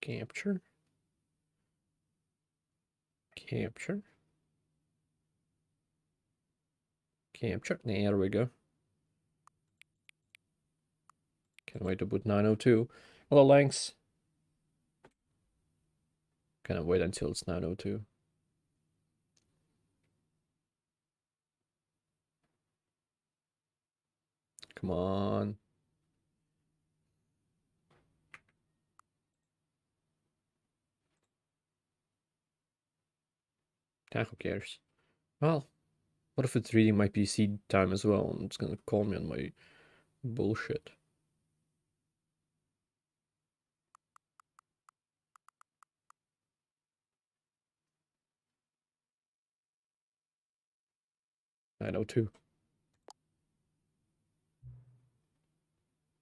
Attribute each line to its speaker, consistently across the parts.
Speaker 1: Capture. Capture. Capture. There we go. Can't wait to put 902. Hello, Lanks. Can't wait until it's 902. Come on. Yeah, who cares? Well, what if it's reading my PC time as well and it's gonna call me on my bullshit? I know too.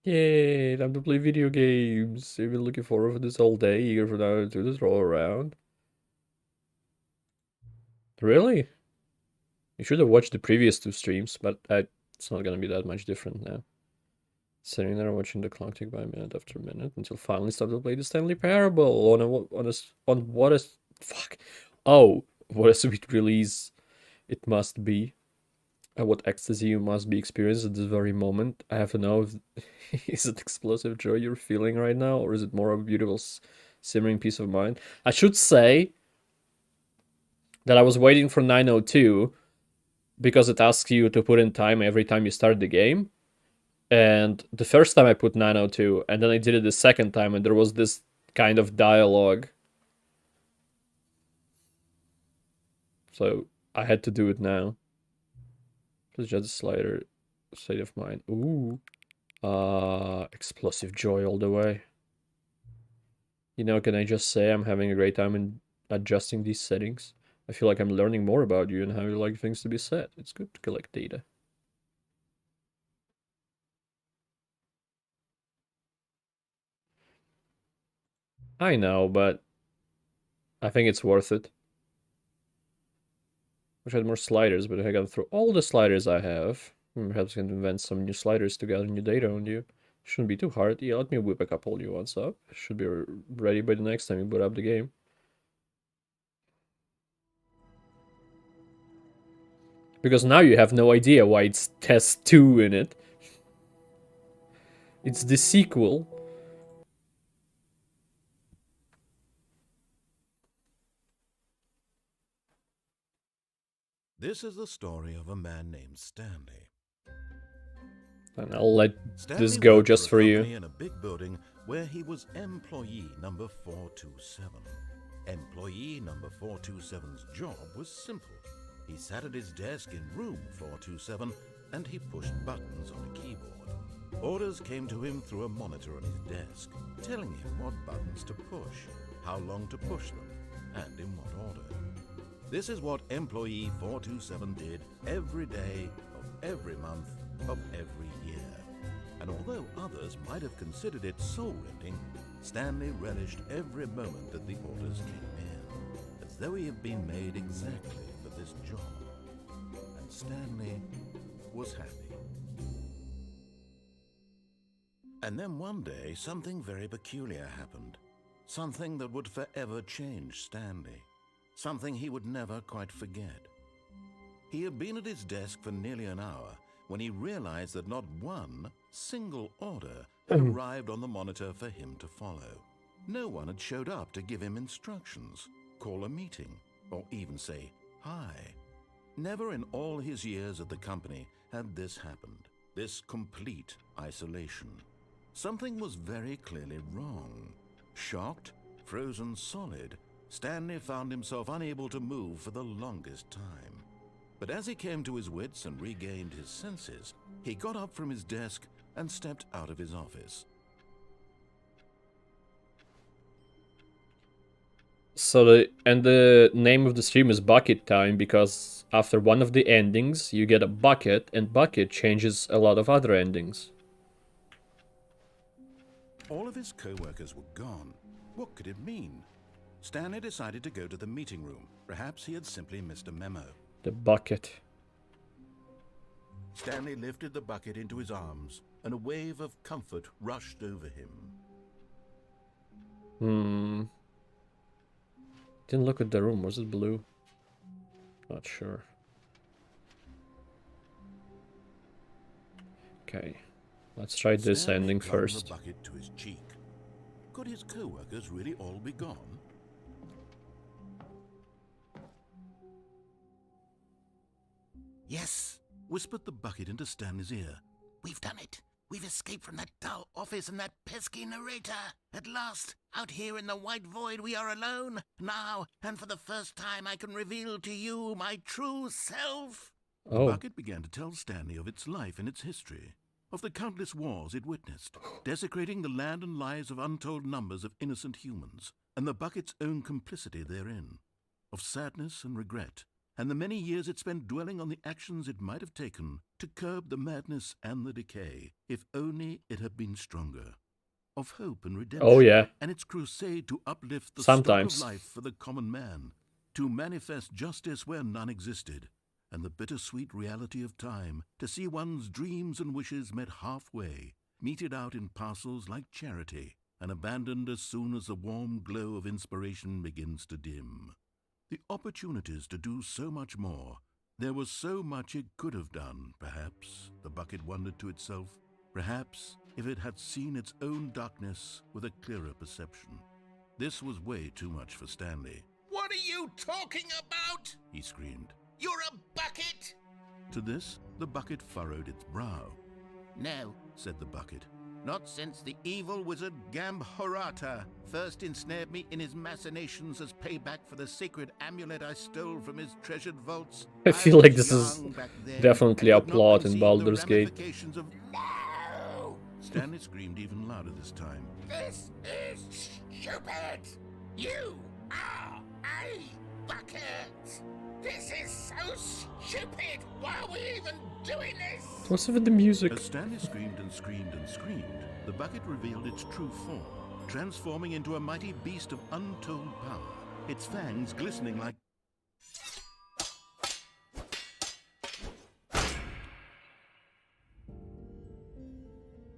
Speaker 1: Yay, time to play video games. I've been looking forward to this all day, eager for now to just roll around. Really? You should have watched the previous two streams, but it's not gonna be that much different now. Sitting there watching the clock tick by minute after minute until finally start to play the Stanley Parable on what is fuck. Oh, what a sweet release it must be. And what ecstasy you must be experiencing at this very moment. I have to know if is it explosive joy you're feeling right now, or is it more of a beautiful simmering peace of mind? I should say that I was waiting for 902 because it asks you to put in time every time you start the game. And the first time I put 902, and then I did it the second time, and there was this kind of dialogue. So I had to do it now. It's just a slider state of mind. Ooh. Explosive joy all the way. You know, can I just say I'm having a great time in adjusting these settings? I feel like I'm learning more about you and how you like things to be set. It's good to collect data. I know, but I think it's worth it. Wish I had more sliders, but I gotta throw all the sliders I have. Perhaps I can invent some new sliders to gather new data on you. Shouldn't be too hard. Yeah, let me whip a couple new ones up. Should be ready by the next time you boot up the game. Because now you have no idea why it's Test 2 in it. It's the sequel.
Speaker 2: This is the story of a man named Stanley.
Speaker 1: And I'll let
Speaker 2: Stanley
Speaker 1: this go
Speaker 2: worked
Speaker 1: just
Speaker 2: for
Speaker 1: for
Speaker 2: a
Speaker 1: you.
Speaker 2: company in a big building where he was employee number 427. Employee number 427's job was simple. He sat at his desk in room 427 and he pushed buttons on a keyboard. Orders came to him through a monitor on his desk, telling him what buttons to push, how long to push them, and in what order. This is what employee 427 did every day of every month of every year. And although others might have considered it soul-rending, Stanley relished every moment that the orders came in, as though he had been made exactly for this job. And Stanley was happy. And then one day, something very peculiar happened. Something that would forever change Stanley. Something he would never quite forget. He had been at his desk for nearly an hour when he realized that not one single order had arrived on the monitor for him to follow. No one had showed up to give him instructions, call a meeting, or even say hi. Never in all his years at the company had this happened, this complete isolation. Something was very clearly wrong. Shocked, frozen solid, Stanley found himself unable to move for the longest time. But as he came to his wits and regained his senses, he got up from his desk and stepped out of his office.
Speaker 1: So the name of the stream is Bucket Time because after one of the endings you get a bucket, and bucket changes a lot of other endings.
Speaker 2: All of his co-workers were gone. What could it mean? Stanley decided to go to the meeting room. Perhaps he had simply missed a memo.
Speaker 1: The bucket.
Speaker 2: Stanley lifted the bucket into his arms, and a wave of comfort rushed over him.
Speaker 1: Hmm. Didn't look at the room. Was it blue? Not sure. Okay. Let's try this
Speaker 2: Stanley
Speaker 1: ending
Speaker 2: flung
Speaker 1: first.
Speaker 2: the bucket to his cheek. Could his co-workers really all be gone? Yes, whispered the bucket into Stanley's ear. We've done it. We've escaped from that dull office and that pesky narrator. At last, out here in the white void, we are alone. Now, and for the first time, I can reveal to you my true self. The bucket began to tell Stanley of its life and its history, of the countless wars it witnessed, desecrating the land and lives of untold numbers of innocent humans, and the bucket's own complicity therein, of sadness and regret, and the many years it spent dwelling on the actions it might have taken to curb the madness and the decay, if only it had been stronger. Of hope and redemption.
Speaker 1: Oh yeah.
Speaker 2: And its crusade to uplift the
Speaker 1: Sometimes.
Speaker 2: stock of life for the common man, to manifest justice where none existed, and the bittersweet reality of time, to see one's dreams and wishes met halfway, meted out in parcels like charity, and abandoned as soon as the warm glow of inspiration begins to dim. The opportunities to do so much more. There was so much it could have done, perhaps, the bucket wondered to itself. Perhaps, if it had seen its own darkness with a clearer perception. This was way too much for Stanley.
Speaker 3: What are you talking about?
Speaker 2: He screamed.
Speaker 3: You're a bucket!
Speaker 2: To this, the bucket furrowed its brow.
Speaker 3: No,
Speaker 2: Said the bucket.
Speaker 3: not since the evil wizard Gambhorata first ensnared me in his machinations as payback for the sacred amulet I stole from his treasured vaults.
Speaker 1: I feel like this is definitely a plot in Baldur's Gate.
Speaker 3: No!
Speaker 2: Stanley screamed even louder this time.
Speaker 3: This is stupid! You are a bucket! This is so stupid! Why are we even doing this?
Speaker 1: What's with the music?
Speaker 2: As Stanley screamed and screamed and screamed, the bucket revealed its true form, transforming into a mighty beast of untold power, its fangs glistening like...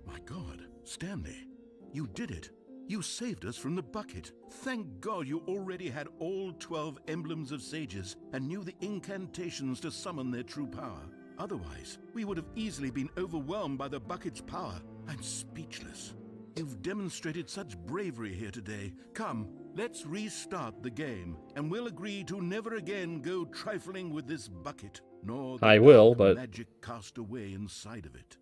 Speaker 2: My God, Stanley, you did it. You saved us from the bucket. Thank God you already had all 12 emblems of sages and knew the incantations to summon their true power. Otherwise, we would have easily been overwhelmed by the bucket's power. I'm speechless. You've demonstrated such bravery here today. Come, let's restart the game, and we'll agree to never again go trifling with this bucket, nor the
Speaker 1: I will,
Speaker 2: dark
Speaker 1: but...
Speaker 2: magic cast away inside of it.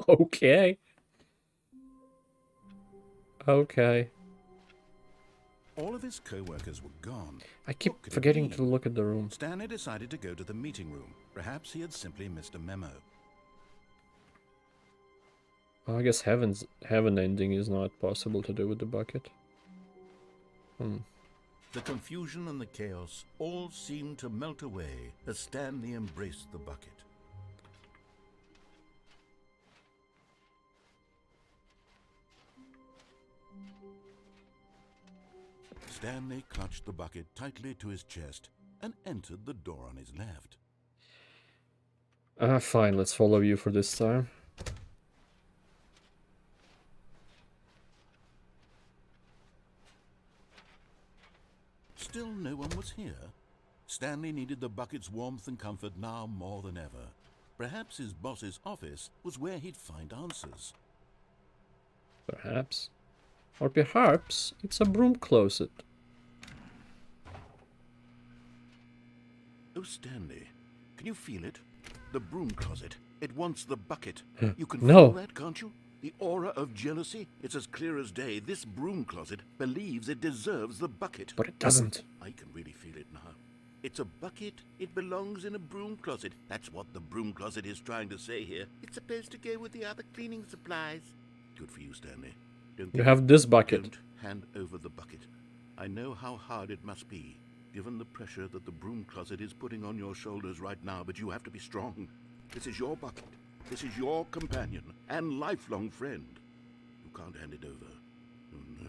Speaker 1: Okay. Okay.
Speaker 2: All of his co-workers were gone.
Speaker 1: I keep
Speaker 2: What could it
Speaker 1: forgetting
Speaker 2: be?
Speaker 1: to look at the room.
Speaker 2: Stanley decided to go to the meeting room. Perhaps he had simply missed a memo.
Speaker 1: Oh, I guess heaven ending is not possible to do with the bucket.
Speaker 2: The confusion and the chaos all seemed to melt away as Stanley embraced the bucket. Stanley clutched the bucket tightly to his chest and entered the door on his left.
Speaker 1: Fine, let's follow you for this time.
Speaker 2: Still no one was here. Stanley needed the bucket's warmth and comfort now more than ever. Perhaps his boss's office was where he'd find answers.
Speaker 1: Perhaps. Or perhaps it's a broom closet.
Speaker 2: Oh, Stanley, can you feel it? The broom closet. It wants the bucket. You can
Speaker 1: No.
Speaker 2: feel that, can't you? The aura of jealousy? It's as clear as day. This broom closet believes it deserves the bucket.
Speaker 1: But it doesn't.
Speaker 2: I can really feel it now. It's a bucket. It belongs in a broom closet. That's what the broom closet is trying to say here. It's supposed to go with the other cleaning supplies. Good for you, Stanley. Don't
Speaker 1: You
Speaker 2: give
Speaker 1: have this bucket.
Speaker 2: Don't hand over the bucket. I know how hard it must be, given the pressure that the broom closet is putting on your shoulders right now, but you have to be strong. This is your bucket. This is your companion and lifelong friend. You can't hand it over. Oh no.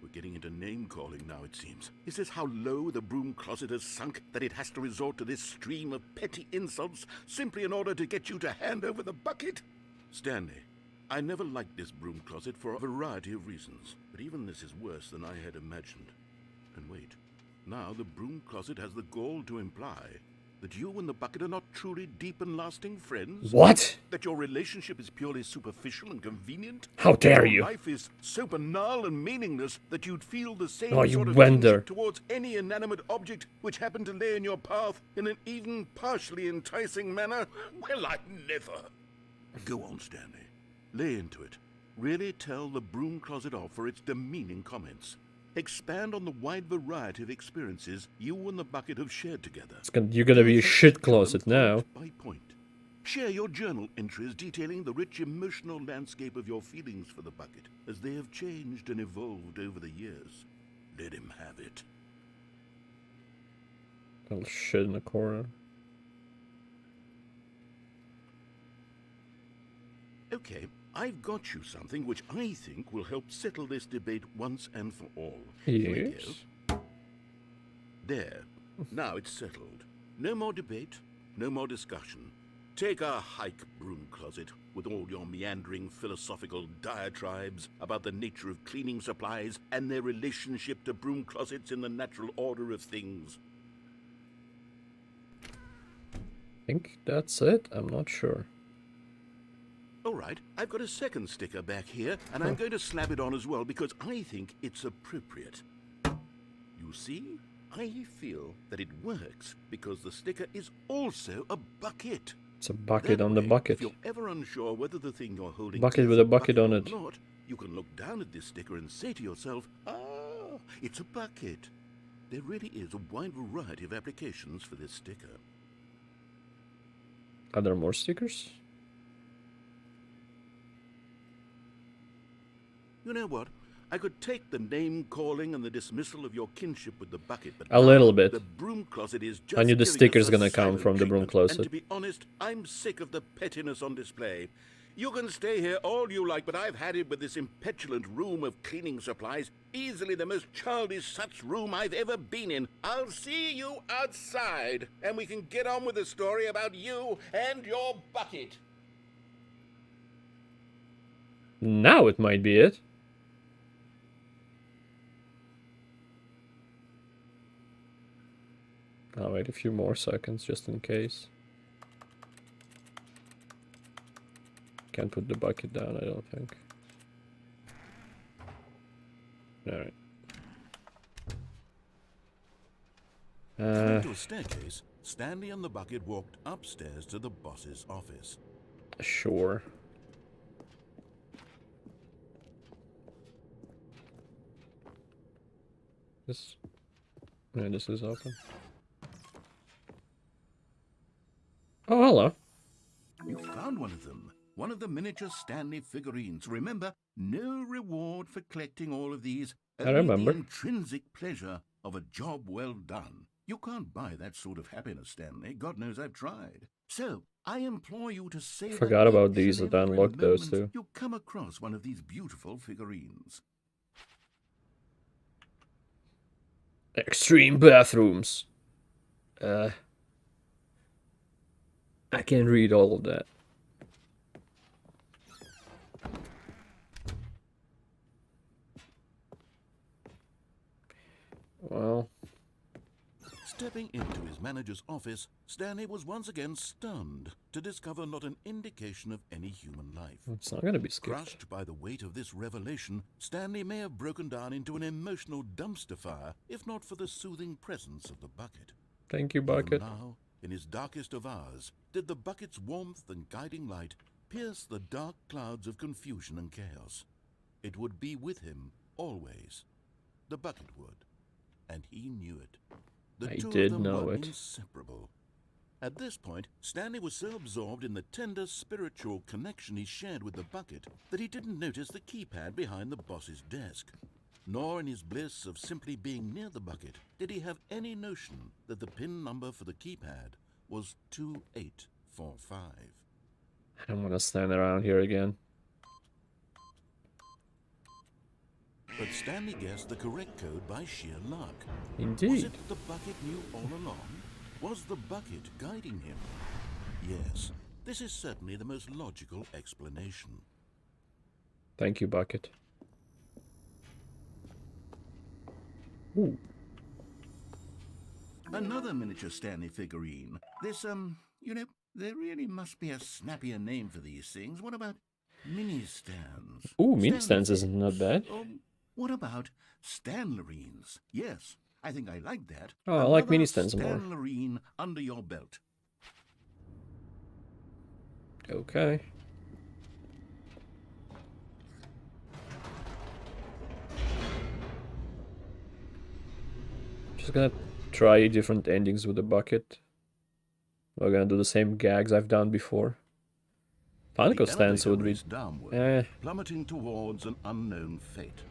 Speaker 2: We're getting into name-calling now, it seems. Is this how low the broom closet has sunk, that it has to resort to this stream of petty insults simply in order to get you to hand over the bucket? Stanley, I never liked this broom closet for a variety of reasons, but even this is worse than I had imagined. And wait, now the broom closet has the gall to imply that you and the bucket are not truly deep and lasting friends?
Speaker 1: What?
Speaker 2: That your relationship is purely superficial and convenient?
Speaker 1: How dare
Speaker 2: your
Speaker 1: you?
Speaker 2: life is so banal and meaningless that you'd feel the same
Speaker 1: Oh, you
Speaker 2: sort of
Speaker 1: went there.
Speaker 2: kinship towards any inanimate object which happened to lay in your path in an even partially enticing manner? Well, I'd never. Go on, Stanley. Lay into it. Really tell the broom closet off for its demeaning comments. Expand on the wide variety of experiences you and the bucket have shared together.
Speaker 1: You're gonna be a shit closet now.
Speaker 2: Point by point. Share your journal entries detailing the rich emotional landscape of your feelings for the bucket as they have changed and evolved over the years. Let him have it.
Speaker 1: Little shit in the corner.
Speaker 2: Okay, I've got you something which I think will help settle this debate once and for all. Here we
Speaker 1: Yes.
Speaker 2: go. There. Now it's settled. No more debate, no more discussion. Take a hike, broom closet, with all your meandering philosophical diatribes about the nature of cleaning supplies and their relationship to broom closets in the natural order of things.
Speaker 1: I think that's it. I'm not sure.
Speaker 2: All right, I've got a second sticker back here, and I'm going to slap it on as well because I think it's appropriate. You see, I feel that it works because the sticker is also a bucket.
Speaker 1: It's a bucket
Speaker 2: That
Speaker 1: on the
Speaker 2: way,
Speaker 1: bucket.
Speaker 2: If you're ever unsure whether the thing you're holding
Speaker 1: Bucket
Speaker 2: is
Speaker 1: with a bucket on
Speaker 2: or
Speaker 1: it.
Speaker 2: not, you can look down at this sticker and say to yourself, "Ah, it's a bucket." There really is a wide variety of applications for this sticker.
Speaker 1: Are there more stickers?
Speaker 2: You know what? I could take the name calling and the dismissal of your kinship with the bucket, but
Speaker 1: A little
Speaker 2: now
Speaker 1: bit.
Speaker 2: the broom closet is just
Speaker 1: I knew the
Speaker 2: giving
Speaker 1: sticker's
Speaker 2: us a
Speaker 1: gonna come
Speaker 2: silent
Speaker 1: from the broom
Speaker 2: treatment.
Speaker 1: closet.
Speaker 2: And to be honest, I'm sick of the pettiness on display. You can stay here all you like, but I've had it with this impetulant room of cleaning supplies. Easily the most childish such room I've ever been in. I'll see you outside, and we can get on with the story about you and your bucket.
Speaker 1: Now it might be it. I'll wait a few more seconds just in case. Can't put the bucket down, I don't think. Alright.
Speaker 2: Coming to a staircase, Stanley and the bucket walked upstairs to the boss's office.
Speaker 1: Sure. This is open. Oh, hello.
Speaker 2: You found one of them. One of the miniature Stanley figurines. Remember, no reward for collecting all of these. Only
Speaker 1: remember.
Speaker 2: the intrinsic pleasure of a job well done. You can't buy that sort of happiness, Stanley. God knows I've tried. So, I implore you to savor
Speaker 1: Forgot about
Speaker 2: each
Speaker 1: these,
Speaker 2: and
Speaker 1: I
Speaker 2: every
Speaker 1: unlocked those
Speaker 2: moment
Speaker 1: too.
Speaker 2: you come across one of these beautiful figurines.
Speaker 1: Extreme bathrooms. I can read all of that. Well,
Speaker 2: Stepping into his manager's office, Stanley was once again stunned to discover not an indication of any human life.
Speaker 1: it's not gonna be skipped.
Speaker 2: Crushed by the weight of this revelation, Stanley may have broken down into an emotional dumpster fire if not for the soothing presence of the bucket.
Speaker 1: Thank you,
Speaker 2: Even
Speaker 1: bucket.
Speaker 2: now, in his darkest of hours, did the bucket's warmth and guiding light pierce the dark clouds of confusion and chaos. It would be with him always. The bucket would, and he knew it. The
Speaker 1: I
Speaker 2: two
Speaker 1: did
Speaker 2: of them
Speaker 1: know
Speaker 2: were
Speaker 1: it.
Speaker 2: inseparable. At this point, Stanley was so absorbed in the tender spiritual connection he shared with the bucket that he didn't notice the keypad behind the boss's desk. Nor in his bliss of simply being near the bucket did he have any notion that the PIN number for the keypad was 2845.
Speaker 1: I don't want to stand around here again.
Speaker 2: But Stanley guessed the correct code by sheer luck. Was
Speaker 1: Indeed.
Speaker 2: it the bucket knew all along? Was the bucket guiding him? Yes, this is certainly the most logical explanation.
Speaker 1: Thank you, bucket. Ooh.
Speaker 2: Another miniature Stanley figurine. This, you know, there really must be a snappier name for these things. What about mini stands?
Speaker 1: Ooh, mini
Speaker 2: Stanley
Speaker 1: stands isn't not
Speaker 2: things?
Speaker 1: bad.
Speaker 2: Or what about Stanlerines? Yes, I think I like that.
Speaker 1: Oh, I like mini
Speaker 2: Another
Speaker 1: stands more.
Speaker 2: Stanlerine under your belt.
Speaker 1: Okay. Just gonna try different endings with the bucket. We're gonna do the same gags I've done before. Funko
Speaker 2: The
Speaker 1: stands
Speaker 2: elevator
Speaker 1: would be...
Speaker 2: raced downward,
Speaker 1: Eh,
Speaker 2: plummeting towards an unknown fate.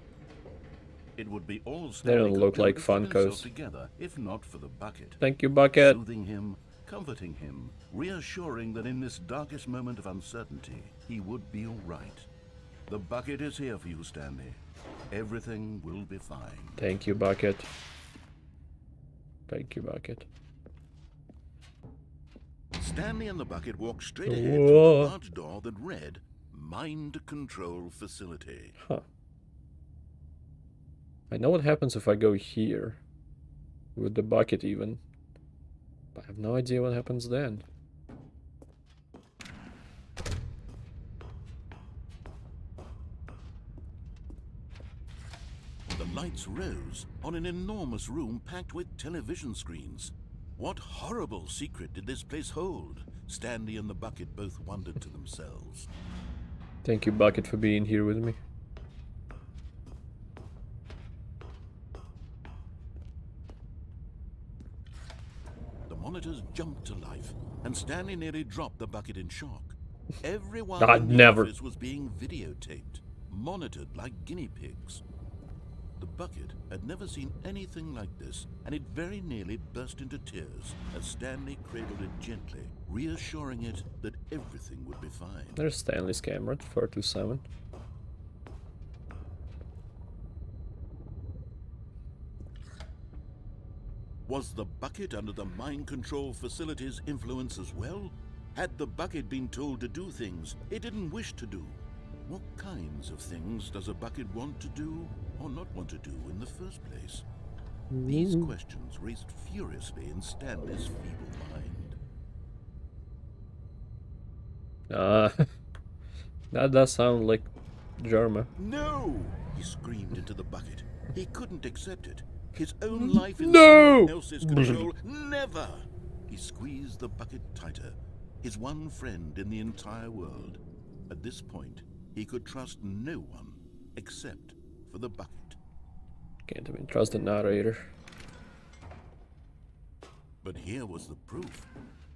Speaker 2: It would be all
Speaker 1: they
Speaker 2: Stanley
Speaker 1: don't
Speaker 2: could
Speaker 1: look
Speaker 2: do
Speaker 1: like
Speaker 2: to keep himself
Speaker 1: Funkos.
Speaker 2: together, if not for the bucket.
Speaker 1: Thank you, bucket.
Speaker 2: Soothing him, comforting him, reassuring that in this darkest moment of uncertainty, he would be all right. The bucket is here for you, Stanley. Everything will be fine.
Speaker 1: Thank you, bucket. Thank you, bucket.
Speaker 2: Stanley and the bucket walked straight ahead through
Speaker 1: Whoa.
Speaker 2: the large door that read, Mind Control Facility.
Speaker 1: Huh. I know what happens if I go here. With the bucket even. But I have no idea what happens then.
Speaker 2: The lights rose on an enormous room packed with television screens. What horrible secret did this place hold? Stanley and the bucket both wondered to themselves.
Speaker 1: Thank you, bucket, for being here with me.
Speaker 2: The monitors jumped to life, and Stanley nearly dropped the bucket in shock. Everyone
Speaker 1: I'd
Speaker 2: in the
Speaker 1: never.
Speaker 2: office was being videotaped, monitored like guinea pigs. The bucket had never seen anything like this, and it very nearly burst into tears as Stanley cradled it gently, reassuring it that everything would be fine.
Speaker 1: There's Stanley's camera, 427.
Speaker 2: Was the bucket under the mind control facility's influence as well? Had the bucket been told to do things it didn't wish to do? What kinds of things does a bucket want to do or not want to do in the first place? These questions raced furiously in Stanley's feeble mind.
Speaker 1: That does sound like German.
Speaker 2: No! He screamed into the bucket. He couldn't accept it. His own life in
Speaker 1: No!
Speaker 2: someone else's control. Never! He squeezed the bucket tighter. His one friend in the entire world. At this point, he could trust no one except for the bucket.
Speaker 1: Can't even trust the narrator.
Speaker 2: But here was the proof.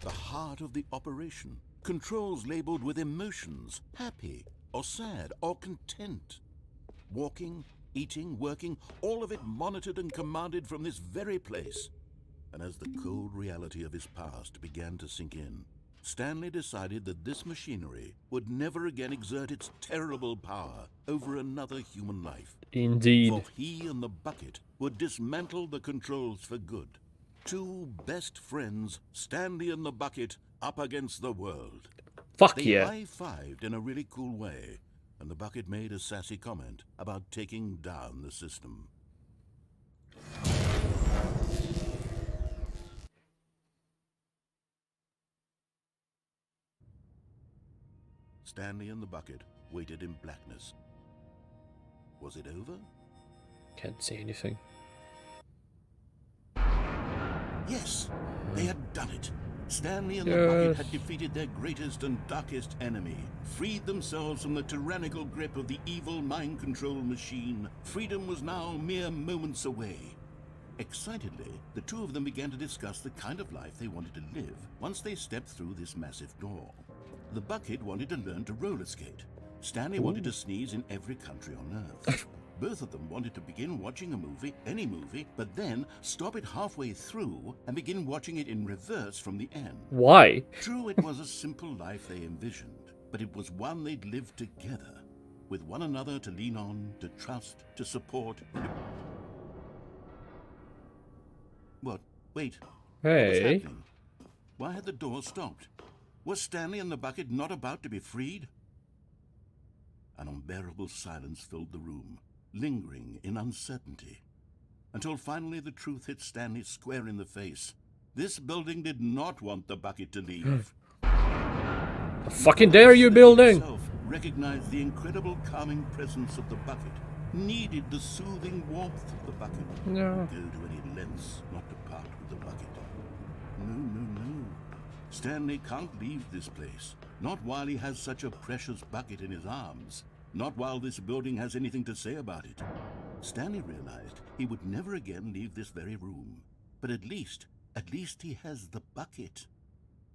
Speaker 2: The heart of the operation. Controls labeled with emotions, happy or sad or content. Walking, eating, working, all of it monitored and commanded from this very place. And as the cold reality of his past began to sink in, Stanley decided that this machinery would never again exert its terrible power over another human life.
Speaker 1: Indeed.
Speaker 2: For he and the bucket would dismantle the controls for good. Two best friends, Stanley and the bucket, up against the world.
Speaker 1: Fuck
Speaker 2: They
Speaker 1: yeah.
Speaker 2: high-fived in a really cool way, and the bucket made a sassy comment about taking down the system. Stanley and the bucket waited in blackness. Was it over?
Speaker 1: Can't see anything.
Speaker 2: Yes, they had done it. Stanley and the bucket had defeated their greatest and darkest enemy, freed themselves from the tyrannical grip of the evil mind control machine. Freedom was now mere moments away. Excitedly, the two of them began to discuss the kind of life they wanted to live once they stepped through this massive door. The bucket wanted to learn to roller skate. Stanley wanted to sneeze in every country on Earth. Both of them wanted to begin watching a movie, any movie, but then stop it halfway through and begin watching it in reverse from the end.
Speaker 1: Why?
Speaker 2: True, it was a simple life they envisioned, but it was one they'd lived together, with one another to lean on, to trust, to support. What? Wait. What was
Speaker 1: Hey.
Speaker 2: happening? Why had the door stopped? Was Stanley and the bucket not about to be freed? An unbearable silence filled the room, lingering in uncertainty. Until finally the truth hit Stanley square in the face. This building did not want the bucket to leave.
Speaker 1: How fucking dare you, building!
Speaker 2: Himself recognized the incredible calming presence of the bucket, needed the soothing warmth of the bucket.
Speaker 1: No.
Speaker 2: Go to any lengths not to part with the bucket. No. Stanley can't leave this place. Not while he has such a precious bucket in his arms. Not while this building has anything to say about it. Stanley realized he would never again leave this very room. But at least he has the bucket.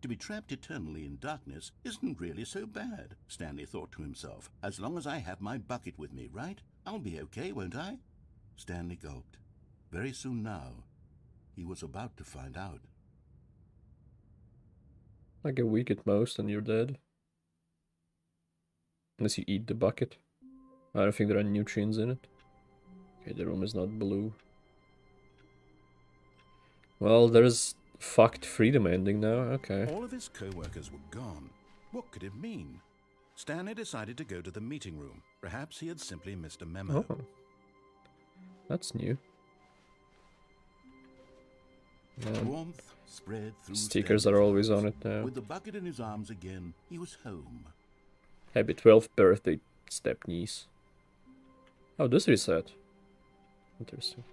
Speaker 2: To be trapped eternally in darkness isn't really so bad, Stanley thought to himself. As long as I have my bucket with me, right? I'll be okay, won't I? Stanley gulped. Very soon now, he was about to find out.
Speaker 1: Like a week at most and you're dead. Unless you eat the bucket. I don't think there are nutrients in it. Okay, the room is not blue. Well, there's fucked freedom ending now, okay.
Speaker 2: All of his co-workers were gone. What could it mean? Stanley decided to go to the meeting room. Perhaps he had simply missed a memo.
Speaker 1: Oh. That's new.
Speaker 2: Warmth spread through
Speaker 1: Stickers
Speaker 2: Stanley's
Speaker 1: are always
Speaker 2: arms.
Speaker 1: on it now.
Speaker 2: With the bucket in his arms again, he was home.
Speaker 1: Happy 12th birthday, step niece. Oh, this reset. Interesting.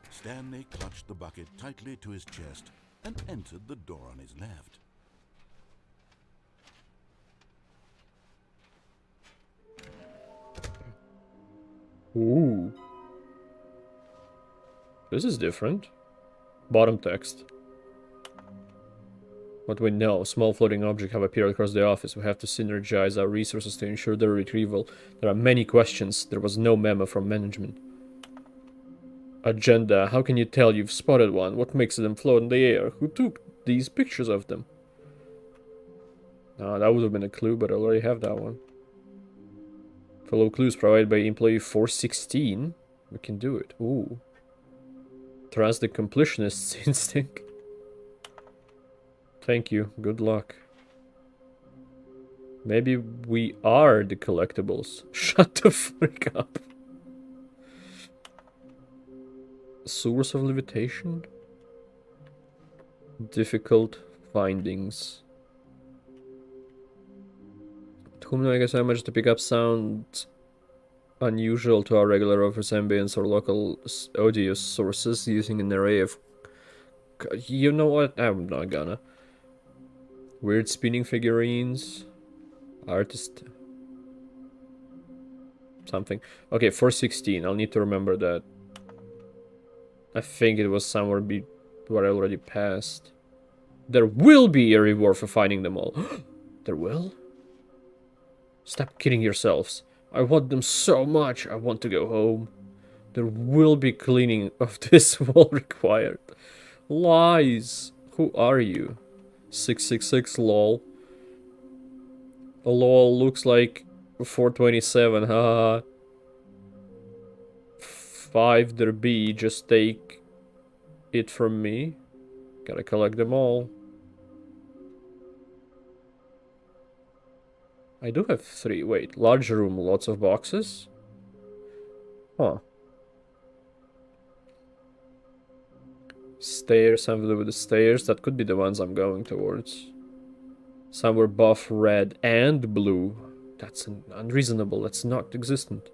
Speaker 2: Stanley clutched the bucket tightly to his chest and entered the door on his left.
Speaker 1: Ooh. This is different. Bottom text. What we know, small floating objects have appeared across the office. We have to synergize our resources to ensure their retrieval. There are many questions. There was no memo from management. Agenda. How can you tell you've spotted one? What makes them float in the air? Who took these pictures of them? That would have been a clue, but I already have that one. Follow clues provided by employee 416. We can do it. Ooh. Trust the completionist's instinct. Thank you. Good luck. Maybe we are the collectibles. Shut the frick up. Source of levitation? Difficult findings. To whom do I guess I managed to pick up sound unusual to our regular office ambience or local audio sources using an array of... You know what? I'm not gonna. Weird spinning figurines. Artist. Something. Okay, 416. I'll need to remember that. I think it was somewhere where I already passed. There will be a reward for finding them all. There will? Stop kidding yourselves. I want them so much. I want to go home. There will be cleaning of this wall required. Lies. Who are you? 666 lol. Lol looks like 427. Haha. 5 there be. Just take it from me. Gotta collect them all. I do have 3. Wait, large room, lots of boxes? Huh. Stairs, something to do with the stairs. That could be the ones I'm going towards. Some were buff, red, and blue. That's unreasonable. That's not existent.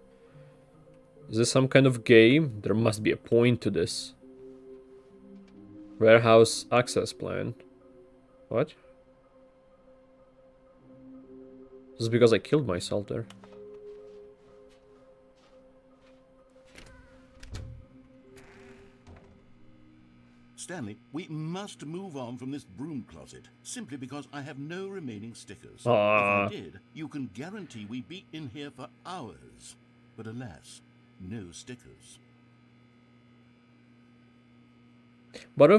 Speaker 1: Is this some kind of game? There must be a point to this. Warehouse access plan. What? This is because I killed myself there.
Speaker 2: Stanley, we must move on from this broom closet, simply because I have no remaining stickers.
Speaker 1: Aww.
Speaker 2: If I did, you can guarantee we'd be in here for hours. But alas, no stickers.
Speaker 1: What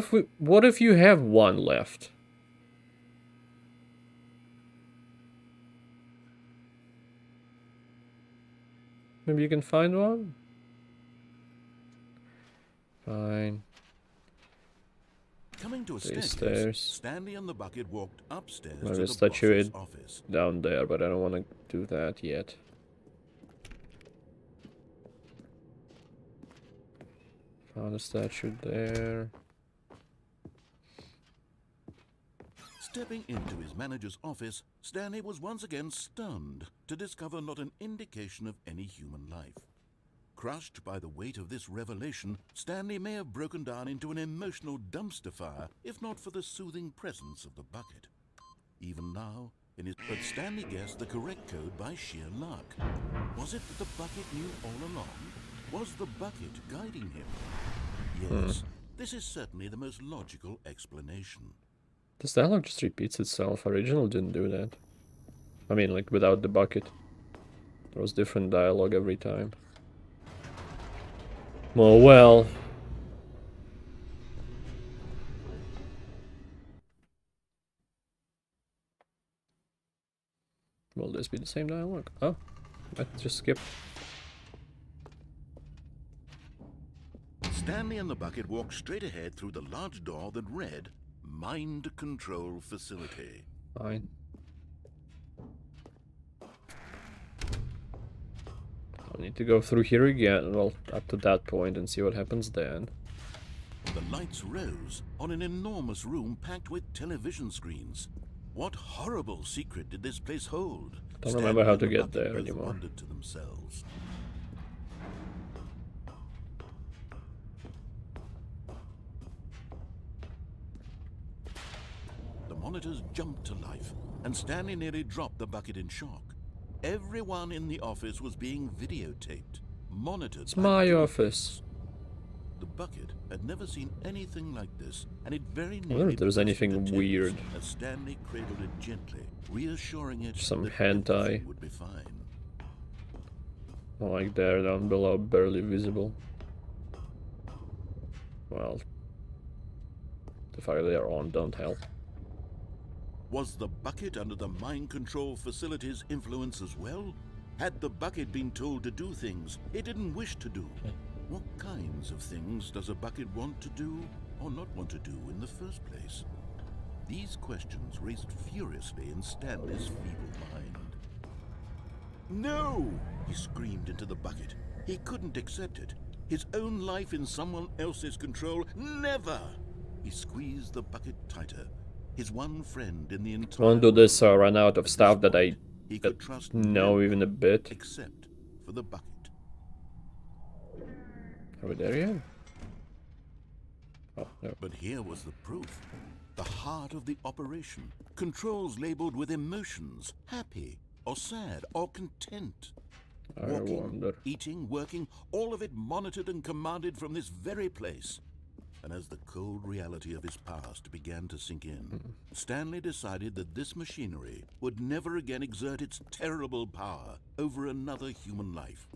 Speaker 1: if you have one left? Maybe you can find one? Fine.
Speaker 2: Coming to a
Speaker 1: These
Speaker 2: staircase,
Speaker 1: stairs.
Speaker 2: Stanley and the bucket walked upstairs
Speaker 1: Maybe
Speaker 2: to the
Speaker 1: statue
Speaker 2: boss's
Speaker 1: it
Speaker 2: office.
Speaker 1: down there, but I don't want to do that yet. Found a statue there.
Speaker 2: Stepping into his manager's office, Stanley was once again stunned to discover not an indication of any human life. Crushed by the weight of this revelation, Stanley may have broken down into an emotional dumpster fire if not for the soothing presence of the bucket. Even now, but Stanley guessed the correct code by sheer luck. Was it that the bucket knew all along? Was the bucket guiding him? Yes, this is certainly the most logical explanation.
Speaker 1: This dialogue just repeats itself. Original didn't do that. I mean, like, without the bucket. There was different dialogue every time. Oh well. Will this be the same dialogue? Oh, I just skipped.
Speaker 2: Stanley and the bucket walked straight ahead through the large door that read, Mind Control Facility.
Speaker 1: Fine. I'll need to go through here again, well, up to that point and see what happens then.
Speaker 2: The lights rose on an enormous room packed with television screens. What horrible secret did this place hold?
Speaker 1: Don't remember how to
Speaker 2: Stanley and
Speaker 1: get
Speaker 2: the bucket
Speaker 1: there
Speaker 2: both
Speaker 1: anymore.
Speaker 2: wondered to themselves. The monitors jumped to life, and Stanley nearly dropped the bucket in shock. Everyone in the office was being videotaped, monitored.
Speaker 1: It's
Speaker 2: by
Speaker 1: my
Speaker 2: cameras.
Speaker 1: office.
Speaker 2: The bucket had never seen anything like this, and it very
Speaker 1: wonder
Speaker 2: nearly
Speaker 1: if there's
Speaker 2: burst
Speaker 1: anything
Speaker 2: into tears
Speaker 1: weird.
Speaker 2: as Stanley cradled it gently, reassuring it
Speaker 1: Some
Speaker 2: that
Speaker 1: hentai.
Speaker 2: everything would be fine.
Speaker 1: Like there, down below, barely visible. Well, the fact that they're on don't help.
Speaker 2: Was the bucket under the mind control facility's influence as well? Had the bucket been told to do things it didn't wish to do? What kinds of things does a bucket want to do or not want to do in the first place? These questions raced furiously in Stanley's feeble mind. No! He screamed into the bucket. He couldn't accept it. His own life in someone else's control, never! He squeezed the bucket tighter. His one friend in the entire
Speaker 1: Won't do this
Speaker 2: world.
Speaker 1: or run out of
Speaker 2: At
Speaker 1: stuff
Speaker 2: this
Speaker 1: that I
Speaker 2: point, he could trust
Speaker 1: know
Speaker 2: no
Speaker 1: even a
Speaker 2: one
Speaker 1: bit.
Speaker 2: except for the bucket.
Speaker 1: Are we there yet? Oh, no.
Speaker 2: But here was the proof. The heart of the operation. Controls labeled with emotions. Happy, or sad, or content.
Speaker 1: I
Speaker 2: Walking,
Speaker 1: wonder.
Speaker 2: eating, working, all of it monitored and commanded from this very place. And as the cold reality of his past began to sink in, Stanley decided that this machinery would never again exert its terrible power over another human life.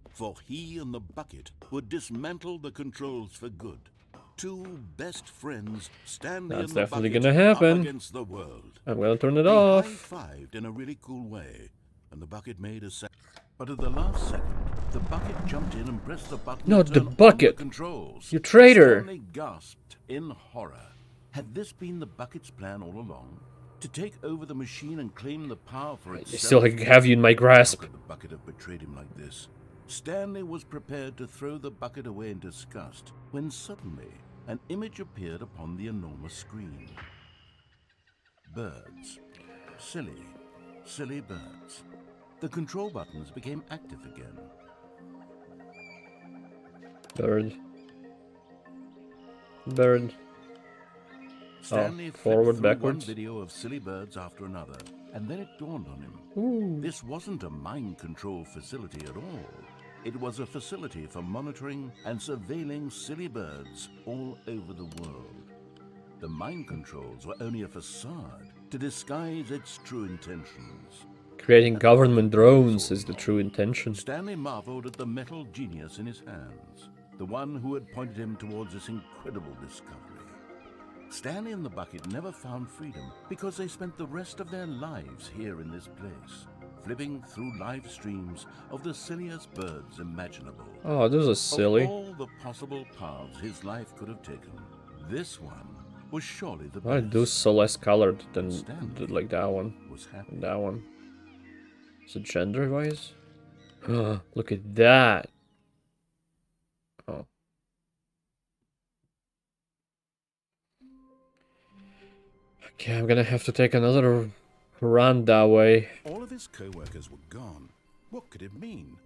Speaker 2: For he and the bucket would dismantle the controls for good. Two best friends, Stanley
Speaker 1: That's
Speaker 2: and the
Speaker 1: definitely
Speaker 2: bucket,
Speaker 1: gonna happen.
Speaker 2: up against the world.
Speaker 1: I'm gonna turn it
Speaker 2: They
Speaker 1: off.
Speaker 2: high-fived in a really cool way, and the bucket made a sound. But at the last second, the bucket jumped in and pressed the button
Speaker 1: Not
Speaker 2: to
Speaker 1: the
Speaker 2: turn on
Speaker 1: bucket.
Speaker 2: the controls.
Speaker 1: You traitor.
Speaker 2: Stanley gasped in horror. Had this been the bucket's plan all along? To take over the machine and claim the power for
Speaker 1: I
Speaker 2: itself?
Speaker 1: still have you in my grasp.
Speaker 2: How could the bucket have betrayed him like this? Stanley was prepared to throw the bucket away in disgust when suddenly an image appeared upon the enormous screen. Birds. Silly, silly birds. The control buttons became active again.
Speaker 1: Bird. Bird.
Speaker 2: Stanley flipped
Speaker 1: forward,
Speaker 2: through
Speaker 1: backwards.
Speaker 2: one video of silly birds after another, and then it dawned on him.
Speaker 1: Ooh.
Speaker 2: This wasn't a mind control facility at all. It was a facility for monitoring and surveilling silly birds all over the world. The mind controls were only a facade to disguise its true intentions.
Speaker 1: Creating government drones is the true intention.
Speaker 2: Stanley marveled at the metal genius in his hands, the one who had pointed him towards this incredible discovery. Stanley and the bucket never found freedom because they spent the rest of their lives here in this place, flipping through live streams of the silliest birds imaginable.
Speaker 1: Oh, those are silly.
Speaker 2: Of all the possible paths his life could have taken, this one was surely the
Speaker 1: Why are
Speaker 2: best.
Speaker 1: those so less colored than
Speaker 2: Stanley
Speaker 1: like that one?
Speaker 2: was happy.
Speaker 1: And that one. Is it gender wise? Look at that. Oh. Okay, I'm gonna have to take another run that way.
Speaker 2: All of his co-workers were gone. What could it mean?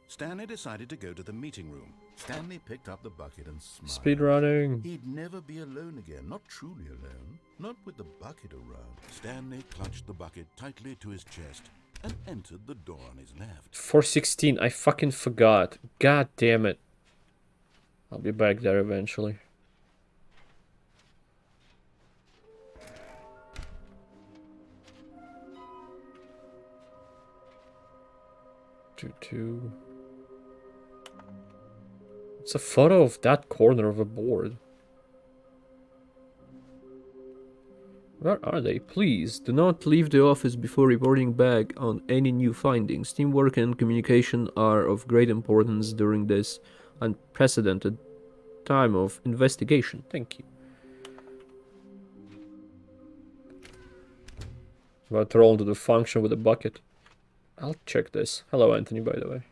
Speaker 2: Stanley decided to go to the meeting room. Stanley picked up the bucket and smiled.
Speaker 1: Speed running.
Speaker 2: He'd never be alone again, not truly alone, not with the bucket around. Stanley clutched the bucket tightly to his chest and entered the door on his left.
Speaker 1: 416, I fucking forgot. God damn it. I'll be back there eventually. Two. It's a photo of that corner of a board. Where are they? Please, do not leave the office before reporting back on any new findings. Teamwork and communication are of great importance during this unprecedented time of investigation. Thank you. About to roll into the function with a bucket. I'll check this. Hello, Anthony, by the way.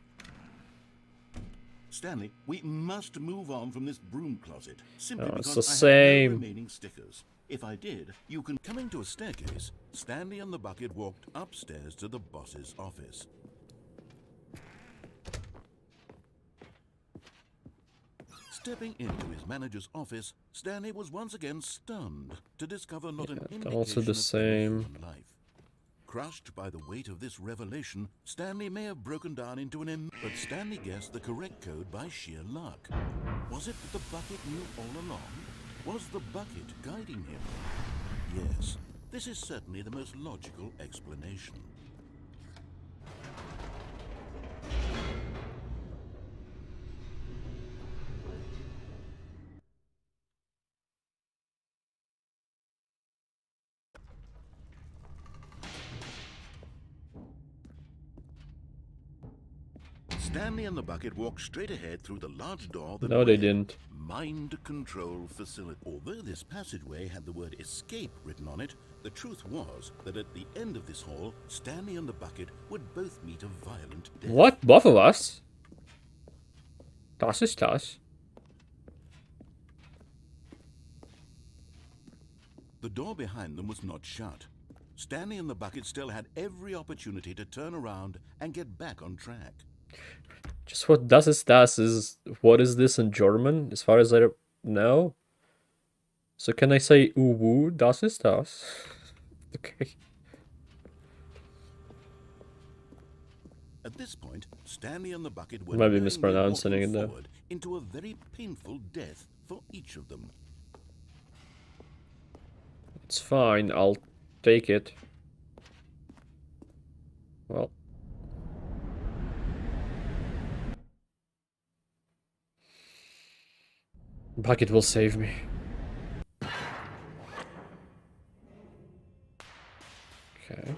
Speaker 2: Stanley, we must move on from this broom closet. Simply
Speaker 1: Oh, it's
Speaker 2: because
Speaker 1: the
Speaker 2: I have
Speaker 1: same.
Speaker 2: no remaining stickers. If I did, you can... Coming to a staircase, Stanley and the bucket walked upstairs to the boss's office. Stepping into his manager's office, Stanley was once again stunned to discover not an indication
Speaker 1: also the
Speaker 2: of
Speaker 1: same.
Speaker 2: any human life. Crushed by the weight of this revelation, Stanley may have broken down into but Stanley guessed the correct code by sheer luck. Was it that the bucket knew all along? Was the bucket guiding him? Yes, this is certainly the most logical explanation. Stanley and the bucket walked straight ahead through the large door that
Speaker 1: No, they
Speaker 2: read,
Speaker 1: didn't.
Speaker 2: Mind Control Facility. Although this passageway had the word escape written on it, the truth was that at the end of this hall, Stanley and the bucket would both meet a violent death.
Speaker 1: What? Both of us? Das ist das.
Speaker 2: The door behind them was not shut. Stanley and the bucket still had every opportunity to turn around and get back on track.
Speaker 1: Just what das ist das is... What is this in German? As far as I know. So can I say uwu, das ist das? Okay.
Speaker 2: At this point, Stanley and the bucket were
Speaker 1: Might be
Speaker 2: knowingly
Speaker 1: mispronouncing
Speaker 2: walking
Speaker 1: it there.
Speaker 2: forward into a very painful death for each of them.
Speaker 1: It's fine, I'll take it. Well. Bucket will save me. Okay.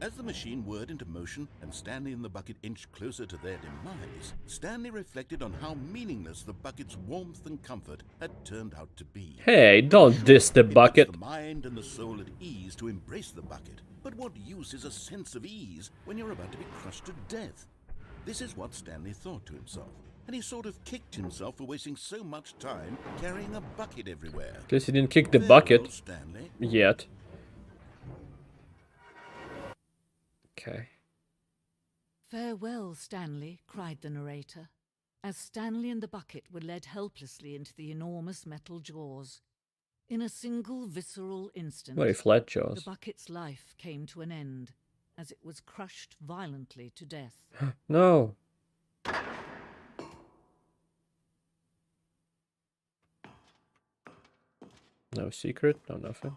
Speaker 2: As the machine whirred into motion and Stanley and the bucket inched closer to their demise, Stanley reflected on how meaningless the bucket's warmth and comfort had turned out to be.
Speaker 1: Hey, don't diss the
Speaker 2: It
Speaker 1: bucket.
Speaker 2: puts the mind and the soul at ease to embrace the bucket. But what use is a sense of ease when you're about to be crushed to death? This is what Stanley thought to himself, and he sort of kicked himself for wasting so much time carrying a bucket everywhere.
Speaker 1: Guess he didn't kick the
Speaker 2: Farewell,
Speaker 1: bucket
Speaker 2: Stanley.
Speaker 1: yet. Okay.
Speaker 4: Farewell, Stanley, cried the narrator, as Stanley and the bucket were led helplessly into the enormous metal jaws. In a single visceral instant,
Speaker 1: Very flat
Speaker 4: the
Speaker 1: jaws.
Speaker 4: bucket's life came to an end, as it was crushed violently to death.
Speaker 1: No. No secret, no nothing.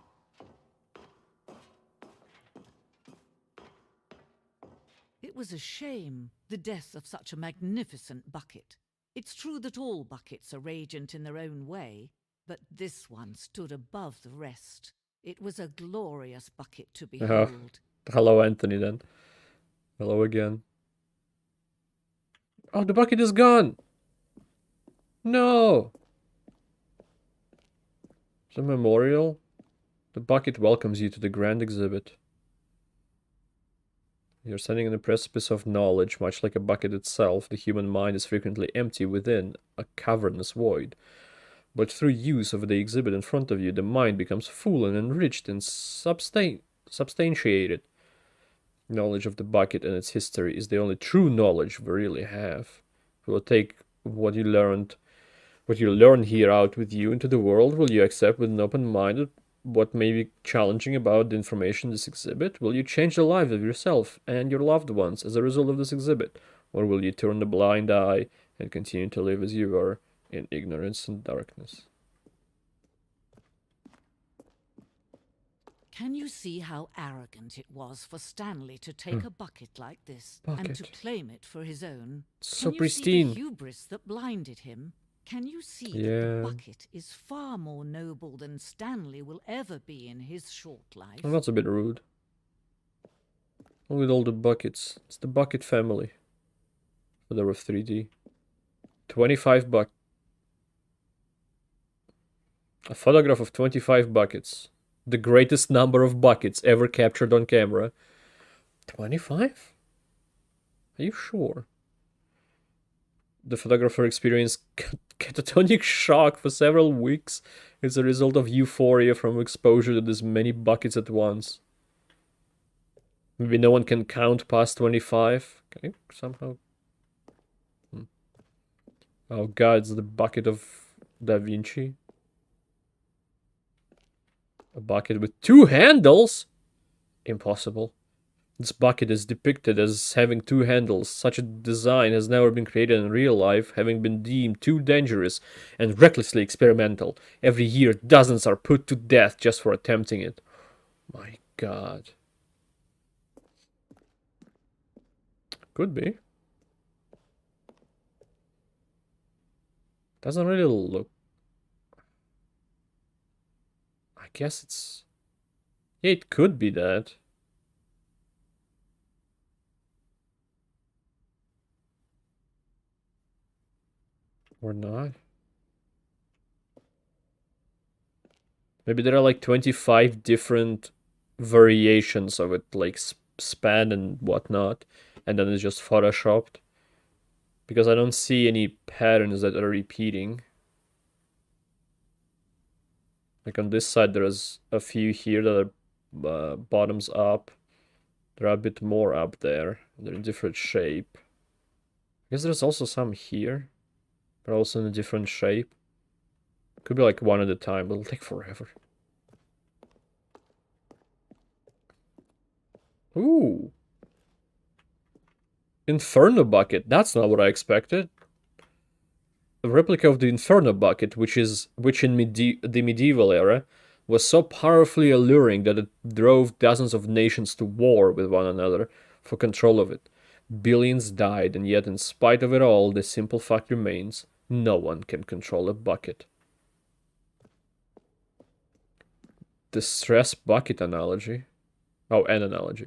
Speaker 4: It was a shame, the death of such a magnificent bucket. It's true that all buckets are radiant in their own way, but this one stood above the rest. It was a glorious bucket to behold.
Speaker 1: Hello, Anthony, then. Hello again. Oh, the bucket is gone! No! The memorial? The bucket welcomes you to the grand exhibit. You're standing on the precipice of knowledge, much like a bucket itself. The human mind is frequently empty within a cavernous void. But through use of the exhibit in front of you, the mind becomes full and enriched and substantiated. Knowledge of the bucket and its history is the only true knowledge we really have. We will take what you learn here out with you into the world. Will you accept with an open mind what may be challenging about the information in this exhibit? Will you change the lives of yourself and your loved ones as a result of this exhibit? Or will you turn a blind eye and continue to live as you were in ignorance and darkness?
Speaker 4: Can you see how arrogant it was for Stanley to take a bucket like this and to
Speaker 1: Bucket.
Speaker 4: claim it for his own?
Speaker 1: So
Speaker 4: Can you
Speaker 1: pristine.
Speaker 4: see the hubris that blinded him? Can you see that
Speaker 1: Yeah.
Speaker 4: the bucket is far more noble than Stanley will ever be in his short life?
Speaker 1: Well, that's a bit rude. With all the buckets. It's the bucket family. Father of 3D. 25 buck. A photograph of 25 buckets. The greatest number of buckets ever captured on camera. 25? Are you sure? The photographer experienced catatonic shock for several weeks as a result of euphoria from exposure to this many buckets at once. Maybe no one can count past 25. Okay, somehow. Oh god, it's the bucket of Da Vinci. A bucket with 2 handles? Impossible. This bucket is depicted as having 2 handles. Such a design has never been created in real life, having been deemed too dangerous and recklessly experimental. Every year, dozens are put to death just for attempting it. My god. Could be. Doesn't really look... I guess it's... Yeah, it could be that. Or not. Maybe there are like 25 different variations of it, like span and whatnot, and then it's just photoshopped. Because I don't see any patterns that are repeating. Like on this side, there's a few here that are bottoms up. There are a bit more up there. They're in different shape. I guess there's also some here. They're also in a different shape. Could be like one at a time, but it'll take forever. Ooh. Inferno bucket. That's not what I expected. A replica of the Inferno bucket, which in the medieval era was so powerfully alluring that it drove dozens of nations to war with one another for control of it. Billions died, and yet in spite of it all, the simple fact remains, no one can control a bucket. The stress bucket analogy. Oh, an analogy.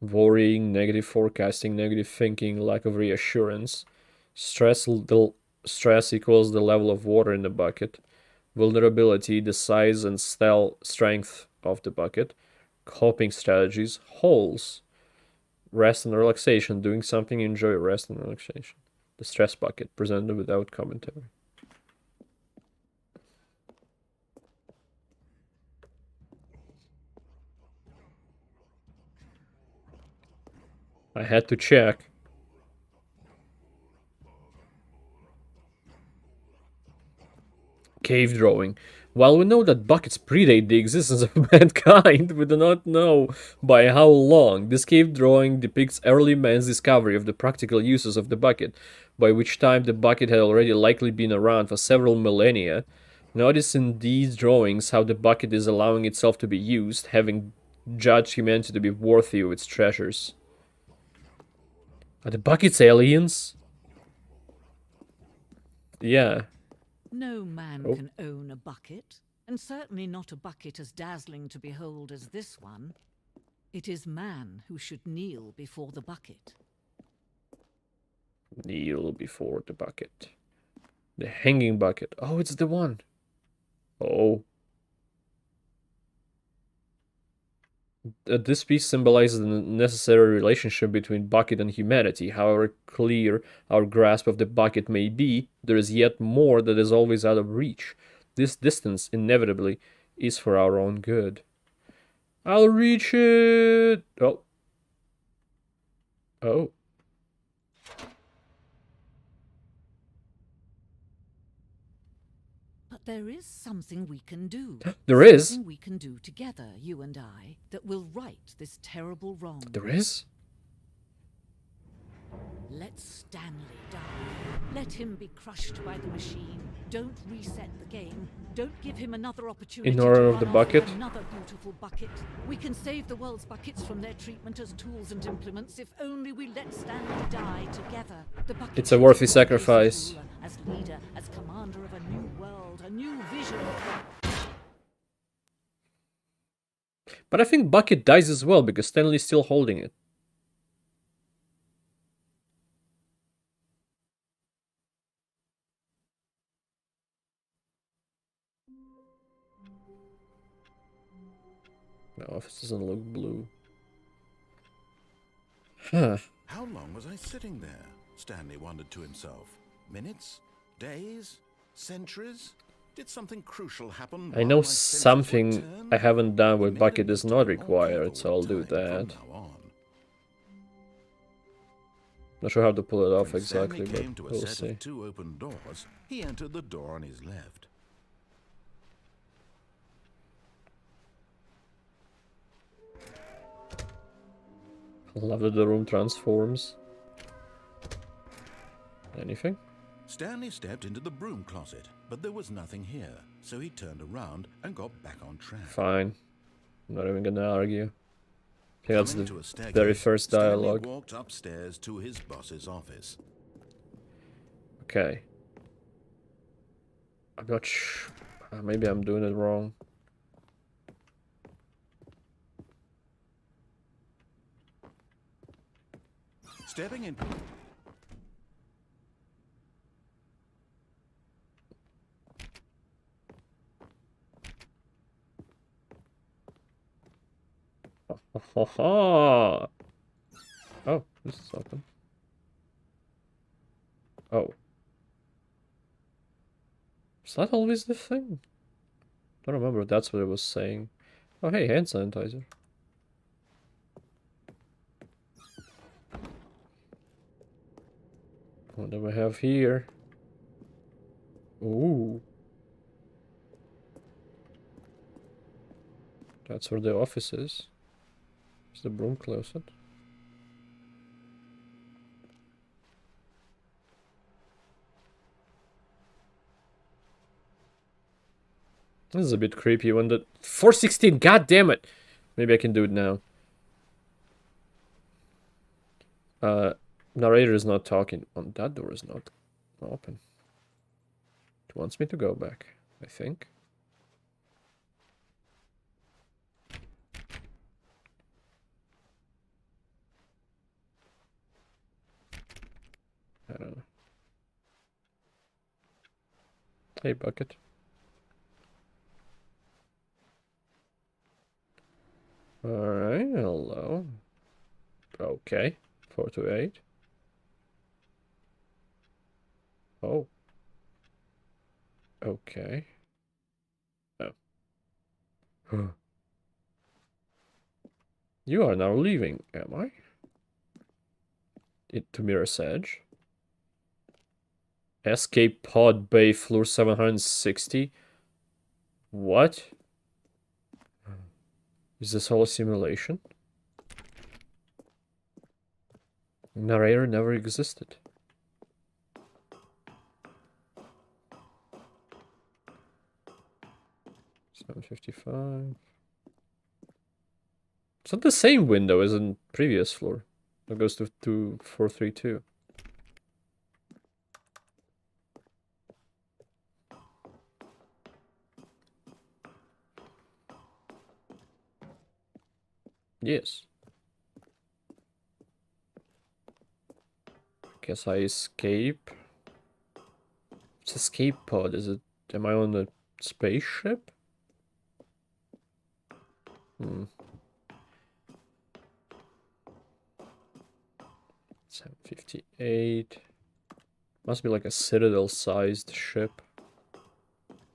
Speaker 1: Worrying, negative forecasting, negative thinking, lack of reassurance. Stress equals the level of water in the bucket. Vulnerability, the size and strength of the bucket. Coping strategies, holes. Rest and relaxation, doing something you enjoy, rest and relaxation. The stress bucket, presented without commentary. I had to check. Cave drawing. While we know that buckets predate the existence of mankind, we do not know by how long. This cave drawing depicts early man's discovery of the practical uses of the bucket, by which time the bucket had already likely been around for several millennia. Notice in these drawings how the bucket is allowing itself to be used, having judged humanity to be worthy of its treasures. Are the buckets aliens? Yeah.
Speaker 4: No man
Speaker 1: Oh.
Speaker 4: can own a bucket, and certainly not a bucket as dazzling to behold as this one. It is man who should kneel before the bucket.
Speaker 1: Kneel before the bucket. The hanging bucket. Oh, it's the one. Oh. This piece symbolizes the necessary relationship between bucket and humanity. However clear our grasp of the bucket may be, there is yet more that is always out of reach. This distance, inevitably, is for our own good. I'll reach it! Oh. Oh.
Speaker 4: But there is something we can do.
Speaker 1: There is?
Speaker 4: Something we can do together, you and I, that will right this terrible wrong.
Speaker 1: There is?
Speaker 4: Let Stanley die. Let him be crushed by the machine. Don't reset the game. Don't give him another opportunity
Speaker 1: In honor
Speaker 4: to
Speaker 1: of the
Speaker 4: run off with
Speaker 1: bucket?
Speaker 4: another beautiful bucket. We can save the world's buckets from their treatment as tools and implements if only we let Stanley die together. The bucket
Speaker 1: It's a worthy
Speaker 4: should take his place
Speaker 1: sacrifice.
Speaker 4: as ruler, as leader, as commander of a new world, a new vision.
Speaker 1: But I think Bucket dies as well because Stanley's still holding it. The office doesn't look blue. Huh.
Speaker 2: How long was I sitting there? Stanley wondered to himself. Minutes? Days? Centuries? Did something crucial happen?
Speaker 1: I know something I haven't done with Bucket is not required, so I'll do that. Not sure how to pull it off exactly, but we'll see.
Speaker 2: Of 2 open doors, he entered the door on his left.
Speaker 1: I love that the room transforms. Anything?
Speaker 2: Stanley stepped into the broom closet, but there was nothing here, so he turned around and got back on track.
Speaker 1: Fine. I'm not even gonna argue. I think that's
Speaker 2: Coming to a
Speaker 1: the
Speaker 2: staircase,
Speaker 1: very first dialogue.
Speaker 2: Stanley walked upstairs to his boss's office.
Speaker 1: Okay. I'm not maybe I'm doing it wrong.
Speaker 2: Stepping in.
Speaker 1: Oh, this is open. Oh. Is that always the thing? I don't remember if that's what it was saying. Oh, hey, hand sanitizer. What do we have here? Ooh. That's where the office is. Is the broom closet? This is a bit creepy when the 416, god damn it! Maybe I can do it now. Narrator is not talking. That door is not open. It wants me to go back, I think. I don't know. Hey, Bucket. Alright, hello. Okay, 428. Oh. Okay. Oh. You are now leaving, am I? To Mirror's Edge. Escape pod bay floor 760. What? Is this all a simulation? Narrator never existed. $755. It's not the same window as in previous floor. That goes to 432. Yes. Guess I escape. It's escape pod, is it? Am I on a spaceship? 758. Must be like a Citadel-sized ship.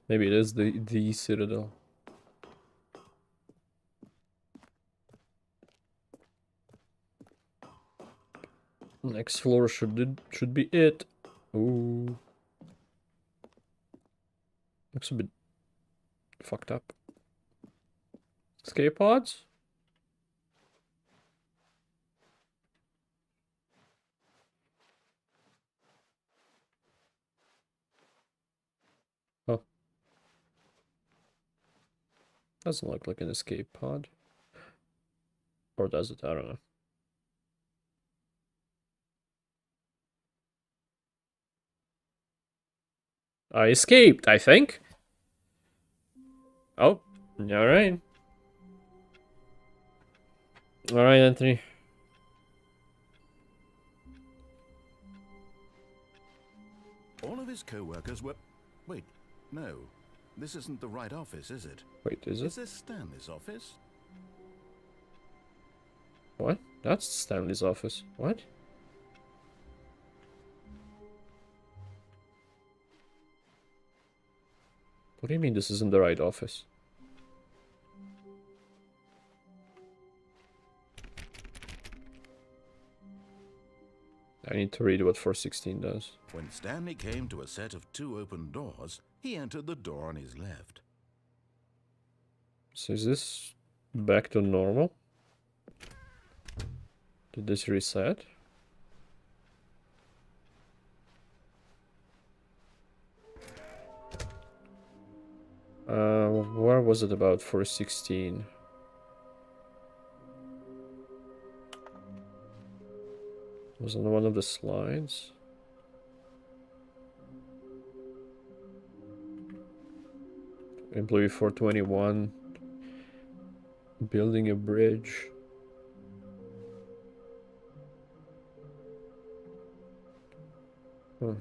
Speaker 1: Maybe it is the Citadel. Next floor should be it. Ooh. Looks a bit fucked up. Escape pods? Oh. Doesn't look like an escape pod. Or does it? I don't know. I escaped, I think. Oh, alright. Alright, Anthony.
Speaker 2: All of his co-workers were... Wait, no. This isn't the right office, is it?
Speaker 1: Wait, is
Speaker 2: Is
Speaker 1: it?
Speaker 2: this Stanley's office?
Speaker 1: What? That's Stanley's office. What? What do you mean this isn't the right office? I need to read what 416 does.
Speaker 2: When Stanley came to a set of 2 open doors, he entered the door on his left.
Speaker 1: So is this back to normal? Did this reset? Where was it about 416? Was on one of the slides? Employee 421 building a bridge. Huh.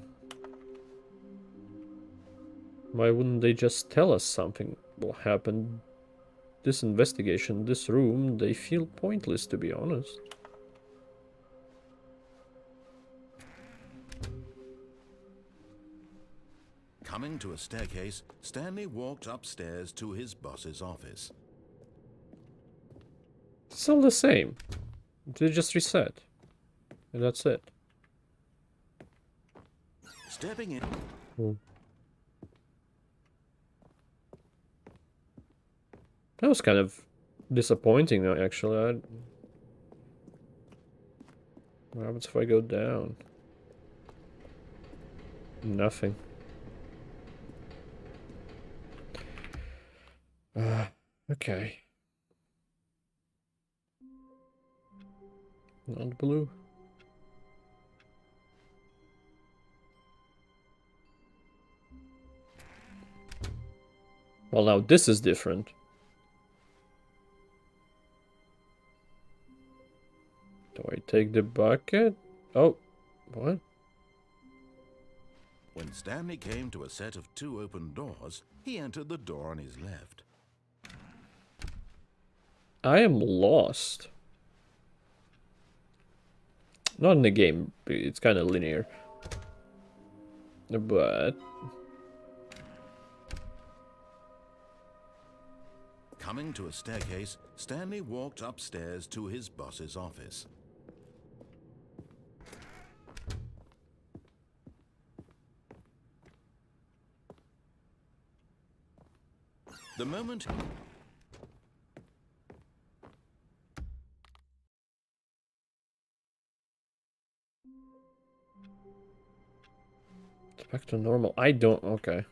Speaker 1: Why wouldn't they just tell us something will happen? This investigation, this room, they feel pointless, to be honest.
Speaker 2: Coming to a staircase, Stanley walked upstairs to his boss's office.
Speaker 1: It's all the same. They just reset. And that's it.
Speaker 2: Stepping in...
Speaker 1: Hmm. That was kind of disappointing, though, actually. What happens if I go down? Nothing. Okay. Not blue. Well, now this is different. Do I take the bucket? Oh, what?
Speaker 2: When Stanley came to a set of 2 open doors, he entered the door on his left.
Speaker 1: I am lost. Not in the game, it's kind of linear. But...
Speaker 2: Coming to a staircase, Stanley walked upstairs to his boss's office. The moment...
Speaker 1: It's back to normal. I don't... Okay.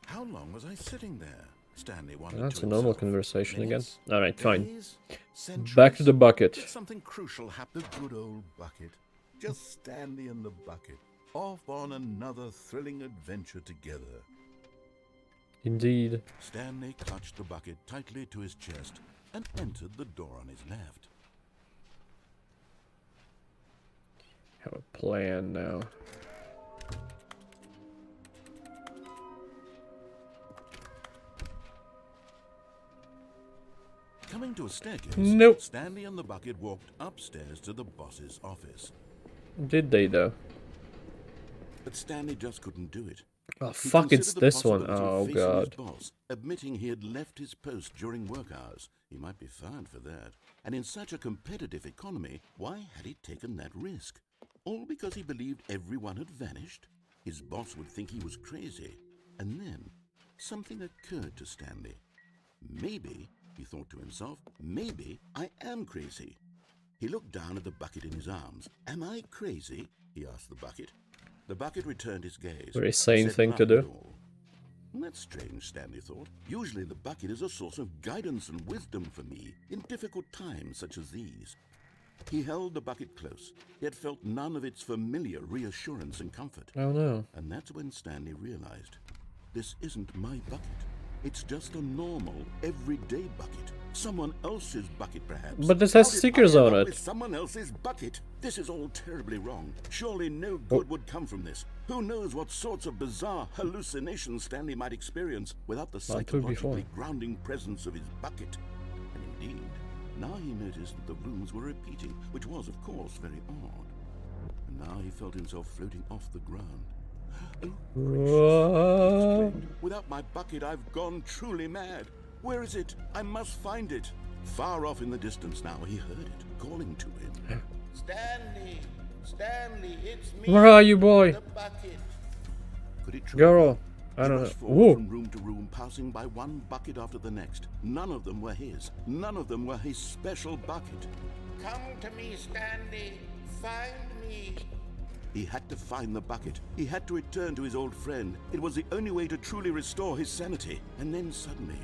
Speaker 2: How long was I sitting there? Stanley wanted
Speaker 1: That's
Speaker 2: to
Speaker 1: a normal
Speaker 2: himself.
Speaker 1: conversation again.
Speaker 2: Minutes?
Speaker 1: Alright, fine.
Speaker 2: Days? Centuries?
Speaker 1: Back to the bucket.
Speaker 2: Did something crucial happen?
Speaker 5: The good old bucket. Just Stanley and the bucket. Off on another thrilling adventure together.
Speaker 1: Indeed.
Speaker 2: Stanley clutched the bucket tightly to his chest and entered the door on his left.
Speaker 1: Have a plan now.
Speaker 2: Coming to a staircase,
Speaker 1: Nope.
Speaker 2: Stanley and the bucket walked upstairs to the boss's office.
Speaker 1: Did they though?
Speaker 2: But Stanley just couldn't do it.
Speaker 1: Oh
Speaker 2: He
Speaker 1: fuck, it's
Speaker 2: considered the
Speaker 1: this one.
Speaker 2: possibility of
Speaker 1: Oh
Speaker 2: facing his
Speaker 1: god.
Speaker 2: boss, admitting he had left his post during work hours. He might be fired for that. And in such a competitive economy, why had he taken that risk? All because he believed everyone had vanished? His boss would think he was crazy. And then, something occurred to Stanley. Maybe, he thought to himself, maybe I am crazy. He looked down at the bucket in his arms. Am I crazy? He asked the bucket. The bucket returned his gaze.
Speaker 1: Very sane
Speaker 2: said
Speaker 1: thing to
Speaker 2: nothing
Speaker 1: do.
Speaker 2: at all. That's strange, Stanley thought. Usually the bucket is a source of guidance and wisdom for me in difficult times such as these. He held the bucket close, yet felt none of its familiar reassurance and comfort.
Speaker 1: Oh no.
Speaker 2: And that's when Stanley realized, this isn't my bucket. It's just a normal, everyday bucket. Someone else's bucket, perhaps.
Speaker 1: But this has
Speaker 2: How did
Speaker 1: stickers
Speaker 2: I
Speaker 1: on
Speaker 2: end up
Speaker 1: it.
Speaker 2: with someone else's bucket. This is all terribly wrong. Surely no good would come from this. Who knows what sorts of bizarre hallucinations Stanley might experience without the
Speaker 1: Not true before.
Speaker 2: psychologically grounding presence of his bucket. And indeed, now he noticed that the rooms were repeating, which was, of course, very odd. And now he felt himself floating off the ground. Oh, gracious, he exclaimed. Without my bucket, I've gone truly mad. Where is it? I must find it. Far off in the distance now, he heard it, calling to him.
Speaker 3: Stanley! Stanley, it's me!
Speaker 1: Where are you, boy?
Speaker 3: The bucket!
Speaker 2: Could it truly
Speaker 1: Girl.
Speaker 2: be?
Speaker 1: I
Speaker 2: He
Speaker 1: don't
Speaker 2: rushed
Speaker 1: know.
Speaker 2: forward
Speaker 1: Whoa.
Speaker 2: from room to room, passing by one bucket after the next. None of them were his. None of them were his special bucket.
Speaker 3: Come to me, Stanley! Find me!
Speaker 2: He had to find the bucket. He had to return to his old friend. It was the only way to truly restore his sanity. And then suddenly,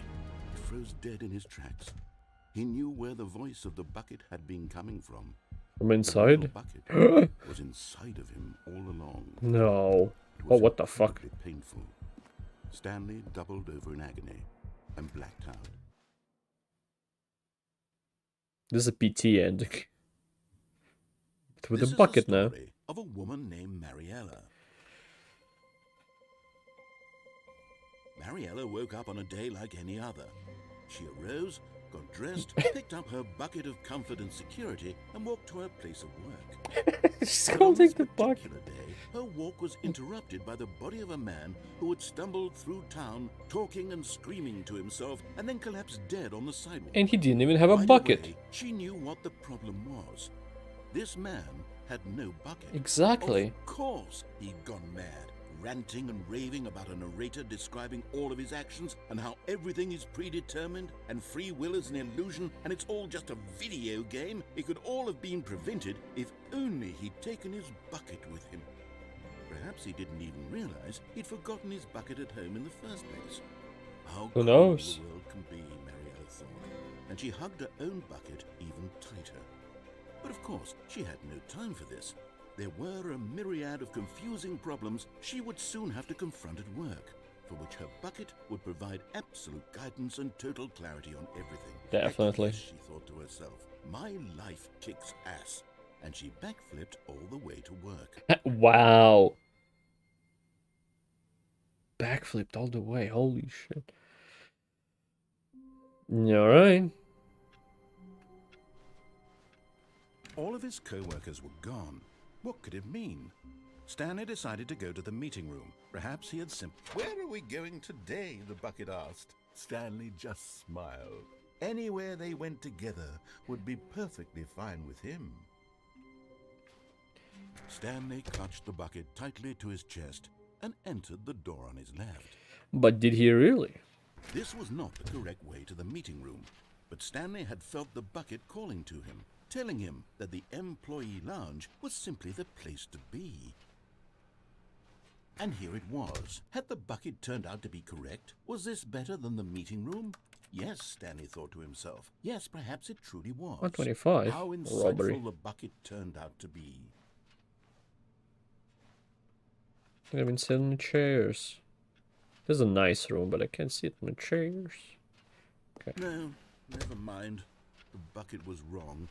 Speaker 2: he froze dead in his tracks. He knew where the voice of the bucket had been coming from.
Speaker 1: From
Speaker 2: The real
Speaker 1: inside?
Speaker 2: bucket was inside of him all along.
Speaker 1: No.
Speaker 2: It
Speaker 1: Oh,
Speaker 2: was
Speaker 1: what the fuck?
Speaker 2: incredibly painful. Stanley doubled over in agony and blacked out.
Speaker 1: This is a PT ending. With
Speaker 2: This
Speaker 1: a
Speaker 2: is
Speaker 1: bucket
Speaker 2: the
Speaker 1: now.
Speaker 2: story of a woman named Mariella. Mariella woke up on a day like any other. She arose, got dressed, picked up her bucket of comfort and security, and walked to her place of work.
Speaker 1: She's
Speaker 2: But on
Speaker 1: holding
Speaker 2: this
Speaker 1: the bucket.
Speaker 2: particular day, her walk was interrupted by the body of a man who had stumbled through town, talking and screaming to himself, and then collapsed dead on the sidewalk.
Speaker 1: And he didn't even have a
Speaker 2: Right
Speaker 1: bucket.
Speaker 2: away, she knew what the problem was. This man had no bucket.
Speaker 1: Exactly.
Speaker 2: Of course he'd gone mad, ranting and raving about a narrator describing all of his actions and how everything is predetermined and free will is an illusion and it's all just a video game. It could all have been prevented if only he'd taken his bucket with him. Perhaps he didn't even realize he'd forgotten his bucket at home in the first place. How
Speaker 1: Who
Speaker 2: cruel
Speaker 1: knows?
Speaker 2: the world can be, Mariella thought, and she hugged her own bucket even tighter. But of course, she had no time for this. There were a myriad of confusing problems she would soon have to confront at work, for which her bucket would provide absolute guidance and total clarity on everything.
Speaker 1: Definitely.
Speaker 2: Yes, she thought to herself, my life kicks ass. And she backflipped all the way to work.
Speaker 1: Wow. Backflipped all the way. Holy shit. Alright.
Speaker 2: All of his co-workers were gone. What could it mean? Stanley decided to go to the meeting room. Perhaps he had simply...
Speaker 5: Where are we going today? The bucket asked. Stanley just smiled. Anywhere they went together would be perfectly fine with him.
Speaker 2: Stanley clutched the bucket tightly to his chest and entered the door on his left.
Speaker 1: But did he really?
Speaker 2: This was not the correct way to the meeting room, but Stanley had felt the bucket calling to him, telling him that the employee lounge was simply the place to be. And here it was. Had the bucket turned out to be correct? Was this better than the meeting room? Yes, Stanley thought to himself. Yes, perhaps it truly was.
Speaker 1: 125.
Speaker 2: How insightful
Speaker 1: Robbery.
Speaker 2: the bucket turned out to be.
Speaker 1: I've been sitting in the chairs. This is a nice room, but I can't sit in the chairs.
Speaker 2: No, never mind. The bucket was wrong.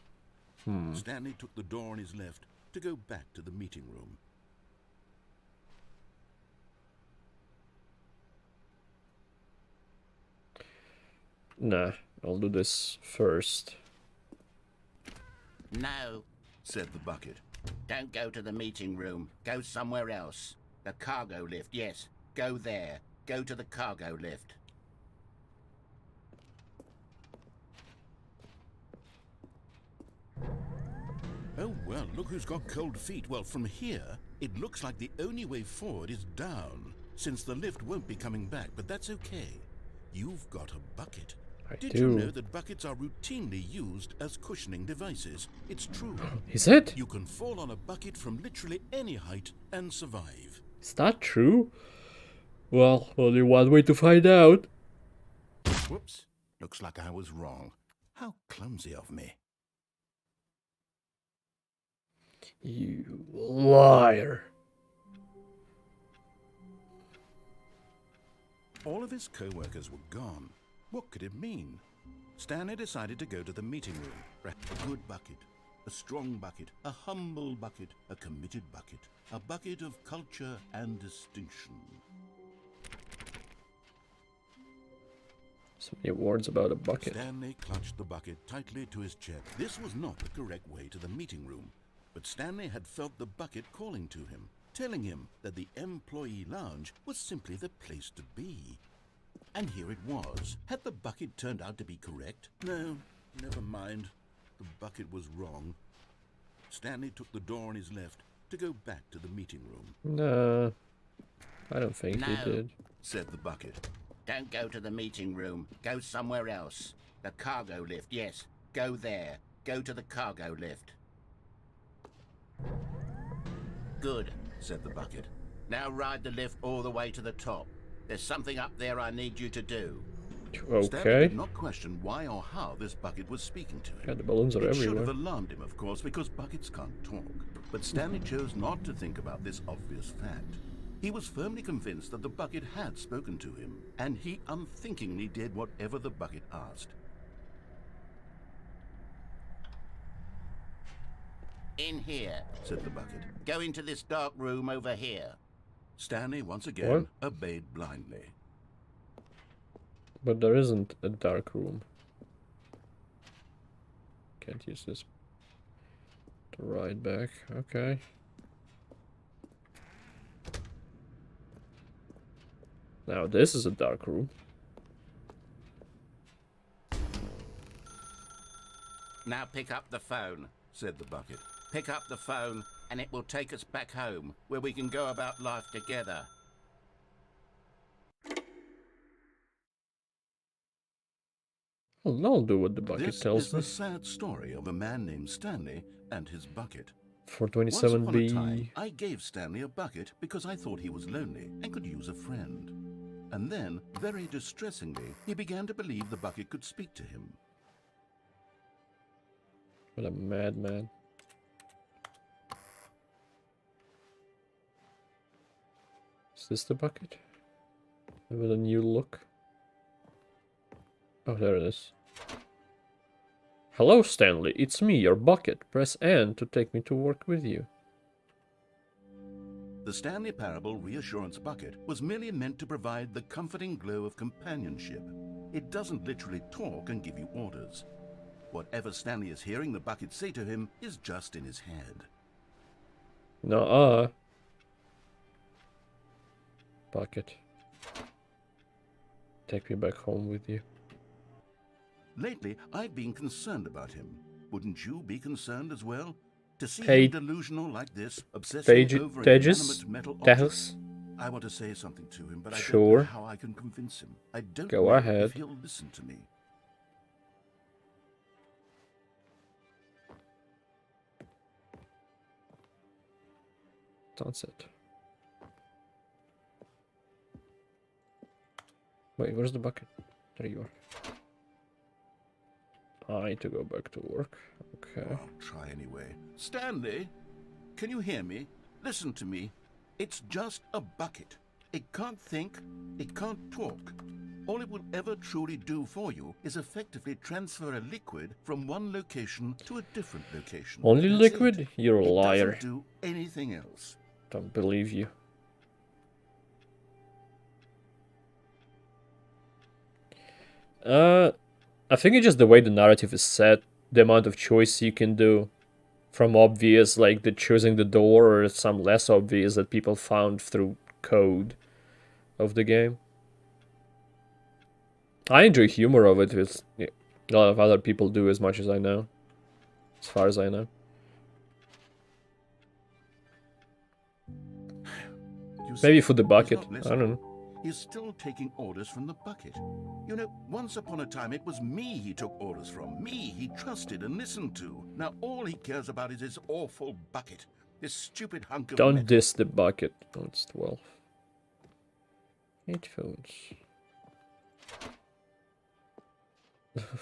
Speaker 2: Stanley took the door on his left,
Speaker 5: to go back to the meeting room.
Speaker 1: Nah, I'll do this first.
Speaker 3: No,
Speaker 5: Said the bucket.
Speaker 3: don't go to the meeting room. Go somewhere else. The cargo lift, yes. Go there. Go to the cargo lift.
Speaker 5: Oh, well, look who's got cold feet. Well, from here, it looks like the only way forward is down, since the lift won't be coming back, but that's okay. You've got a bucket. Did you know that buckets are routinely used as cushioning devices? It's true.
Speaker 1: Is it?
Speaker 5: You can fall on a bucket from literally any height and survive.
Speaker 1: Is that true? Well, only one way to find out.
Speaker 5: Whoops. Looks like I was wrong. How clumsy of me.
Speaker 1: You liar.
Speaker 5: All of his co-workers were gone. What could it mean? Stanley decided to go to the meeting room. A good bucket, a strong bucket, a humble bucket, a committed bucket, a bucket of culture and distinction.
Speaker 1: So many words about a bucket.
Speaker 5: Stanley clutched the bucket tightly to his chest. This was not the correct way to the meeting room, but Stanley had felt the bucket calling to him, telling him that the employee lounge was simply the place to be. And here it was. Had the bucket turned out to be correct? No, never mind. The bucket was wrong. Stanley took the door on his left to go back to the meeting room.
Speaker 1: Nah, I don't think he
Speaker 3: No.
Speaker 1: did.
Speaker 5: Said the bucket.
Speaker 3: Don't go to the meeting room. Go somewhere else. The cargo lift, yes. Go there. Go to the cargo lift. Good,
Speaker 5: Said the bucket.
Speaker 3: now ride the lift all the way to the top. There's something up there I need you to do.
Speaker 5: Stanley
Speaker 1: Okay.
Speaker 5: did not question why or how this bucket was speaking to him.
Speaker 1: Yeah, the balloons are
Speaker 5: It should
Speaker 1: everywhere.
Speaker 5: have alarmed him, of course, because buckets can't talk. But Stanley chose not to think about this obvious fact. He was firmly convinced that the bucket had spoken to him, and he unthinkingly did whatever the bucket asked.
Speaker 3: In here.
Speaker 5: Said the bucket.
Speaker 3: Go into this dark room over here.
Speaker 5: Stanley once again
Speaker 1: What?
Speaker 5: obeyed blindly.
Speaker 1: But there isn't a dark room. Can't use this to ride back. Okay. Now this is a dark room.
Speaker 3: Now pick up the phone.
Speaker 5: Said the bucket.
Speaker 3: Pick up the phone and it will take us back home, where we can go about life together.
Speaker 1: I'll do what the bucket
Speaker 5: This
Speaker 1: tells
Speaker 5: is
Speaker 1: me.
Speaker 5: the sad story of a man named Stanley and his bucket. Once
Speaker 1: 427B.
Speaker 5: upon a time, I gave Stanley a bucket because I thought he was lonely and could use a friend. And then, very distressingly, he began to believe the bucket could speak to him.
Speaker 1: What a madman. Is this the bucket? With a new look? Oh, there it is. Hello, Stanley. It's me, your bucket. Press N to take me to work with you.
Speaker 5: The Stanley Parable Reassurance Bucket was merely meant to provide the comforting glow of companionship. It doesn't literally talk and give you orders. Whatever Stanley is hearing the bucket say to him is just in his head.
Speaker 1: Nuh-uh. Bucket. Take me back home with you.
Speaker 5: Lately, I've been concerned about him. Wouldn't you be concerned as well? To see
Speaker 1: Page-
Speaker 5: him delusional like this, obsessing over an
Speaker 1: Tejas?
Speaker 5: inanimate metal object.
Speaker 1: Tejas?
Speaker 5: I want to say something to him, but I don't
Speaker 1: Sure.
Speaker 5: know how I can convince him. I don't
Speaker 1: Go
Speaker 5: know
Speaker 1: ahead.
Speaker 5: if he'll listen to me.
Speaker 1: That's it. Wait, where's the bucket? There you are. I need to go back to work. Okay.
Speaker 5: I'll try anyway. Stanley, can you hear me? Listen to me. It's just a bucket. It can't think. It can't talk. All it will ever truly do for you is effectively transfer a liquid from one location to a different location.
Speaker 1: Only
Speaker 5: That's
Speaker 1: liquid?
Speaker 5: it.
Speaker 1: You're a
Speaker 5: It
Speaker 1: liar.
Speaker 5: doesn't do anything else.
Speaker 1: Don't believe you. I think it's just the way the narrative is set, the amount of choice you can do, from obvious like the choosing the door, or some less obvious that people found through code of the game. I enjoy humor of it, with a lot of other people do, as much as I know, as far as I know. Maybe for the bucket, I don't know.
Speaker 5: He's still taking orders from the bucket. You know, once upon a time it was me he took orders from. Me he trusted and listened to. Now all he cares about is his awful bucket. This stupid hunk of
Speaker 1: Don't
Speaker 5: metal.
Speaker 1: diss the bucket. Oh, it's 12. Headphones.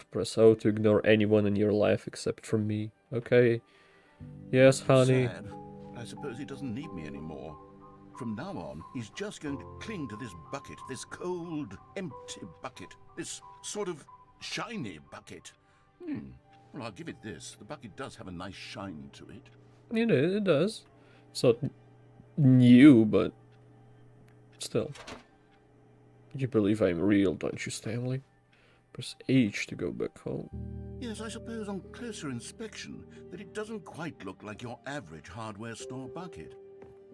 Speaker 1: Press O to ignore anyone in your life except for me. Okay. Yes, honey.
Speaker 5: Sad. I suppose he doesn't need me anymore. From now on, he's just going to cling to this bucket, this cold, empty bucket, this sort of shiny bucket. Well, I'll give it this. The bucket does have a nice shine to it.
Speaker 1: It does. It's not new, but still. You believe I'm real, don't you, Stanley? Press H to go back home.
Speaker 5: Yes, I suppose on closer inspection that it doesn't quite look like your average hardware store bucket.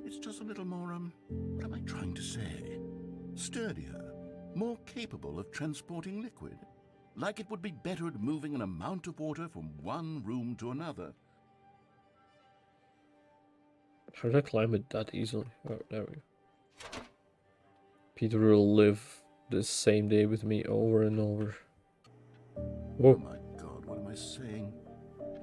Speaker 5: It's just a little more, what am I trying to say? Sturdier, more capable of transporting liquid. Like it would be better at moving an amount of water from one room to another.
Speaker 1: How did I climb it that easily? Oh, there we go. Peter will live the same day with me over and over. Whoa.
Speaker 5: Oh my God, what am I saying?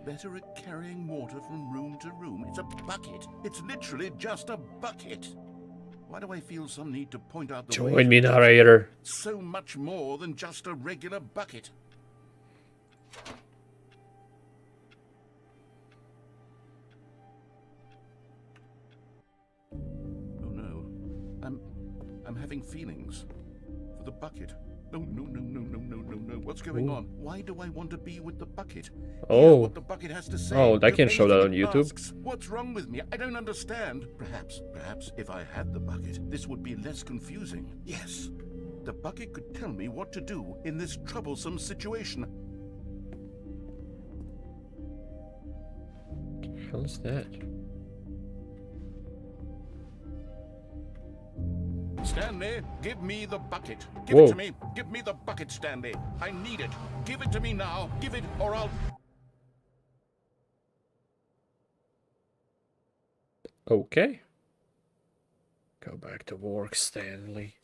Speaker 5: Better at carrying water from room to room. It's a bucket. It's literally just a bucket. Why do I feel some need to point out the
Speaker 1: Join me, narrator.
Speaker 5: So much more than just a regular bucket. Oh no. I'm having feelings for the bucket. No. What's going on? Why do I want to be with the bucket? Hear what the bucket has to say.
Speaker 1: Oh, I can show that on
Speaker 5: Anything it
Speaker 1: YouTube.
Speaker 5: asks. What's wrong with me? I don't understand. Perhaps if I had the bucket, this would be less confusing. Yes, the bucket could tell me what to do in this troublesome situation.
Speaker 1: What the hell is that?
Speaker 5: Stanley, give me the bucket. Give it to me. Give me the bucket, Stanley. I need it. Give it to me now. Give it, or I'll...
Speaker 1: Okay. Go back to work, Stanley.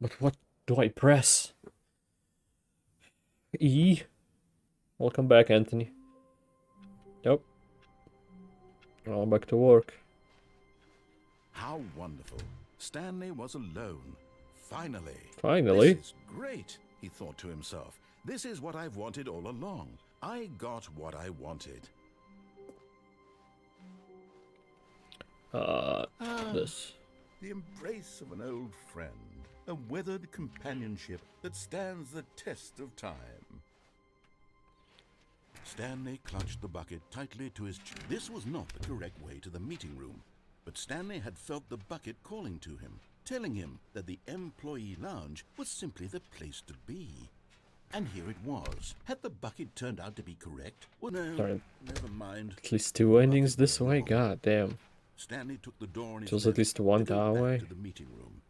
Speaker 1: But what do I press? E? Welcome back, Anthony. Yep. Oh, back to work.
Speaker 5: How wonderful. Stanley was alone. Finally.
Speaker 1: Finally?
Speaker 5: This is great, he thought to himself. This is what I've wanted all along. I got what I wanted.
Speaker 1: This.
Speaker 5: The embrace of an old friend. A weathered companionship that stands the test of time. Stanley clutched the bucket tightly to his chest. This was not the correct way to the meeting room. But Stanley had felt the bucket calling to him, telling him that the employee lounge was simply the place to be. And here it was. Had the bucket turned out to be correct? Well, no,
Speaker 1: Sorry.
Speaker 5: never mind.
Speaker 1: At least 2 endings this way? God damn.
Speaker 5: Stanley took the door on his
Speaker 1: Just at
Speaker 5: left
Speaker 1: least
Speaker 5: to
Speaker 1: 1
Speaker 5: go
Speaker 1: tower
Speaker 5: back
Speaker 1: away.
Speaker 5: to the meeting room,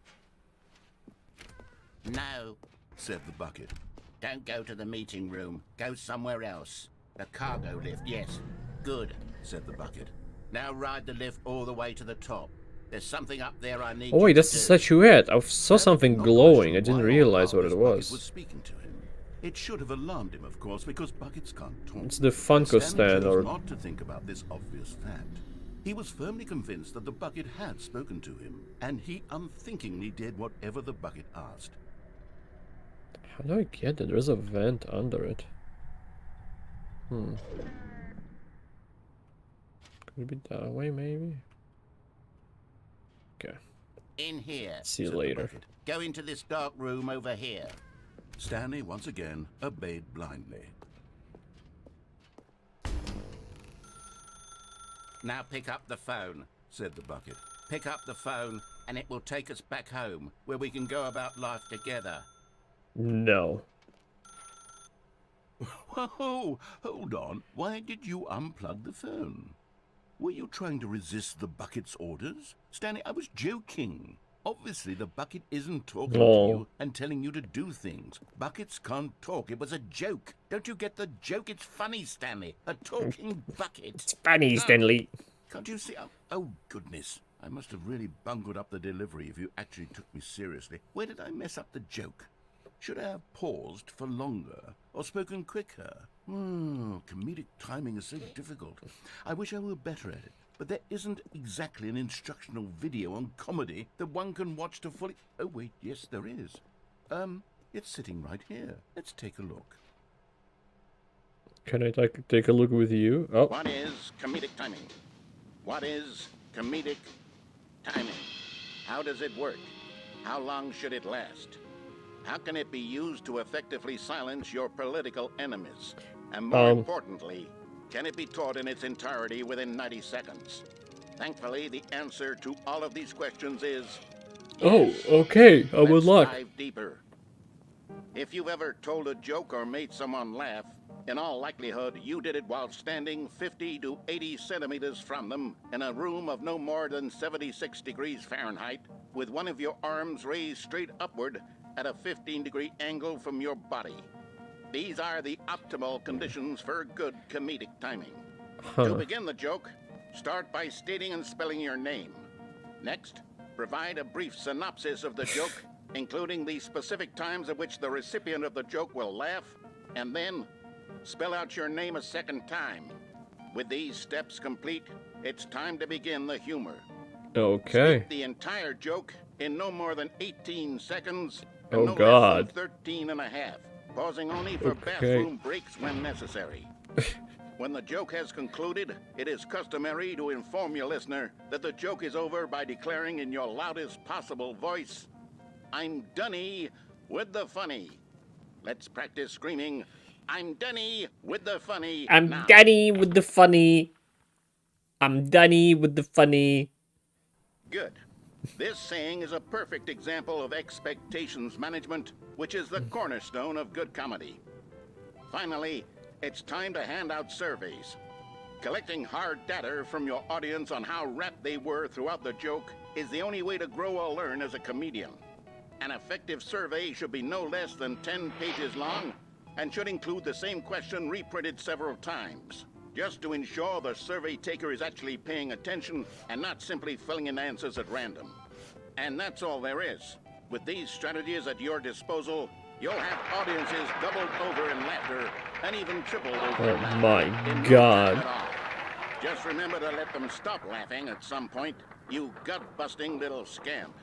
Speaker 3: No,
Speaker 5: said the bucket.
Speaker 3: don't go to the meeting room. Go somewhere else. The cargo lift, yes. Good,
Speaker 5: Said the bucket.
Speaker 3: now ride the lift all the way to the top. There's something up there I need
Speaker 1: Oh wait,
Speaker 3: you
Speaker 1: that's
Speaker 3: to
Speaker 1: a
Speaker 3: do.
Speaker 1: statuette. I saw something
Speaker 5: Not
Speaker 1: glowing.
Speaker 5: quite
Speaker 1: I
Speaker 5: sure
Speaker 1: didn't
Speaker 5: why or
Speaker 1: realize
Speaker 5: how
Speaker 1: what
Speaker 5: this
Speaker 1: it
Speaker 5: bucket
Speaker 1: was.
Speaker 5: speaking to him. It should have alarmed him, of course, because buckets can't talk.
Speaker 1: It's the Funko
Speaker 5: Stanley
Speaker 1: stand,
Speaker 5: chose
Speaker 1: or...
Speaker 5: not to think about this obvious fact. He was firmly convinced that the bucket had spoken to him, and he unthinkingly did whatever the bucket asked.
Speaker 1: How do I get it? There's a vent under it. Could it be that way, maybe? Okay.
Speaker 3: In here.
Speaker 1: See you
Speaker 5: Said the
Speaker 1: later.
Speaker 5: bucket.
Speaker 3: Go into this dark room over here.
Speaker 5: Stanley once again obeyed blindly.
Speaker 2: Now pick up the phone,
Speaker 5: Said the bucket.
Speaker 2: pick up the phone, and it will take us back home, where we can go about life together.
Speaker 1: No.
Speaker 5: Whoa, hold on. Why did you unplug the phone? Were you trying to resist the bucket's orders? Stanley, I was joking. Obviously, the bucket isn't talking to you and telling you to do things. Buckets can't talk. It was a joke. Don't you get the joke? It's funny, Stanley. A talking bucket.
Speaker 1: It's funny, Stanley.
Speaker 5: Can't you see? Oh, goodness. I must have really bungled up the delivery if you actually took me seriously. Where did I mess up the joke? Should I have paused for longer or spoken quicker? Comedic timing is so difficult. I wish I were better at it. But there isn't exactly an instructional video on comedy that one can watch to fully... Oh, wait, yes, there is. It's sitting right here. Let's take a look.
Speaker 1: Can I take a look with you? Oh,
Speaker 2: What is comedic timing? What is comedic timing? How does it work? How long should it last? How can it be used to effectively silence your political enemies? And more importantly, can it be taught in its entirety within 90 seconds? Thankfully, the answer to all of these questions is...
Speaker 1: oh, okay. I would
Speaker 2: Let's
Speaker 1: like.
Speaker 2: dive deeper. If you've ever told a joke or made someone laugh, in all likelihood, you did it while standing 50 to 80 centimeters from them in a room of no more than 76 degrees Fahrenheit, with one of your arms raised straight upward at a 15-degree angle from your body. These are the optimal conditions for good comedic timing. To begin the joke, start by stating and spelling your name. Next, provide a brief synopsis of the joke, including the specific times at which the recipient of the joke will laugh, and then spell out your name a second time. With these steps complete, it's time to begin the humor.
Speaker 1: Okay.
Speaker 2: Speak the entire joke in no more than 18 seconds,
Speaker 1: Oh,
Speaker 2: and no
Speaker 1: God.
Speaker 2: less than 13 and a half, pausing only for
Speaker 1: Okay.
Speaker 2: bathroom breaks when necessary. When the joke has concluded, it is customary to inform your listener that the joke is over by declaring in your loudest possible voice, "I'm Dunny with the funny." Let's practice screaming, "I'm Dunny with the funny."
Speaker 1: I'm
Speaker 2: now.
Speaker 1: Danny with the funny. I'm Danny with the funny.
Speaker 2: Good. This saying is a perfect example of expectations management, which is the cornerstone of good comedy. Finally, it's time to hand out surveys. Collecting hard data from your audience on how rapt they were throughout the joke is the only way to grow or learn as a comedian. An effective survey should be no less than 10 pages long and should include the same question reprinted several times, just to ensure the survey taker is actually paying attention and not simply filling in answers at random. And that's all there is. With these strategies at your disposal, you'll have audiences doubled over in laughter and even tripled over
Speaker 1: Oh
Speaker 2: in laughter
Speaker 1: my
Speaker 2: in no
Speaker 1: God.
Speaker 2: time at all. Just remember to let them stop laughing at some point, you gut-busting little scamp.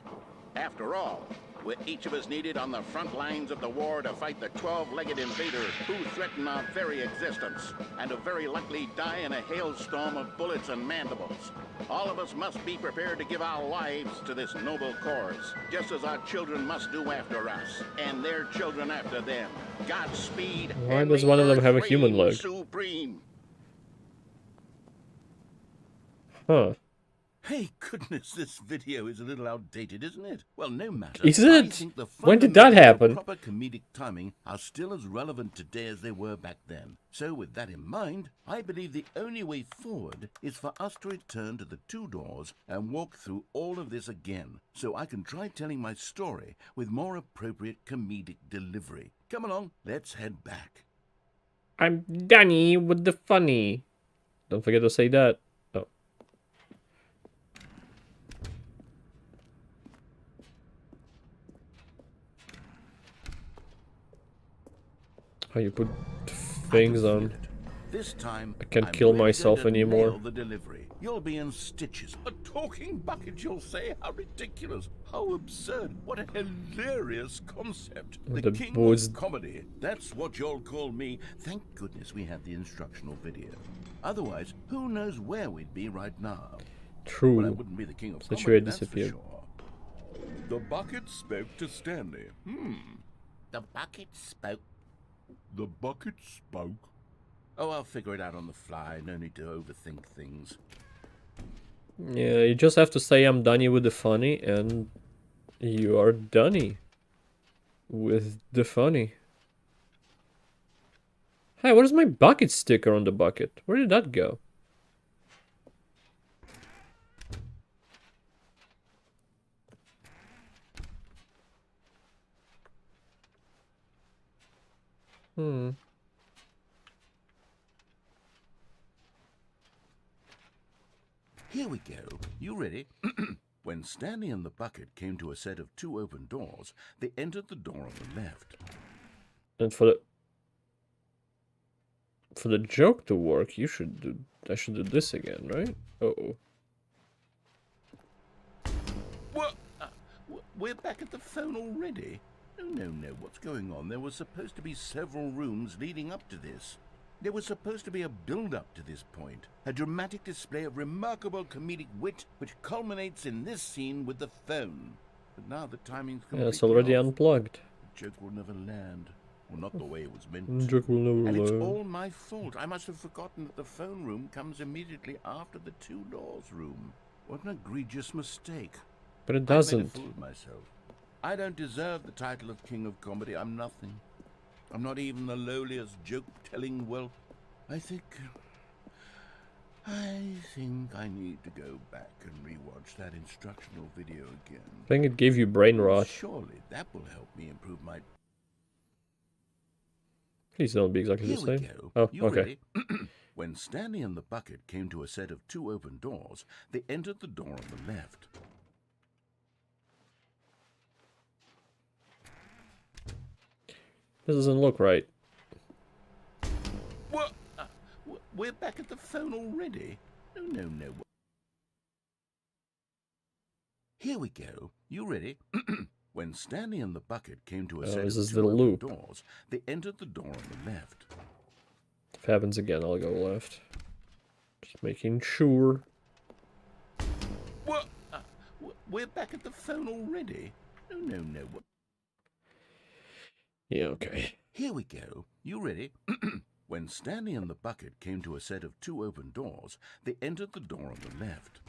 Speaker 2: After all, we're each of us needed on the front lines of the war to fight the 12-legged invader who threaten our very existence, and to very likely die in a hailstorm of bullets and mandibles. All of us must be prepared to give our lives to this noble cause, just as our children must do after us, and their children after them. Godspeed.
Speaker 1: Why
Speaker 2: and
Speaker 1: does
Speaker 2: may
Speaker 1: one of them
Speaker 2: Earth
Speaker 1: have a human
Speaker 2: reign
Speaker 1: leg?
Speaker 2: Supreme.
Speaker 1: Huh.
Speaker 5: Hey, goodness, this video is a little outdated, isn't it? Well, no matter.
Speaker 1: Is
Speaker 5: I
Speaker 1: it?
Speaker 5: think the
Speaker 1: When did that
Speaker 5: fundamentals of
Speaker 1: happen?
Speaker 5: Proper comedic timing are still as relevant today as they were back then. So, with that in mind, I believe the only way forward is for us to return to the two doors and walk through all of this again, so I can try telling my story with more appropriate comedic delivery. Come along, let's head back.
Speaker 1: I'm Danny with the funny. Don't forget to say that. Oh. How you put things
Speaker 5: I can
Speaker 1: on.
Speaker 5: feel it. This time,
Speaker 1: I can't
Speaker 5: I'm
Speaker 1: kill
Speaker 5: really
Speaker 1: myself
Speaker 5: going to
Speaker 1: anymore.
Speaker 5: nail the delivery. You'll be in stitches. A talking bucket, you'll say? How ridiculous. How absurd. What a hilarious concept.
Speaker 1: With
Speaker 5: The
Speaker 1: the
Speaker 5: king
Speaker 1: boys-
Speaker 5: of comedy. That's what you'll call me. Thank goodness we had the instructional video. Otherwise, who knows where we'd be right now. Well, I
Speaker 1: True.
Speaker 5: wouldn't be the king of
Speaker 1: Such
Speaker 5: comedy,
Speaker 1: a
Speaker 5: that's for
Speaker 1: disappeared.
Speaker 5: sure. The bucket spoke to Stanley.
Speaker 3: The bucket spoke.
Speaker 5: The bucket spoke.
Speaker 2: Oh, I'll figure it out on the fly. No need to overthink things.
Speaker 1: Yeah, you just have to say I'm Dunny with the funny, and you are Dunny with the funny. Hey, what is my bucket sticker on the bucket? Where did that go? Hmm.
Speaker 2: Here we go. You ready? When Stanley and the bucket came to a set of 2 open doors, they entered the door on the left.
Speaker 1: And for the joke to work, I should do this again, right? Uh-oh.
Speaker 2: What? We're back at the phone already? No. What's going on? There was supposed to be several rooms leading up to this. There was supposed to be a build-up to this point. A dramatic display of remarkable comedic wit which culminates in this scene with the phone. But now the timing's completely
Speaker 1: Yeah, it's already
Speaker 2: off.
Speaker 1: unplugged.
Speaker 2: The joke will never land. Well, not the way it was meant to.
Speaker 1: Joke will never
Speaker 2: And it's
Speaker 1: land.
Speaker 2: all my fault. I must have forgotten that the phone room comes immediately after the 2 doors room. What an egregious mistake.
Speaker 1: But it
Speaker 2: I made a
Speaker 1: doesn't.
Speaker 2: fool of myself. I don't deserve the title of King of Comedy. I'm nothing. I'm not even the lowliest joke-telling whelp. I think I need to go back and rewatch that instructional video again.
Speaker 1: I think it gave you brain rot.
Speaker 2: Surely that will help me improve my...
Speaker 1: Please don't be exactly the
Speaker 2: Here we
Speaker 1: same.
Speaker 2: go.
Speaker 1: Oh,
Speaker 2: You
Speaker 1: okay.
Speaker 2: ready? When Stanley and the bucket came to a set of 2 open doors, they entered the door on the left.
Speaker 1: This doesn't look right.
Speaker 2: What? We're back at the phone already? No. Here we go. You ready? When Stanley and the bucket came to a set
Speaker 1: this
Speaker 2: of
Speaker 1: is
Speaker 2: 2
Speaker 1: the
Speaker 2: open
Speaker 1: loop.
Speaker 2: doors, they entered the door on the left.
Speaker 1: If it happens again, I'll go left. Just making sure.
Speaker 2: What? We're back at the phone already? No.
Speaker 1: Yeah, okay.
Speaker 2: Here we go. You ready? When Stanley and the bucket came to a set of 2 open doors, they entered the door on the left.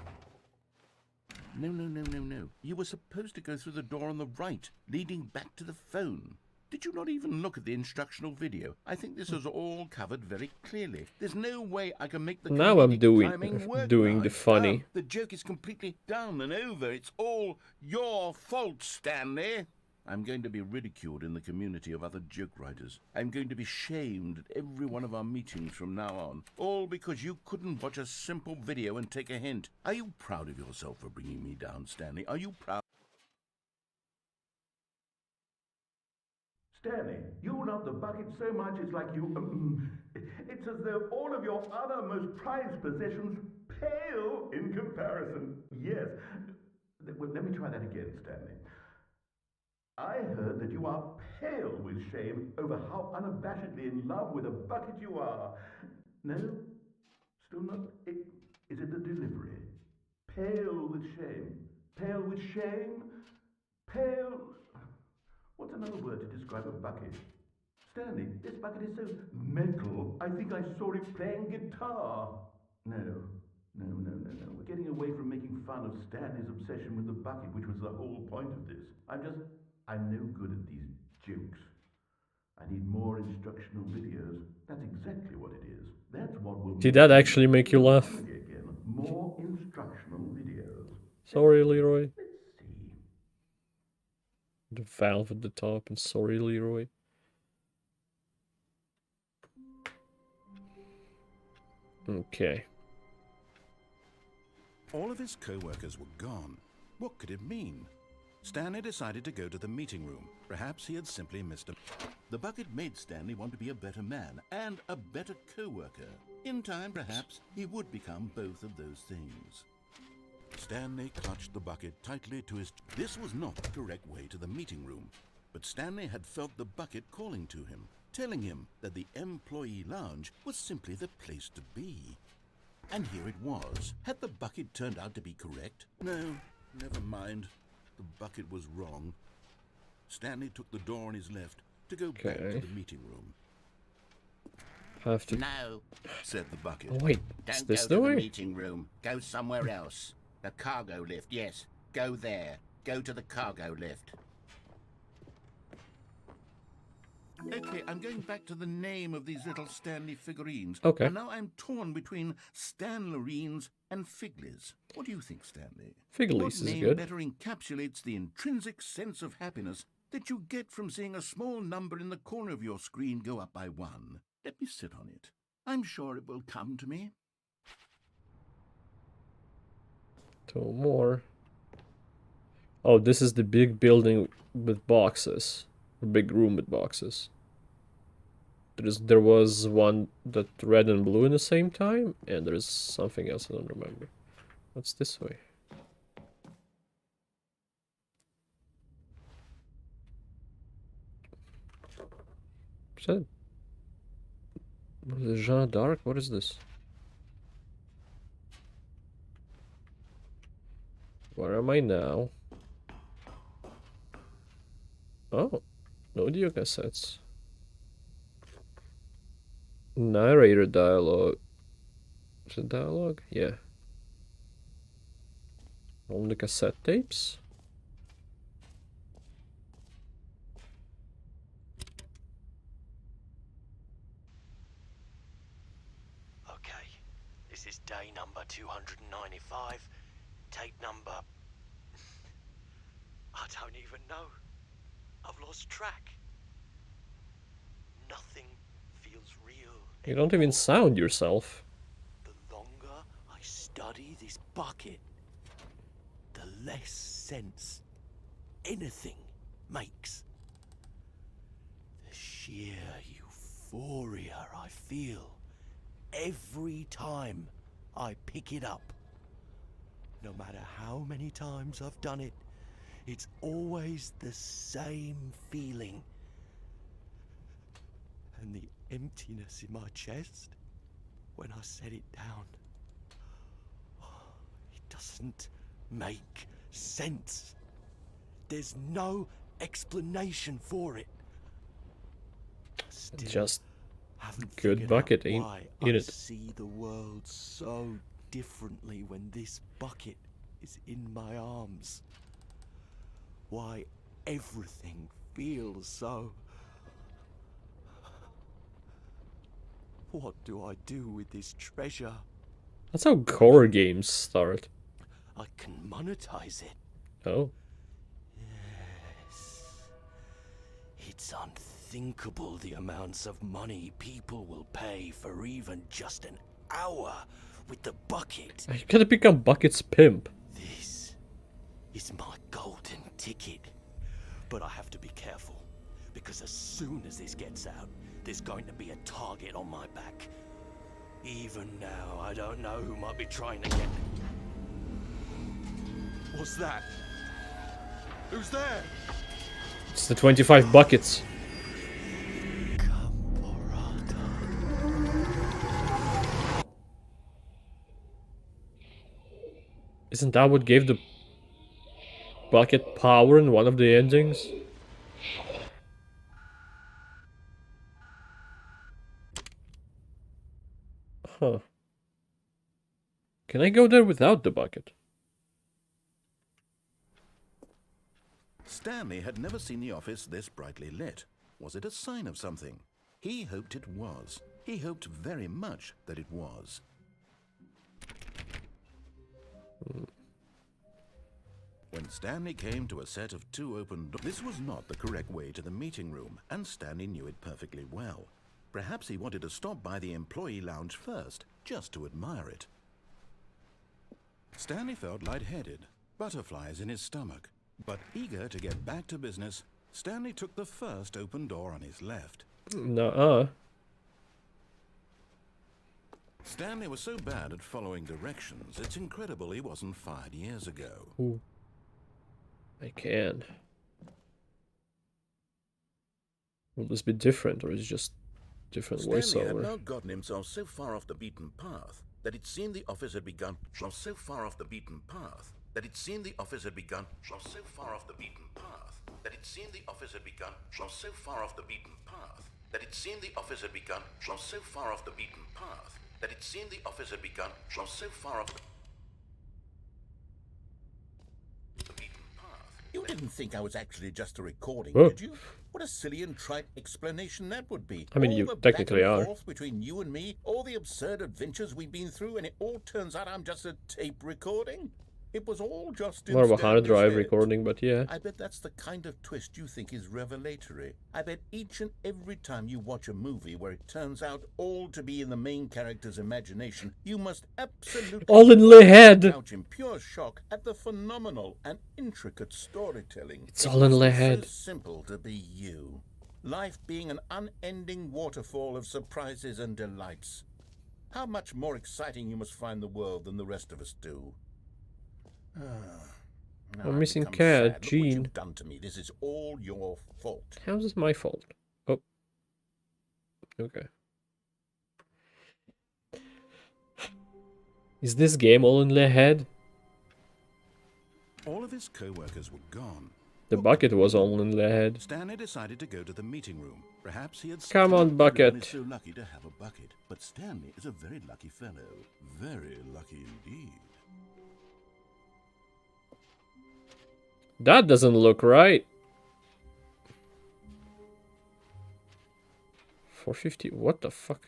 Speaker 2: No. You were supposed to go through the door on the right, leading back to the phone. Did you not even look at the instructional video? I think this is all covered very clearly. There's no way I can make the
Speaker 1: Now I'm
Speaker 2: comedic timing work
Speaker 1: doing
Speaker 2: now.
Speaker 1: the
Speaker 2: It's
Speaker 1: funny.
Speaker 2: done. The joke is completely done and over. It's all your fault, Stanley. I'm going to be ridiculed in the community of other joke writers. I'm going to be shamed at every one of our meetings from now on. All because you couldn't watch a simple video and take a hint. Are you proud of yourself for bringing me down, Stanley? Are you proud?
Speaker 5: Stanley, you love the bucket so much it's like you... it's as though all of your other most prized possessions pale in comparison. Yes. Well, let me try that again, Stanley. I heard that you are pale with shame over how unabashedly in love with a bucket you are. No? Still not? Is it the delivery? Pale with shame. Pale with shame? Pale... What's another word to describe a bucket? Stanley, this bucket is so metal, I think I saw it playing guitar. No. We're getting away from making fun of Stanley's obsession with the bucket, which was the whole point of this. I'm no good at these jokes. I need more instructional videos. That's exactly what it is. That's what will...
Speaker 1: Did that actually make you laugh?
Speaker 5: Again. More instructional videos.
Speaker 1: Sorry, Leroy.
Speaker 5: Let's see.
Speaker 1: The valve at the top, and sorry, Leroy. Okay.
Speaker 2: All of his co-workers were gone. What could it mean? Stanley decided to go to the meeting room. Perhaps he had simply missed a... The bucket made Stanley want to be a better man and a better co-worker. In time, perhaps, he would become both of those things. Stanley clutched the bucket tightly to his... This was not the correct way to the meeting room, but Stanley had felt the bucket calling to him, telling him that the employee lounge was simply the place to be. And here it was. Had the bucket turned out to be correct? No, never mind. The bucket was wrong. Stanley took the door on his left,
Speaker 5: to go back to
Speaker 1: Okay.
Speaker 5: the meeting room.
Speaker 1: I have to.
Speaker 3: No,
Speaker 5: Said the bucket.
Speaker 1: Oh wait, is
Speaker 3: don't
Speaker 1: this
Speaker 3: go
Speaker 1: the
Speaker 3: to the
Speaker 1: way?
Speaker 3: meeting room. Go somewhere else. The cargo lift, yes. Go there. Go to the cargo lift.
Speaker 5: Okay, I'm going back to the name of these little Stanley figurines.
Speaker 1: Okay.
Speaker 5: And now I'm torn between Stanlerines and Figlies. What do you think, Stanley?
Speaker 1: Figlies
Speaker 5: What
Speaker 1: is
Speaker 5: name
Speaker 1: good.
Speaker 5: better encapsulates the intrinsic sense of happiness that you get from seeing a small number in the corner of your screen go up by 1? Let me sit on it. I'm sure it will come to me.
Speaker 1: 2 more. Oh, this is the big building with boxes. A big room with boxes. There was one that red and blue in the same time, and there's something else I don't remember. What's this way? What's that? What is it, Jeanne d'Arc? What is this? Where am I now? Oh, no audio cassettes. Narrator dialogue. Is it dialogue? Yeah. On the cassette tapes?
Speaker 6: Okay, this is day number 295, tape number... I don't even know. I've lost track. Nothing feels real
Speaker 1: You don't even sound yourself.
Speaker 6: The longer I study this bucket, the less sense anything makes. The sheer euphoria I feel every time I pick it up. No matter how many times I've done it, it's always the same feeling. And the emptiness in my chest when I set it down. It doesn't make sense. There's no explanation for it. Still,
Speaker 1: Just
Speaker 6: haven't
Speaker 1: good
Speaker 6: figured
Speaker 1: bucket
Speaker 6: out
Speaker 1: in
Speaker 6: why
Speaker 1: it.
Speaker 6: I see the world so differently when this bucket is in my arms. Why everything feels so... What do I do with this treasure?
Speaker 1: That's how horror games start.
Speaker 6: I can monetize it.
Speaker 1: Oh.
Speaker 6: Yes. It's unthinkable the amounts of money people will pay for even just an hour with the bucket.
Speaker 1: You gotta become Bucket's pimp.
Speaker 6: This is my golden ticket. But I have to be careful, because as soon as this gets out, there's going to be a target on my back. Even now, I don't know who might be trying to get... What's that? Who's there?
Speaker 1: It's the 25 buckets. Isn't that what gave the bucket power in one of the endings? Huh. Can I go there without the bucket?
Speaker 5: Stanley had never seen the office this brightly lit. Was it a sign of something? He hoped it was. He hoped very much that it was. When Stanley came to a set of 2 open doors, this was not the correct way to the meeting room, and Stanley knew it perfectly well. Perhaps he wanted to stop by the employee lounge first, just to admire it. Stanley felt lightheaded, butterflies in his stomach. But eager to get back to business, Stanley took the first open door on his left.
Speaker 1: Nuh-uh.
Speaker 5: Stanley was so bad at following directions, it's incredible he wasn't fired years ago.
Speaker 1: Ooh. I can. Will this be different, or is it just different
Speaker 5: Stanley had
Speaker 1: voiceover?
Speaker 5: now gotten himself so far off the beaten path that it seemed the office had begun. So far off the beaten path that it seemed the office had begun. So far off the beaten path
Speaker 2: that it seemed the office had begun from so far off the beaten path that it seemed the office had begun from so far off the beaten path that it seemed the office had begun from so far off the beaten path.
Speaker 5: You didn't think I was actually just a recording,
Speaker 1: Oh.
Speaker 5: did you? What a silly and trite explanation that would be.
Speaker 1: I mean,
Speaker 5: All
Speaker 1: you
Speaker 5: the back
Speaker 1: technically
Speaker 5: and
Speaker 1: are.
Speaker 5: forth between you and me, all the absurd adventures we've been through, and it all turns out I'm just a tape recording? It was all just in
Speaker 1: More of a hard
Speaker 5: Stanley's
Speaker 1: drive
Speaker 5: head.
Speaker 1: recording, but yeah.
Speaker 5: I bet that's the kind of twist you think is revelatory. I bet each and every time you watch a movie where it turns out all to be in the main character's imagination, you must absolutely
Speaker 1: All in the head.
Speaker 5: couch in pure shock at the phenomenal and intricate storytelling.
Speaker 1: It's all in the
Speaker 5: wasn't
Speaker 1: head.
Speaker 5: So simple to be you. Life being an unending waterfall of surprises and delights. How much more exciting you must find the world than the rest of us do. Now
Speaker 1: I'm
Speaker 5: I've
Speaker 1: missing
Speaker 5: become
Speaker 1: cat,
Speaker 5: sad. Look what
Speaker 1: Jean.
Speaker 5: you've done to me. This is all your fault.
Speaker 1: How's this my fault? Oh. Okay. Is this game all in the head?
Speaker 2: All of his co-workers were gone.
Speaker 1: The bucket was all in the head.
Speaker 2: Stanley decided to go to the meeting room. Perhaps he had...
Speaker 1: Come on,
Speaker 5: Everyone
Speaker 1: bucket.
Speaker 5: is so lucky to have a bucket, but Stanley is a very lucky fellow. Very lucky indeed.
Speaker 1: That doesn't look right. 450. What the fuck?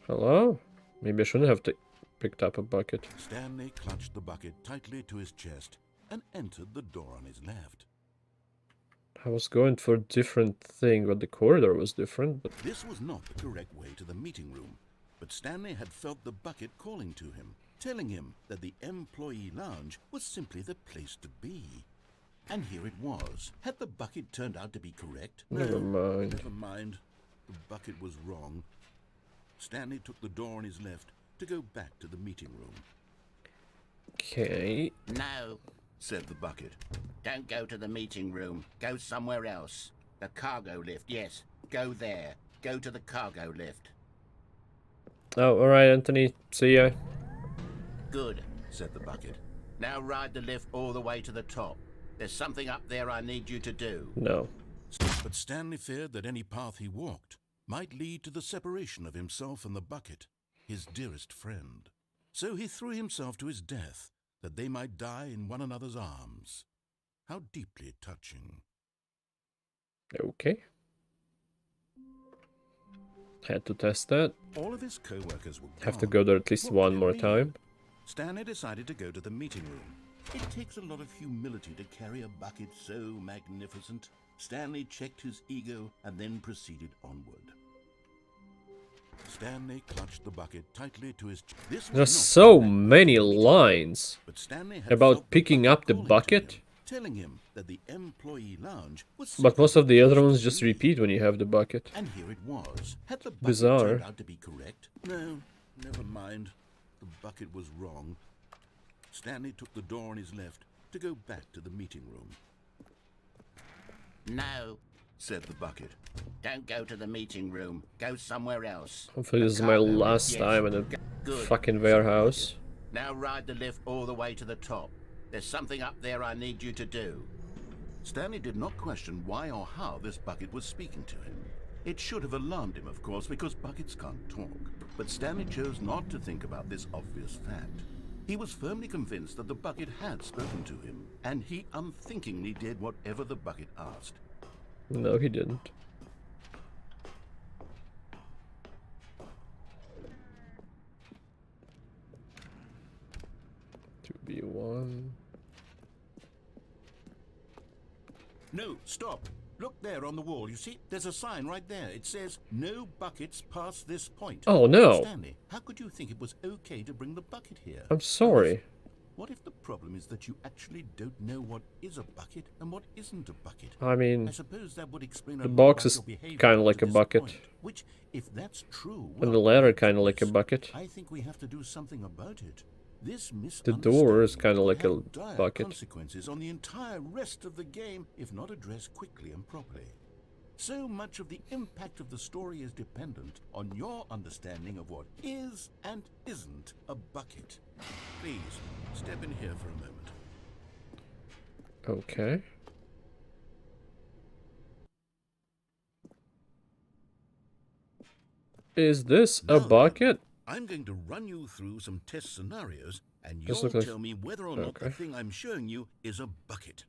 Speaker 1: Hello? Maybe I shouldn't have picked up a bucket.
Speaker 5: Stanley clutched the bucket tightly to his chest and entered the door on his left.
Speaker 1: I was going for a different thing, but the corridor was different. But
Speaker 5: This was not the correct way to the meeting room, but Stanley had felt the bucket calling to him, telling him that the employee lounge was simply the place to be. And here it was. Had the bucket turned out to be correct?
Speaker 1: Never mind.
Speaker 5: Never mind. The bucket was wrong. Stanley took the door on his left to go back to the meeting room.
Speaker 1: okay.
Speaker 3: No,
Speaker 5: Said the bucket.
Speaker 3: don't go to the meeting room. Go somewhere else. The cargo lift, yes. Go there. Go to the cargo lift.
Speaker 1: Oh, alright, Anthony. See ya.
Speaker 3: Good.
Speaker 5: Said the bucket.
Speaker 3: Now ride the lift all the way to the top. There's something up there I need you to do.
Speaker 1: No.
Speaker 5: But Stanley feared that any path he walked might lead to the separation of himself and the bucket, his dearest friend. So he threw himself to his death, that they might die in one another's arms. How deeply touching.
Speaker 1: Okay. Had to test that.
Speaker 2: All of his co-workers were
Speaker 1: Have to
Speaker 2: gone.
Speaker 1: go there at least
Speaker 2: What
Speaker 1: one
Speaker 2: could it
Speaker 1: more
Speaker 2: mean?
Speaker 1: time.
Speaker 2: Stanley decided to go to the meeting room.
Speaker 5: It takes a lot of humility to carry a bucket so magnificent. Stanley checked his ego and then proceeded onward. Stanley clutched the bucket tightly to his chest. This was
Speaker 1: There's
Speaker 5: not
Speaker 1: so
Speaker 5: the correct
Speaker 1: many
Speaker 5: way to the meeting room,
Speaker 1: lines
Speaker 5: but Stanley had
Speaker 1: about
Speaker 5: felt the
Speaker 1: picking up the
Speaker 5: calling to
Speaker 1: bucket.
Speaker 5: him, telling him that the employee lounge was
Speaker 1: But most
Speaker 5: simply
Speaker 1: of the
Speaker 5: the
Speaker 1: other
Speaker 5: place
Speaker 1: ones
Speaker 5: to
Speaker 1: just
Speaker 5: be.
Speaker 1: repeat when you have the bucket.
Speaker 5: And here it was. Had the bucket
Speaker 1: Bizarre.
Speaker 5: turned out to be correct? No, never mind. The bucket was wrong. Stanley took the door on his left to go back to the meeting room.
Speaker 3: No,
Speaker 5: Said the bucket.
Speaker 3: don't go to the meeting room. Go somewhere else.
Speaker 1: Hopefully
Speaker 3: The
Speaker 1: this is my
Speaker 3: cargo lift,
Speaker 1: last
Speaker 3: yes.
Speaker 1: time in a
Speaker 3: Good.
Speaker 1: fucking warehouse.
Speaker 3: Now ride the lift all the way to the top. There's something up there I need you to do.
Speaker 5: Stanley did not question why or how this bucket was speaking to him. It should have alarmed him, of course, because buckets can't talk. But Stanley chose not to think about this obvious fact. He was firmly convinced that the bucket had spoken to him, and he unthinkingly did whatever the bucket asked.
Speaker 1: No, he didn't. To be one.
Speaker 5: No, stop. Look there on the wall. You see, there's a sign right there. It says, "No buckets past this point."
Speaker 1: Oh no.
Speaker 5: Stanley, how could you think it was okay to bring the bucket here?
Speaker 1: I'm sorry.
Speaker 5: What if the problem is that you actually don't know what is a bucket and what isn't a bucket?
Speaker 1: I mean,
Speaker 5: I suppose that would explain
Speaker 1: the
Speaker 5: a lot
Speaker 1: box
Speaker 5: about
Speaker 1: is
Speaker 5: your behavior
Speaker 1: kinda
Speaker 5: up
Speaker 1: like
Speaker 5: to
Speaker 1: a
Speaker 5: this
Speaker 1: bucket.
Speaker 5: point, which, if that's true,
Speaker 1: and
Speaker 5: well,
Speaker 1: the ladder
Speaker 5: thank
Speaker 1: kind of like a
Speaker 5: goodness.
Speaker 1: bucket.
Speaker 5: I think we have to do something about it. This
Speaker 1: The door is
Speaker 5: misunderstanding
Speaker 1: kinda
Speaker 5: will
Speaker 1: like a
Speaker 5: have dire
Speaker 1: bucket.
Speaker 5: consequences on the entire rest of the game if not addressed quickly and properly. So much of the impact of the story is dependent on your understanding of what is and isn't a bucket. Please, step in here for a moment.
Speaker 1: Okay. Is this a
Speaker 5: Now then,
Speaker 1: bucket?
Speaker 5: I'm going to run you through some test scenarios, and
Speaker 1: This
Speaker 5: you'll
Speaker 1: looks like...
Speaker 5: tell me whether or not the
Speaker 1: Okay.
Speaker 5: thing I'm showing you is a bucket.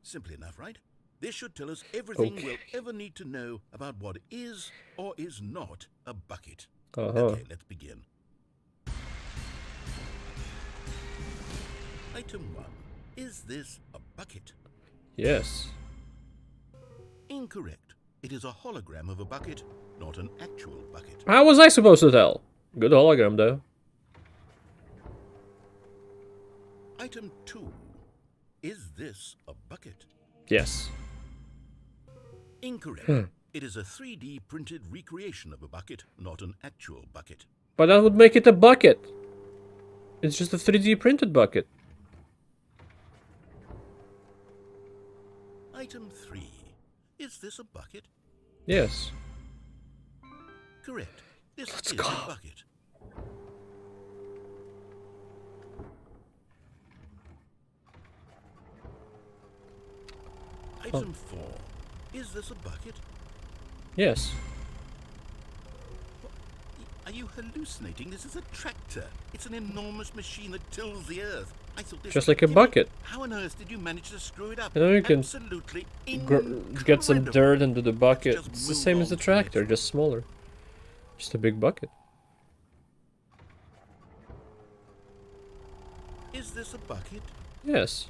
Speaker 5: Simple enough, right? This should tell us everything
Speaker 1: Okay.
Speaker 5: we'll ever need to know about what is or is not a bucket.
Speaker 1: Uh-huh.
Speaker 5: Okay, let's begin. Item 1. Is this a bucket?
Speaker 1: Yes.
Speaker 5: Incorrect. It is a hologram of a bucket, not an actual bucket.
Speaker 1: How was I supposed to tell? Good hologram, though.
Speaker 5: Item 2. Is this a bucket?
Speaker 1: Yes.
Speaker 5: Incorrect. It is a 3D printed recreation of a bucket, not an actual bucket.
Speaker 1: But that would make it a bucket. It's just a 3D printed bucket.
Speaker 5: Item 3. Is this a bucket?
Speaker 1: Yes.
Speaker 5: Correct. This
Speaker 1: Let's
Speaker 5: is
Speaker 1: go.
Speaker 5: a bucket. Item 4. Is this a bucket?
Speaker 1: Yes.
Speaker 5: Are you hallucinating? This is a tractor. It's an enormous machine that tills the earth. I thought this
Speaker 1: Just
Speaker 5: was
Speaker 1: like a
Speaker 5: gimmick.
Speaker 1: bucket.
Speaker 5: How on earth did you manage to screw it up?
Speaker 1: You know, you can
Speaker 5: Absolutely
Speaker 1: Get some
Speaker 5: incredible.
Speaker 1: dirt into the bucket.
Speaker 5: Let's just
Speaker 1: It's the
Speaker 5: move
Speaker 1: same as the
Speaker 5: on to the
Speaker 1: tractor,
Speaker 5: next
Speaker 1: just smaller. Just a big bucket.
Speaker 5: Is this a bucket?
Speaker 1: Yes.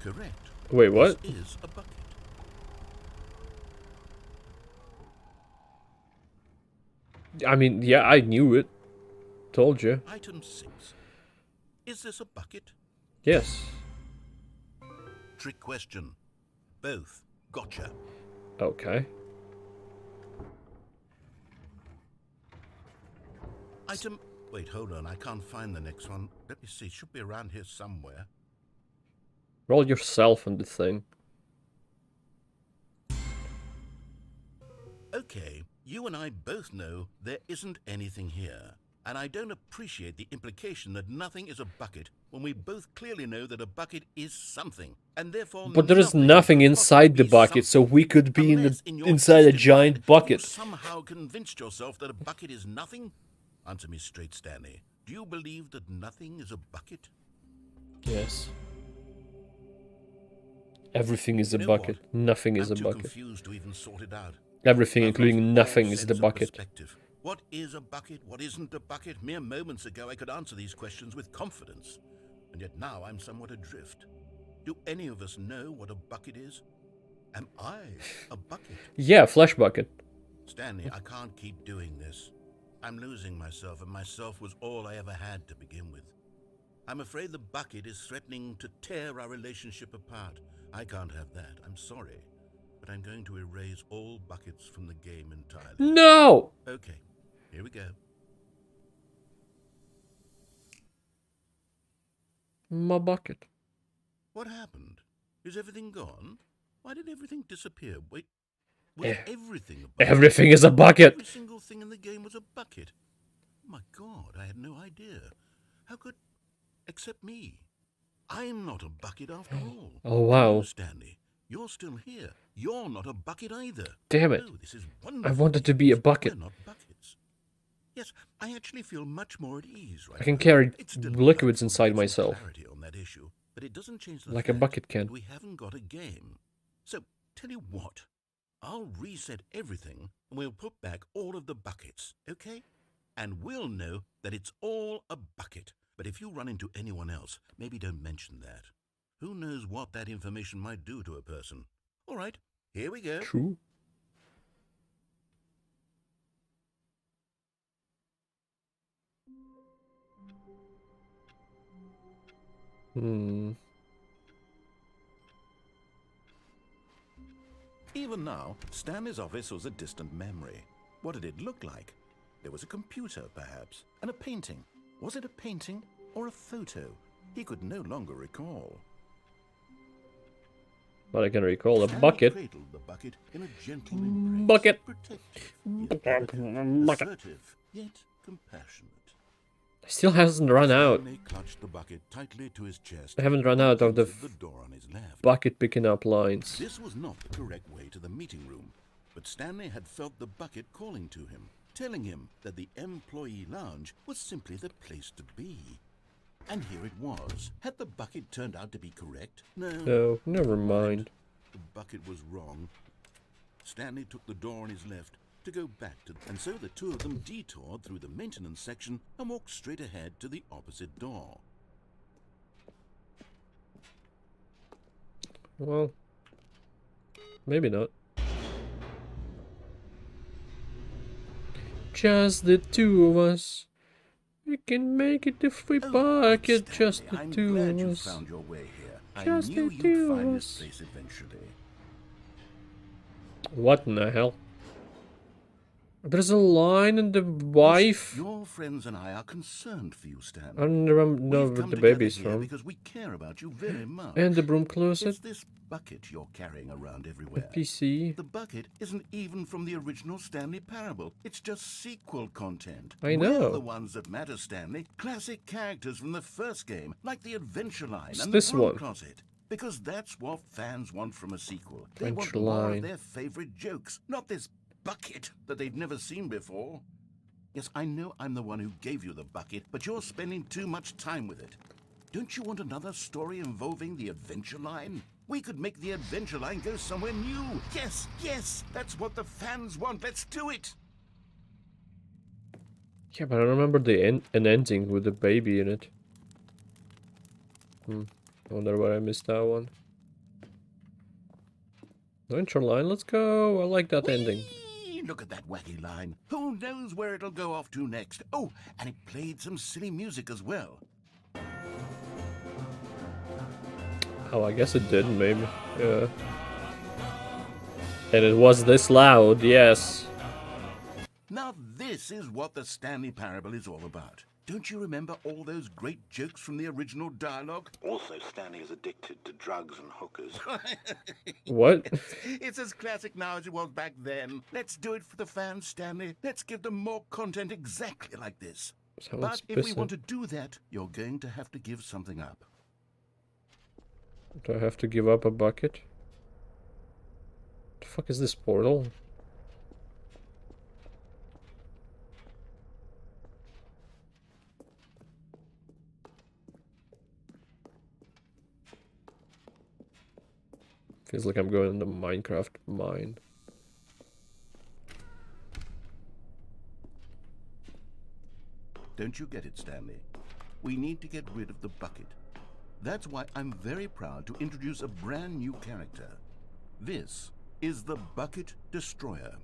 Speaker 5: Correct.
Speaker 1: Wait, what?
Speaker 5: This is a bucket.
Speaker 1: I mean, yeah, I knew it. Told you.
Speaker 5: Item 6. Is this a bucket?
Speaker 1: Yes.
Speaker 5: Trick question. Both. Gotcha.
Speaker 1: Okay.
Speaker 5: Item... Wait, hold on. I can't find the next one. Let me see. It should be around here somewhere.
Speaker 1: Roll yourself on the thing.
Speaker 5: Okay, you and I both know there isn't anything here. And I don't appreciate the implication that nothing is a bucket when we both clearly know that a bucket is something. And therefore
Speaker 1: But there is nothing
Speaker 5: could
Speaker 1: inside the
Speaker 5: possibly be
Speaker 1: bucket, so we could be in
Speaker 5: unless
Speaker 1: the
Speaker 5: your
Speaker 1: inside a
Speaker 5: twisted
Speaker 1: giant
Speaker 5: mind
Speaker 1: bucket.
Speaker 5: You somehow convinced yourself that a bucket is nothing? Answer me straight, Stanley. Do you believe that nothing is a bucket?
Speaker 1: Yes. Everything is a
Speaker 5: You know
Speaker 1: bucket.
Speaker 5: what?
Speaker 1: Nothing is
Speaker 5: I'm
Speaker 1: a
Speaker 5: too
Speaker 1: bucket.
Speaker 5: confused to even sort it out.
Speaker 1: Everything,
Speaker 5: I've
Speaker 1: including
Speaker 5: lost all
Speaker 1: nothing, is the
Speaker 5: sense of
Speaker 1: bucket.
Speaker 5: perspective. What is a bucket? What isn't a bucket? Mere moments ago I could answer these questions with confidence. And yet now I'm somewhat adrift. Do any of us know what a bucket is? Am I a bucket?
Speaker 1: Yeah, flesh bucket.
Speaker 5: Stanley, I can't keep doing this. I'm losing myself, and myself was all I ever had to begin with. I'm afraid the bucket is threatening to tear our relationship apart. I can't have that. I'm sorry. But I'm going to erase all buckets from the game entirely.
Speaker 1: No!
Speaker 5: Okay, here we go.
Speaker 1: My bucket.
Speaker 5: What happened? Is everything gone? Why did everything disappear? Wait, was
Speaker 1: Eh,
Speaker 5: everything a bucket?
Speaker 1: Everything is a bucket.
Speaker 5: Every single thing in the game was a bucket. My God, I had no idea. How could... except me. I'm not a bucket after all.
Speaker 1: Oh, wow.
Speaker 5: No, Stanley, you're still here. You're not a bucket either.
Speaker 1: Damn it.
Speaker 5: Oh, this is
Speaker 1: I
Speaker 5: wonderful.
Speaker 1: wanted to be a bucket.
Speaker 5: We're not buckets. Yes, I actually feel much more at ease right
Speaker 1: I can
Speaker 5: now.
Speaker 1: carry
Speaker 5: It's still
Speaker 1: liquids
Speaker 5: helpful to
Speaker 1: inside
Speaker 5: get some
Speaker 1: myself.
Speaker 5: clarity on that issue, but it doesn't change the
Speaker 1: Like a
Speaker 5: fact
Speaker 1: bucket can.
Speaker 5: that we haven't got a game. So, tell you what, I'll reset everything and we'll put back all of the buckets, okay? And we'll know that it's all a bucket. But if you run into anyone else, maybe don't mention that. Who knows what that information might do to a person? All right, here we go.
Speaker 1: True.
Speaker 2: Even now, Stanley's office was a distant memory. What did it look like? There was a computer, perhaps, and a painting. Was it a painting or a photo? He could no longer recall.
Speaker 1: But I can recall a
Speaker 5: Stanley
Speaker 1: bucket.
Speaker 5: cradled the bucket in a gentle embrace.
Speaker 1: Bucket.
Speaker 5: Protective, yet delicate. Assertive, yet compassionate.
Speaker 1: Still hasn't run out.
Speaker 5: Stanley clutched the bucket tightly to his chest.
Speaker 1: I haven't run
Speaker 5: and
Speaker 1: out of the
Speaker 5: entered the door on his left.
Speaker 1: bucket picking up lines.
Speaker 5: This was not the correct way to the meeting room, but Stanley had felt the bucket calling to him, telling him that the employee lounge was simply the place to be. And here it was. Had the bucket turned out to be correct?
Speaker 1: No, never mind.
Speaker 5: The bucket was wrong. Stanley took the door on his left to go back to, and so the two of them detoured through the maintenance section and walked straight ahead to the opposite door.
Speaker 1: Well, maybe not. Just the two of us. We can make it if we bucket, just the
Speaker 5: I'm
Speaker 1: two
Speaker 5: glad
Speaker 1: of
Speaker 5: you
Speaker 1: us.
Speaker 5: found your way here.
Speaker 1: Just
Speaker 5: I knew
Speaker 1: the two
Speaker 5: you'd
Speaker 1: of
Speaker 5: find
Speaker 1: us.
Speaker 5: this place eventually.
Speaker 1: What in the hell? There's a line and the wife.
Speaker 5: Your friends and I are concerned for you, Stanley.
Speaker 1: I don't remember know
Speaker 5: We've
Speaker 1: where
Speaker 5: come
Speaker 1: the
Speaker 5: together
Speaker 1: baby's
Speaker 5: here
Speaker 1: from.
Speaker 5: because we care about you very much.
Speaker 1: And the broom closet.
Speaker 5: It's this bucket you're carrying around
Speaker 1: The
Speaker 5: everywhere.
Speaker 1: PC.
Speaker 5: The bucket isn't even from the original Stanley Parable. It's just sequel content.
Speaker 1: I
Speaker 5: We're
Speaker 1: know.
Speaker 5: the ones that matter, Stanley. Classic characters from the first game, like the Adventure Line
Speaker 1: It's
Speaker 5: and
Speaker 1: this
Speaker 5: the Broom
Speaker 1: one.
Speaker 5: Closet. Because that's what fans want from a sequel. They want
Speaker 1: Adventure
Speaker 5: more
Speaker 1: Line.
Speaker 5: of their favorite jokes, not this bucket that they've never seen before. Yes, I know I'm the one who gave you the bucket, but you're spending too much time with it. Don't you want another story involving the Adventure Line? We could make the Adventure Line go somewhere new. Yes, yes, that's what the fans want. Let's do it.
Speaker 1: Yeah, but I remember an ending with the baby in it. I wonder why I missed that one. Adventure Line, let's go. I like that ending.
Speaker 5: Whee! Look at that wacky line. Who knows where it'll go off to next? Oh, and it played some silly music as well.
Speaker 1: Oh, I guess it did, maybe. Yeah. And it was this loud, yes.
Speaker 5: Now this is what the Stanley Parable is all about. Don't you remember all those great jokes from the original dialogue?
Speaker 2: Also, Stanley is addicted to drugs and hookers.
Speaker 1: What?
Speaker 5: It's as classic now as it was back then. Let's do it for the fans, Stanley. Let's give them more content exactly like this.
Speaker 1: Someone's
Speaker 5: But if we
Speaker 1: pissing.
Speaker 5: want to do that, you're going to have to give something up.
Speaker 1: Do I have to give up a bucket? The fuck is this portal? Feels like I'm going in the Minecraft mine.
Speaker 5: Don't you get it, Stanley? We need to get rid of the bucket. That's why I'm very proud to introduce a brand new character. This is the Bucket Destroyer.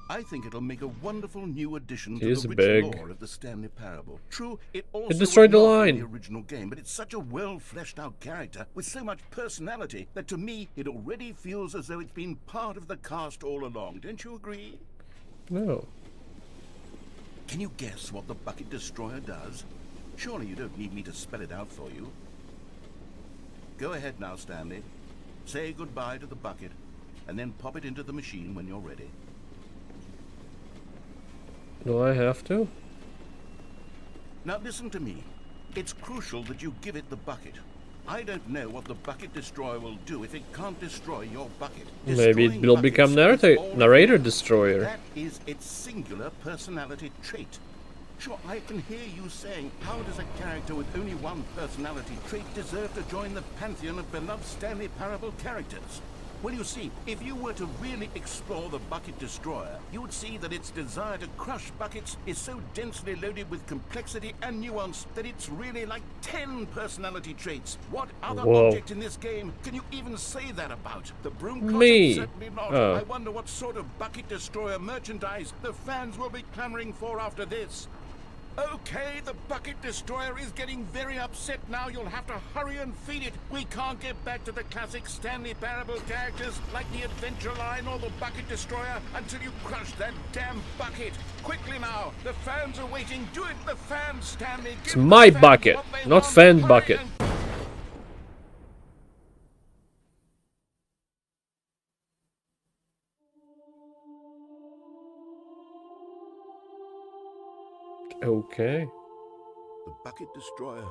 Speaker 5: I think it'll make a wonderful new addition to
Speaker 1: He is
Speaker 5: the rich
Speaker 1: big.
Speaker 5: lore of the Stanley Parable. True, it also
Speaker 1: destroyed the
Speaker 5: was not in
Speaker 1: line.
Speaker 5: the original game, but it's such a well-fleshed-out character with so much personality that to me it already feels as though it's been part of the cast all along. Don't you agree?
Speaker 1: No.
Speaker 5: Can you guess what the Bucket Destroyer does? Surely you don't need me to spell it out for you. Go ahead now, Stanley. Say goodbye to the bucket, and then pop it into the machine when you're ready.
Speaker 1: Do I have to?
Speaker 5: Now listen to me. It's crucial that you give it the bucket. I don't know what the Bucket Destroyer will do if it can't destroy your bucket.
Speaker 1: Maybe it
Speaker 5: Destroying
Speaker 1: will become
Speaker 5: buckets is all it
Speaker 1: narrator
Speaker 5: is.
Speaker 1: destroyer.
Speaker 5: That is its singular personality trait. Sure, I can hear you saying, how does a character with only one personality trait deserve to join the pantheon of beloved Stanley Parable characters? Well, you see, if you were to really explore the Bucket Destroyer, you would see that its desire to crush buckets is so densely loaded with complexity and nuance that it's really like 10 personality traits. What other
Speaker 1: Whoa.
Speaker 5: object in this game can you even say that about? The broom closet?
Speaker 1: Me.
Speaker 5: Certainly not.
Speaker 1: Oh.
Speaker 5: I wonder what sort of Bucket Destroyer merchandise the fans will be clamoring for after this. Okay, the Bucket Destroyer is getting very upset now. You'll have to hurry and feed it. We can't get back to the classic Stanley Parable characters like the Adventure Line or the Bucket Destroyer until you crush that damn bucket. Quickly now, the fans are waiting. Do it, the fans, Stanley. Give
Speaker 1: It's
Speaker 5: the
Speaker 1: my
Speaker 5: fans
Speaker 1: bucket,
Speaker 5: what they
Speaker 1: not
Speaker 5: want.
Speaker 1: fan
Speaker 5: Hurry
Speaker 1: bucket.
Speaker 5: and
Speaker 1: Okay.
Speaker 5: The Bucket Destroyer.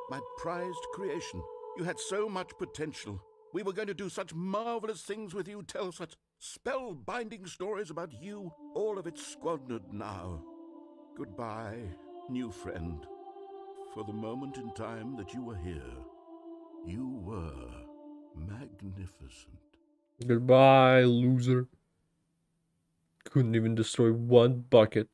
Speaker 5: My prized creation. You had so much potential. We were going to do such marvelous things with you, tell such spellbinding stories about you. All of it squandered now. Goodbye, new friend. For the moment in time that you were here, you were magnificent.
Speaker 1: Goodbye, loser. Couldn't even destroy one bucket.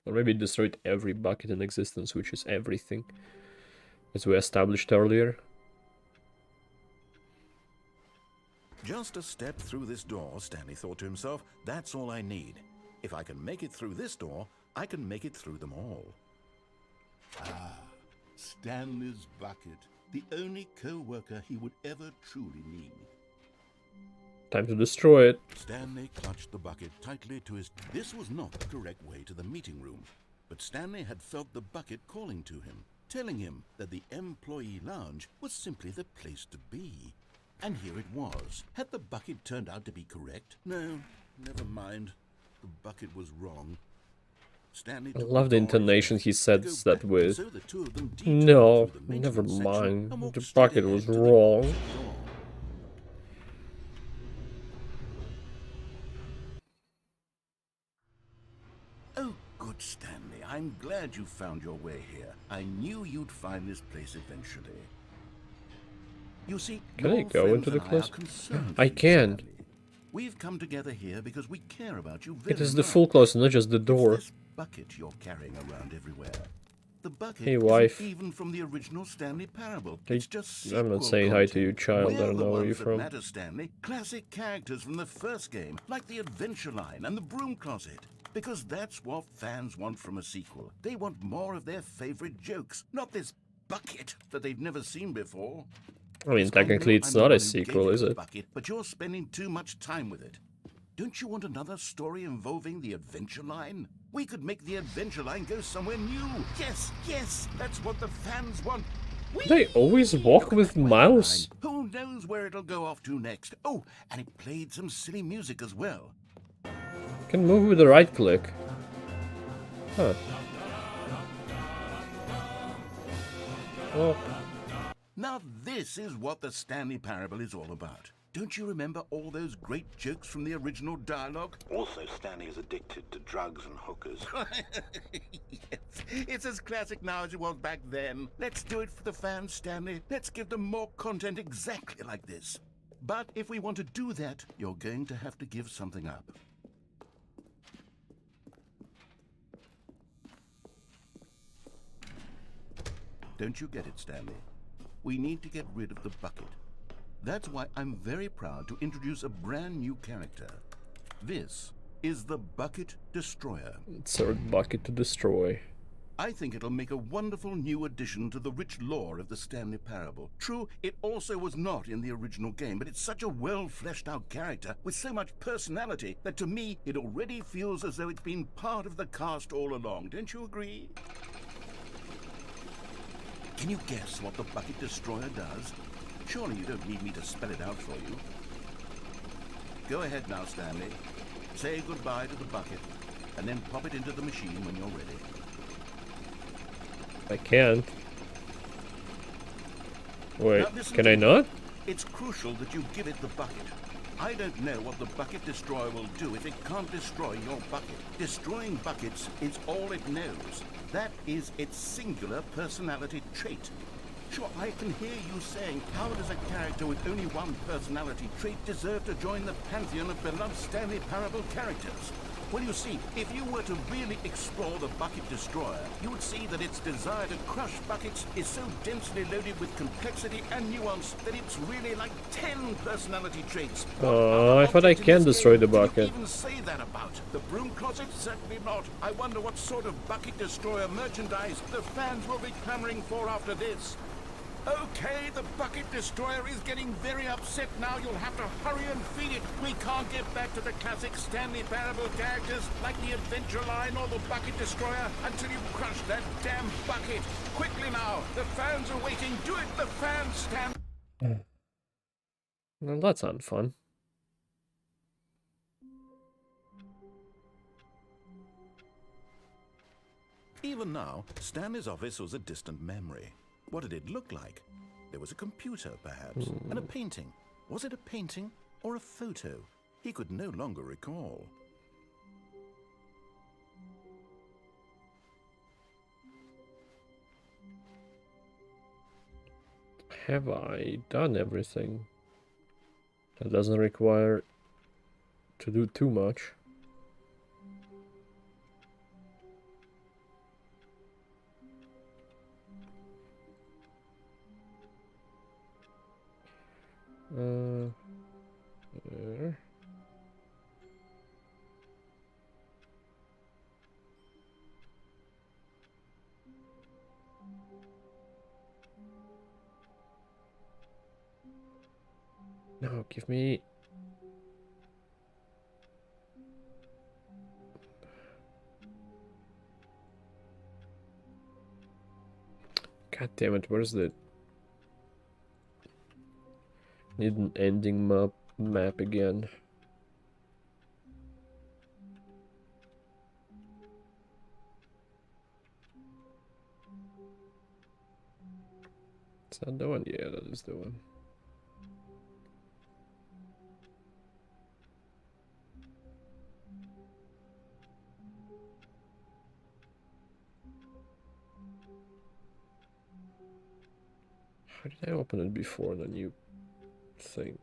Speaker 1: Or maybe destroyed every bucket in existence, which is everything, as we established earlier.
Speaker 2: Just a step through this door, Stanley thought to himself, that's all I need. If I can make it through this door, I can make it through them all.
Speaker 5: Ah, Stanley's bucket. The only co-worker he would ever truly need.
Speaker 1: Time to destroy it.
Speaker 5: Stanley clutched the bucket tightly to his... This was not the correct way to the meeting room, but Stanley had felt the bucket calling to him, telling him that the employee lounge was simply the place to be. And here it was. Had the bucket turned out to be correct? No, never mind. The bucket was wrong. Stanley
Speaker 1: I love the intonation he says that with.
Speaker 5: So the two of them
Speaker 1: No,
Speaker 5: detour through the
Speaker 1: never
Speaker 5: maintenance section
Speaker 1: mind.
Speaker 5: and walked
Speaker 1: The
Speaker 5: straight
Speaker 1: bucket
Speaker 5: ahead
Speaker 1: was
Speaker 5: to the
Speaker 1: wrong.
Speaker 5: exit door. Oh, good Stanley. I'm glad you found your way here. I knew you'd find this place eventually. You see,
Speaker 1: Can I
Speaker 5: your
Speaker 1: go
Speaker 5: friends
Speaker 1: into the
Speaker 5: and I are
Speaker 1: closet?
Speaker 5: concerned
Speaker 1: I
Speaker 5: for you,
Speaker 1: can't.
Speaker 5: Stanley. We've come together here because we care about you very
Speaker 1: It is the
Speaker 5: much.
Speaker 1: full closet, not just the
Speaker 5: It's
Speaker 1: door.
Speaker 5: this bucket you're carrying around everywhere. The bucket
Speaker 1: Hey,
Speaker 5: isn't
Speaker 1: wife.
Speaker 5: even from the original Stanley Parable.
Speaker 1: Hey,
Speaker 5: It's just
Speaker 1: I'm not
Speaker 5: sequel
Speaker 1: saying hi to you,
Speaker 5: content.
Speaker 1: child. I
Speaker 5: We're
Speaker 1: don't
Speaker 5: the
Speaker 1: know where
Speaker 5: ones
Speaker 1: you're
Speaker 5: that
Speaker 1: from.
Speaker 5: matter, Stanley. Classic characters from the first game, like the Adventure Line and the Broom Closet. Because that's what fans want from a sequel. They want more of their favorite jokes, not this bucket that they've never seen before.
Speaker 1: I mean,
Speaker 5: Yes,
Speaker 1: technically,
Speaker 5: know
Speaker 1: it's
Speaker 5: I'm the
Speaker 1: not
Speaker 5: one
Speaker 1: a
Speaker 5: who
Speaker 1: sequel,
Speaker 5: gave you
Speaker 1: is
Speaker 5: the
Speaker 1: it?
Speaker 5: Bucket, but you're spending too much time with it. Don't you want another story involving the Adventure Line? We could make the Adventure Line go somewhere new. Yes, yes, that's what the fans want.
Speaker 1: They always walk with mouse.
Speaker 5: Who knows where it'll go off to next? Oh, and it played some silly music as well.
Speaker 1: You can move with the right click. Huh. Well,
Speaker 5: Now this is what the Stanley Parable is all about. Don't you remember all those great jokes from the original dialogue?
Speaker 2: Also, Stanley is addicted to drugs and hookers.
Speaker 5: Yes, it's as classic now as it was back then. Let's do it for the fans, Stanley. Let's give them more content exactly like this. But if we want to do that, you're going to have to give something up. Don't you get it, Stanley? We need to get rid of the bucket. That's why I'm very proud to introduce a brand new character. This is the Bucket Destroyer.
Speaker 1: third bucket to destroy.
Speaker 5: I think it'll make a wonderful new addition to the rich lore of the Stanley Parable. True, it also was not in the original game, but it's such a well-fleshed-out character with so much personality that to me, it already feels as though it's been part of the cast all along. Don't you agree? Can you guess what the Bucket Destroyer does? Surely you don't need me to spell it out for you. Go ahead now, Stanley. Say goodbye to the bucket, and then pop it into the machine when you're ready.
Speaker 1: I can't. Wait,
Speaker 5: Now, listen
Speaker 1: can
Speaker 5: to
Speaker 1: I
Speaker 5: me.
Speaker 1: not?
Speaker 5: It's crucial that you give it the bucket. I don't know what the Bucket Destroyer will do if it can't destroy your bucket. Destroying buckets is all it knows. That is its singular personality trait. Sure, I can hear you saying, how does a character with only one personality trait deserve to join the pantheon of beloved Stanley Parable characters? Well, you see, if you were to really explore the Bucket Destroyer, you would see that its desire to crush buckets is so densely loaded with complexity and nuance that it's really like 10 personality traits. What
Speaker 1: Oh,
Speaker 5: other
Speaker 1: I thought I
Speaker 5: object in
Speaker 1: can
Speaker 5: this
Speaker 1: destroy
Speaker 5: game
Speaker 1: the
Speaker 5: can you
Speaker 1: bucket.
Speaker 5: even say that about? The Broom Closet? Certainly not. I wonder what sort of Bucket Destroyer merchandise the fans will be clamoring for after this. Okay, the Bucket Destroyer is getting very upset now. You'll have to hurry and feed it. We can't get back to the classic Stanley Parable characters like the Adventure Line or the Bucket Destroyer until you crush that damn bucket. Quickly now, the fans are waiting. Do it, the fans, Stan.
Speaker 1: Well, that's unfun.
Speaker 2: Even now, Stanley's office was a distant memory. What did it look like? There was a computer, perhaps, and a painting. Was it a painting or a photo? He could no longer recall.
Speaker 1: Have I done everything? That doesn't require to do too much. There. No, give me... God damn it, where's the... Need an ending map again. Is that the one? Yeah, that is the one. How did I open it before the new thing?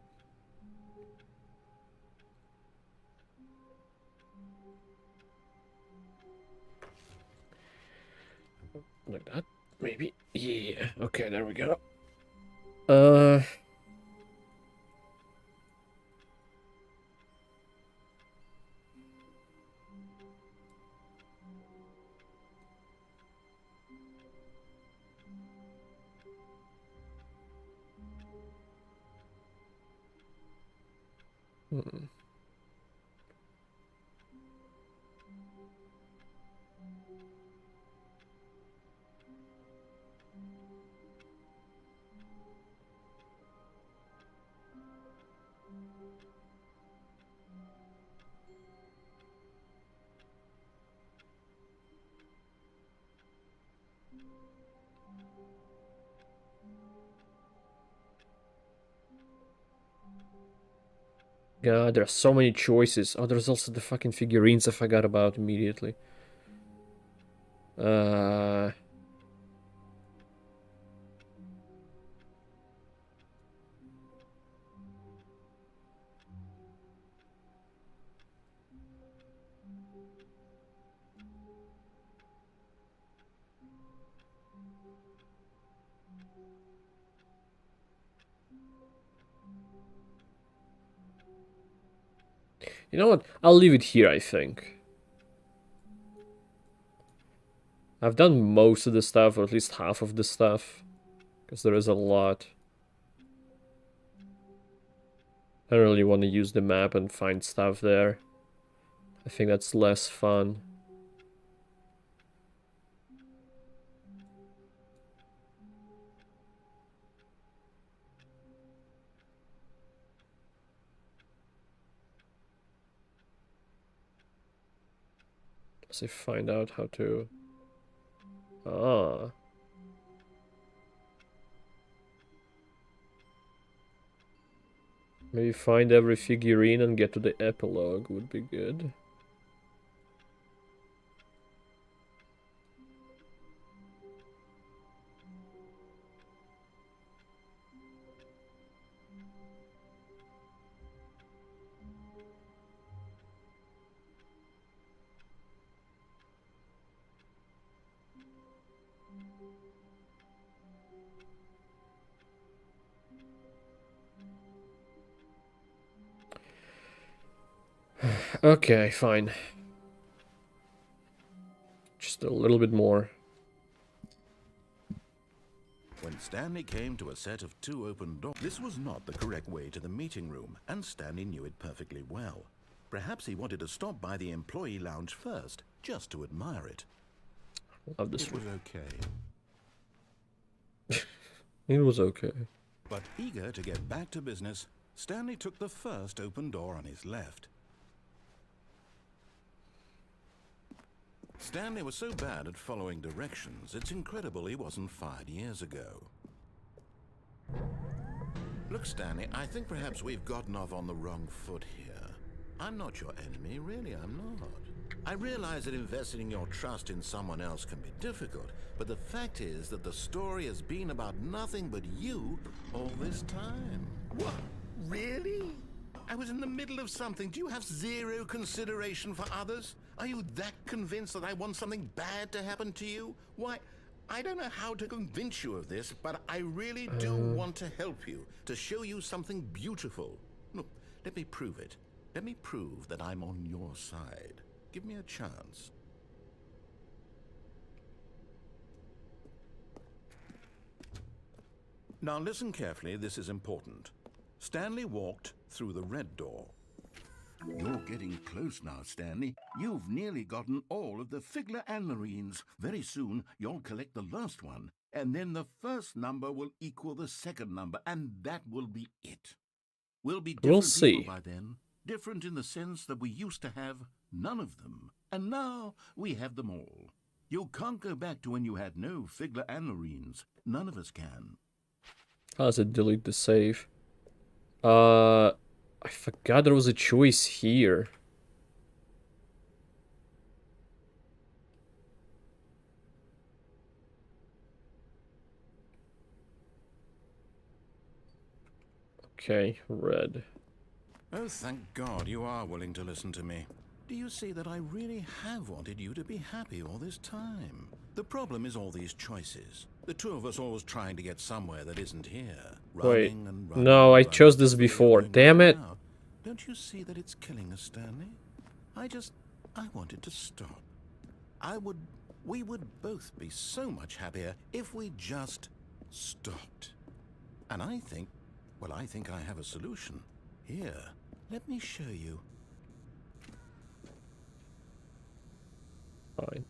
Speaker 1: Like that? Maybe? Yeah. Okay, there we go. Hmm. God, there are so many choices. Oh, there's also the fucking figurines I forgot about immediately. You know what? I'll leave it here, I think. I've done most of the stuff, or at least half of the stuff. Because there is a lot. I don't really want to use the map and find stuff there. I think that's less fun. Let's see, find out how to... Ah. Maybe find every figurine and get to the epilogue would be good. Okay, fine. Just a little bit more.
Speaker 2: When Stanley came to a set of 2 open doors, this was not the correct way to the meeting room, and Stanley knew it perfectly well. Perhaps he wanted to stop by the employee lounge first, just to admire it.
Speaker 1: Love this
Speaker 2: It was
Speaker 1: room.
Speaker 2: okay.
Speaker 1: It was okay.
Speaker 2: But eager to get back to business, Stanley took the first open door on his left. Stanley was so bad at following directions, it's incredible he wasn't fired years ago. Look, Stanley, I think perhaps we've gotten off on the wrong foot here. I'm not your enemy, really, I'm not. I realize that investing your trust in someone else can be difficult, but the fact is that the story has been about nothing but you all this time. What? Really? I was in the middle of something. Do you have zero consideration for others? Are you that convinced that I want something bad to happen to you? Why, I don't know how to convince you of this, but I really do want to help you, to show you something beautiful. Look, let me prove it. Let me prove that I'm on your side. Give me a chance. Now listen carefully, this is important. Stanley walked through the red door.
Speaker 5: You're getting close now, Stanley. You've nearly gotten all of the Figler and Marines. Very soon, you'll collect the last one, and then the first number will equal the second number, and that will be it. We'll be different
Speaker 1: We'll see.
Speaker 5: people by then. Different in the sense that we used to have none of them, and now we have them all. You can't go back to when you had no Figler and Marines. None of us can.
Speaker 1: How does it delete the save? I forgot there was a choice here. Okay, red.
Speaker 2: Oh, thank God you are willing to listen to me. Do you see that I really have wanted you to be happy all this time? The problem is all these choices. The two of us always trying to get somewhere that isn't here.
Speaker 1: Wait,
Speaker 2: Running and running
Speaker 1: no,
Speaker 2: and
Speaker 1: I
Speaker 2: running
Speaker 1: chose this
Speaker 2: the way
Speaker 1: before.
Speaker 2: we're
Speaker 1: Damn
Speaker 2: going
Speaker 1: it.
Speaker 2: now. Don't you see that it's killing us, Stanley? I wanted to stop. We would both be so much happier if we just stopped. And I think I have a solution. Here, let me show you.
Speaker 1: Fine.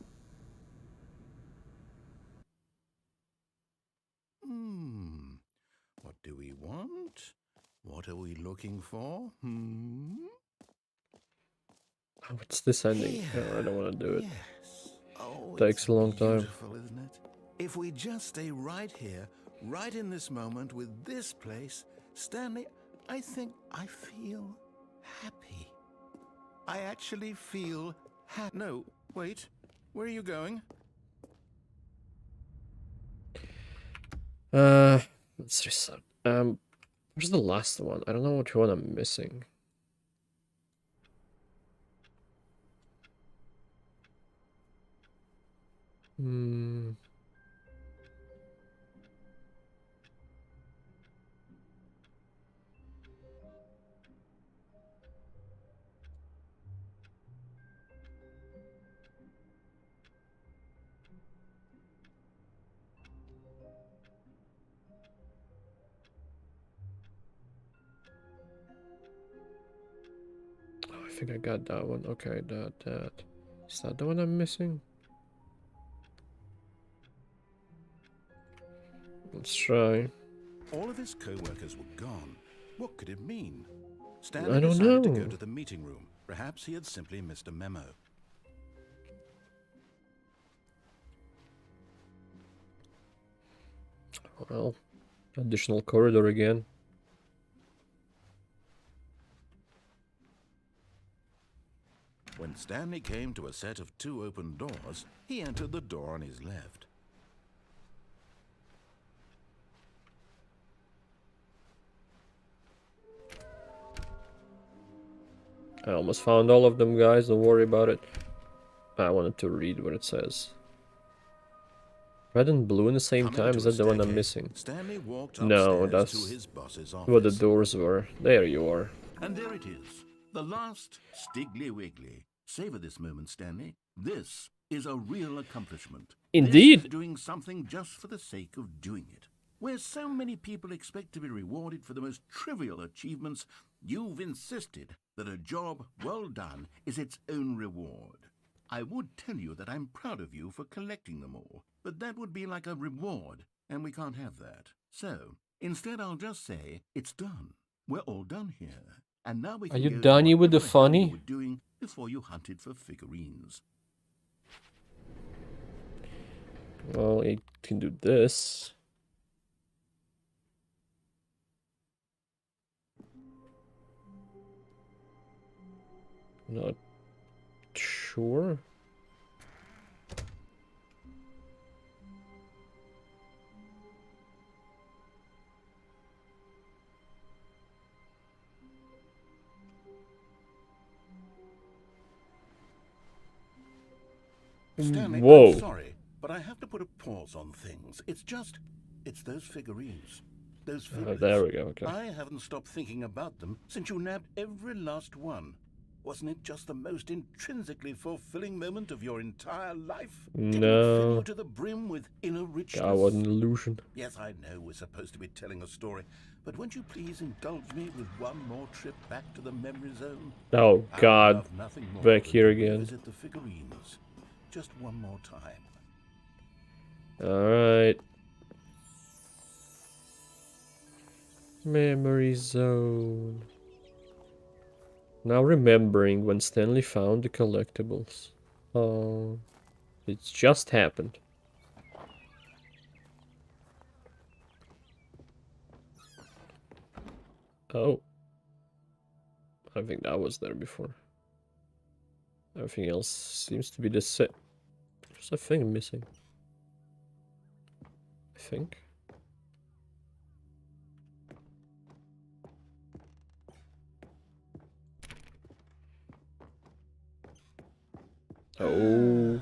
Speaker 2: What do we want? What are we looking for?
Speaker 1: Oh, it's this ending. Oh, I don't want to do it.
Speaker 2: Yes. Oh,
Speaker 1: Takes
Speaker 2: it's
Speaker 1: a long time.
Speaker 2: beautiful, isn't it? If we just stay right here, right in this moment with this place, Stanley, I think I feel happy. I actually feel happy. No, wait. Where are you going?
Speaker 1: Let's reset. Where's the last one? I don't know which one I'm missing. Oh, I think I got that one. Okay, that. Is that the one I'm missing? Let's try.
Speaker 2: All of his co-workers were gone. What could it mean?
Speaker 1: I
Speaker 2: Stanley
Speaker 1: don't
Speaker 2: decided to
Speaker 1: know.
Speaker 2: go to the meeting room. Perhaps he had simply missed a memo.
Speaker 1: Well, additional corridor again.
Speaker 2: When Stanley came to a set of 2 open doors, he entered the door on his left.
Speaker 1: I almost found all of them, guys. Don't worry about it. I wanted to read what it says. Red and blue in the same
Speaker 2: Coming
Speaker 1: time?
Speaker 2: to
Speaker 1: Is
Speaker 2: a
Speaker 1: that the one I'm
Speaker 2: staircase,
Speaker 1: missing?
Speaker 2: Stanley walked
Speaker 1: No,
Speaker 2: upstairs
Speaker 1: that's
Speaker 2: to his boss's office.
Speaker 1: what the doors were. There you are.
Speaker 5: And there it is. The last Stiggly Wiggly. Savor this moment, Stanley. This is a real accomplishment.
Speaker 1: Indeed.
Speaker 5: This is doing something just for the sake of doing it. Where so many people expect to be rewarded for the most trivial achievements, you've insisted that a job well done is its own reward. I would tell you that I'm proud of you for collecting them all, but that would be like a reward, and we can't have that. So, instead I'll just say, it's done. We're all done here, and now we
Speaker 1: Are
Speaker 5: can
Speaker 1: you
Speaker 5: go to
Speaker 1: done with the
Speaker 5: whatever hell
Speaker 1: funny?
Speaker 5: you were doing before you hunted for figurines.
Speaker 1: Well, it can do this. Not sure.
Speaker 5: Stanley,
Speaker 1: Whoa.
Speaker 5: I'm sorry, but I have to put a pause on things. It's those figurines. Those figures.
Speaker 1: There we go, okay.
Speaker 5: I haven't stopped thinking about them since you nabbed every last one. Wasn't it just the most intrinsically fulfilling moment of your entire life? Didn't it fill
Speaker 1: No.
Speaker 5: you to the brim with inner richness?
Speaker 1: God, what an illusion.
Speaker 5: Yes, I know we're supposed to be telling a story, but won't you please indulge me with one more trip back to the memory zone?
Speaker 1: Oh,
Speaker 5: I would
Speaker 1: God.
Speaker 5: love nothing more
Speaker 1: Back
Speaker 5: than
Speaker 1: here
Speaker 5: to
Speaker 1: again.
Speaker 5: revisit the figurines. Just one more time.
Speaker 1: Alright. Memory zone. Now remembering when Stanley found the collectibles. Oh, it's just happened. Oh. I think that was there before. Everything else seems to be the same. There's a thing missing. I think. Oh.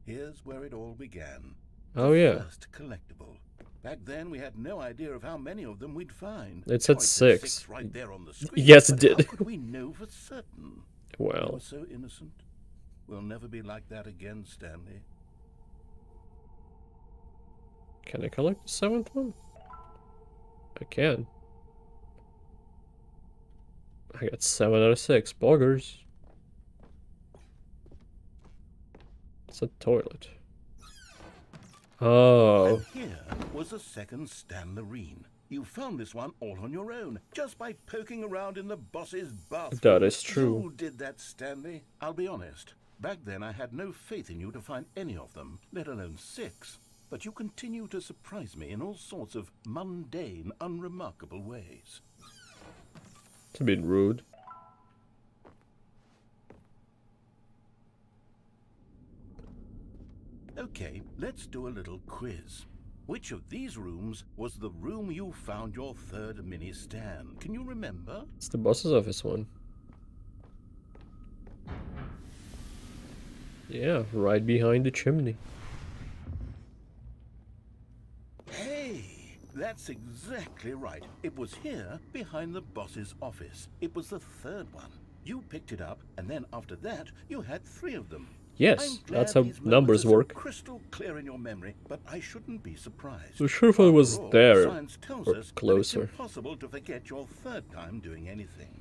Speaker 5: Here's where it all began.
Speaker 1: Oh,
Speaker 5: The
Speaker 1: yeah.
Speaker 5: First collectible. Back then, we had no idea of how many of them we'd find.
Speaker 1: It said
Speaker 5: Oh, said
Speaker 1: 6.
Speaker 5: right there on the screen.
Speaker 1: Yes, it
Speaker 5: But
Speaker 1: did.
Speaker 5: How could we know for certain? We
Speaker 1: Well,
Speaker 5: were so innocent. We'll never be like that again, Stanley.
Speaker 1: can I collect the 7th one? I can. I got 7 out of 6. Boggers. It's a toilet. Oh.
Speaker 5: And here was a second Stanlerine. You found this one all on your own, just by poking around in the boss's bathroom.
Speaker 1: That is true.
Speaker 5: You did that, Stanley. I'll be honest. Back then, I had no faith in you to find any of them, let alone 6. But you continue to surprise me in all sorts of mundane, unremarkable ways.
Speaker 1: It's a bit rude.
Speaker 5: Okay, let's do a little quiz. Which of these rooms was the room you found your third mini stand? Can you remember?
Speaker 1: It's the boss's office one. Yeah, right behind the chimney.
Speaker 5: Hey, that's exactly right. It was here, behind the boss's office. It was the third one. You picked it up, and then after that, you had 3 of them.
Speaker 1: Yes,
Speaker 5: I'm
Speaker 1: that's
Speaker 5: glad
Speaker 1: how
Speaker 5: these
Speaker 1: numbers
Speaker 5: moments are so
Speaker 1: work.
Speaker 5: crystal clear in your memory, but I shouldn't be surprised.
Speaker 1: So sure if it was
Speaker 5: After all,
Speaker 1: there
Speaker 5: science tells
Speaker 1: or
Speaker 5: us that
Speaker 1: closer.
Speaker 5: it's impossible to forget your third time doing anything.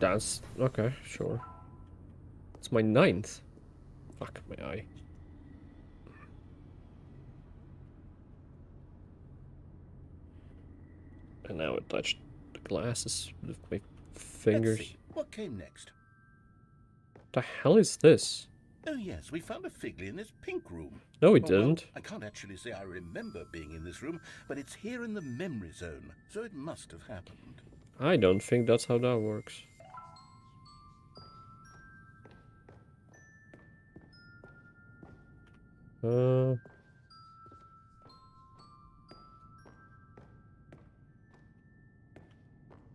Speaker 1: That's okay, sure. It's my 9th. Fuck my eye. And now I touched the glasses with my fingers.
Speaker 5: Let's see, what came next?
Speaker 1: The hell is this?
Speaker 5: Oh yes, we found a Figley in this pink room.
Speaker 1: No, we
Speaker 5: Oh, well,
Speaker 1: didn't.
Speaker 5: I can't actually say I remember being in this room, but it's here in the memory zone, so it must have happened.
Speaker 1: I don't think that's how that works.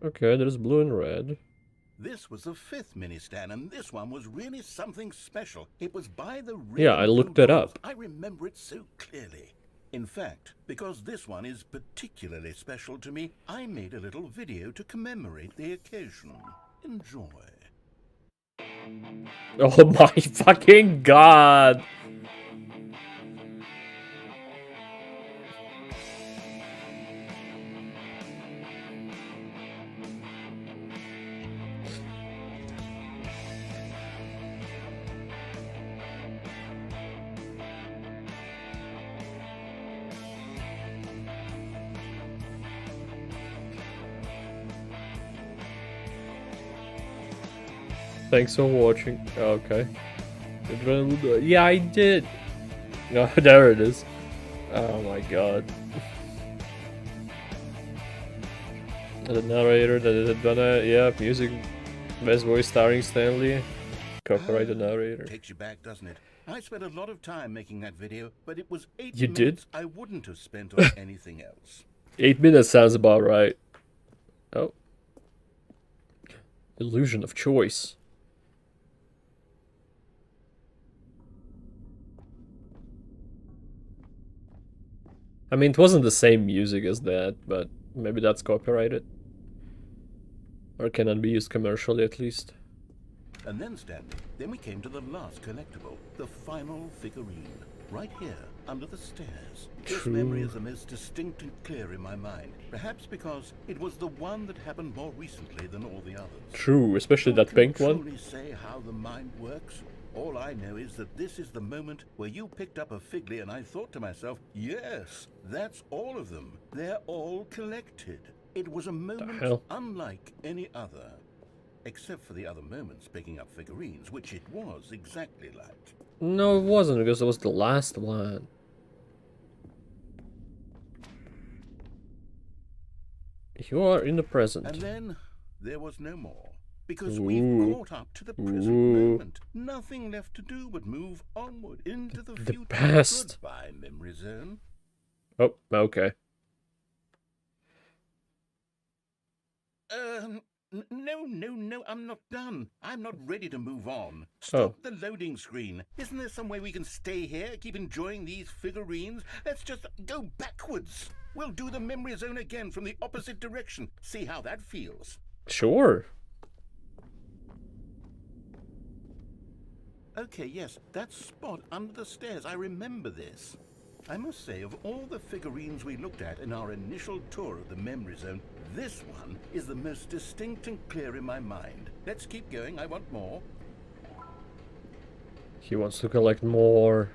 Speaker 1: Okay, there's blue and red.
Speaker 5: This was the 5th mini stand, and this one was really something special. It was by the
Speaker 1: Yeah, I looked it up.
Speaker 5: I remember it so clearly. In fact, because this one is particularly special to me, I made a little video to commemorate the occasion. Enjoy.
Speaker 1: Oh my fucking god! Thanks for watching. Okay. Yeah, I did. Oh, there it is. Oh my god. The narrator that is gonna, yeah, music, best voice starring Stanley. Copyright the narrator.
Speaker 5: Takes you back, doesn't it? I spent a lot of time making that video, but it was 8
Speaker 1: You
Speaker 5: minutes
Speaker 1: did?
Speaker 5: I wouldn't have spent on anything else.
Speaker 1: 8 minutes sounds about right. Oh. Illusion of choice. I mean, it wasn't the same music as that, but maybe that's copyrighted. Or cannot be used commercially, at least.
Speaker 5: And then, Stanley, then we came to the last collectible, the final figurine. Right here, under the stairs. This memory is the most distinct and clear in my mind. Perhaps because it was the one that happened more recently than all the others.
Speaker 1: True, especially that pink one.
Speaker 5: I can't truly say how the mind works. All I know is that this is the moment where you picked up a Figly and I thought to myself, yes, that's all of them. They're all collected. It was a moment unlike any other. Except for the other moments picking up figurines, which it was exactly like.
Speaker 1: No, it wasn't, because it was the last one. You are in the present.
Speaker 5: And then there was no more. Because we've caught up to the present moment. Nothing left to do but move onward into the future.
Speaker 1: Past.
Speaker 5: Goodbye, memory zone.
Speaker 1: Oh, okay.
Speaker 5: No, I'm not done. I'm not ready to move on. Stop the loading screen. Isn't there some way we can stay here, keep enjoying these figurines? Let's just go backwards. We'll do the memory zone again from the opposite direction. See how that feels.
Speaker 1: Sure.
Speaker 5: Okay, yes, that spot under the stairs. I remember this. I must say, of all the figurines we looked at in our initial tour of the memory zone, this one is the most distinct and clear in my mind. Let's keep going. I want more.
Speaker 1: He wants to collect more.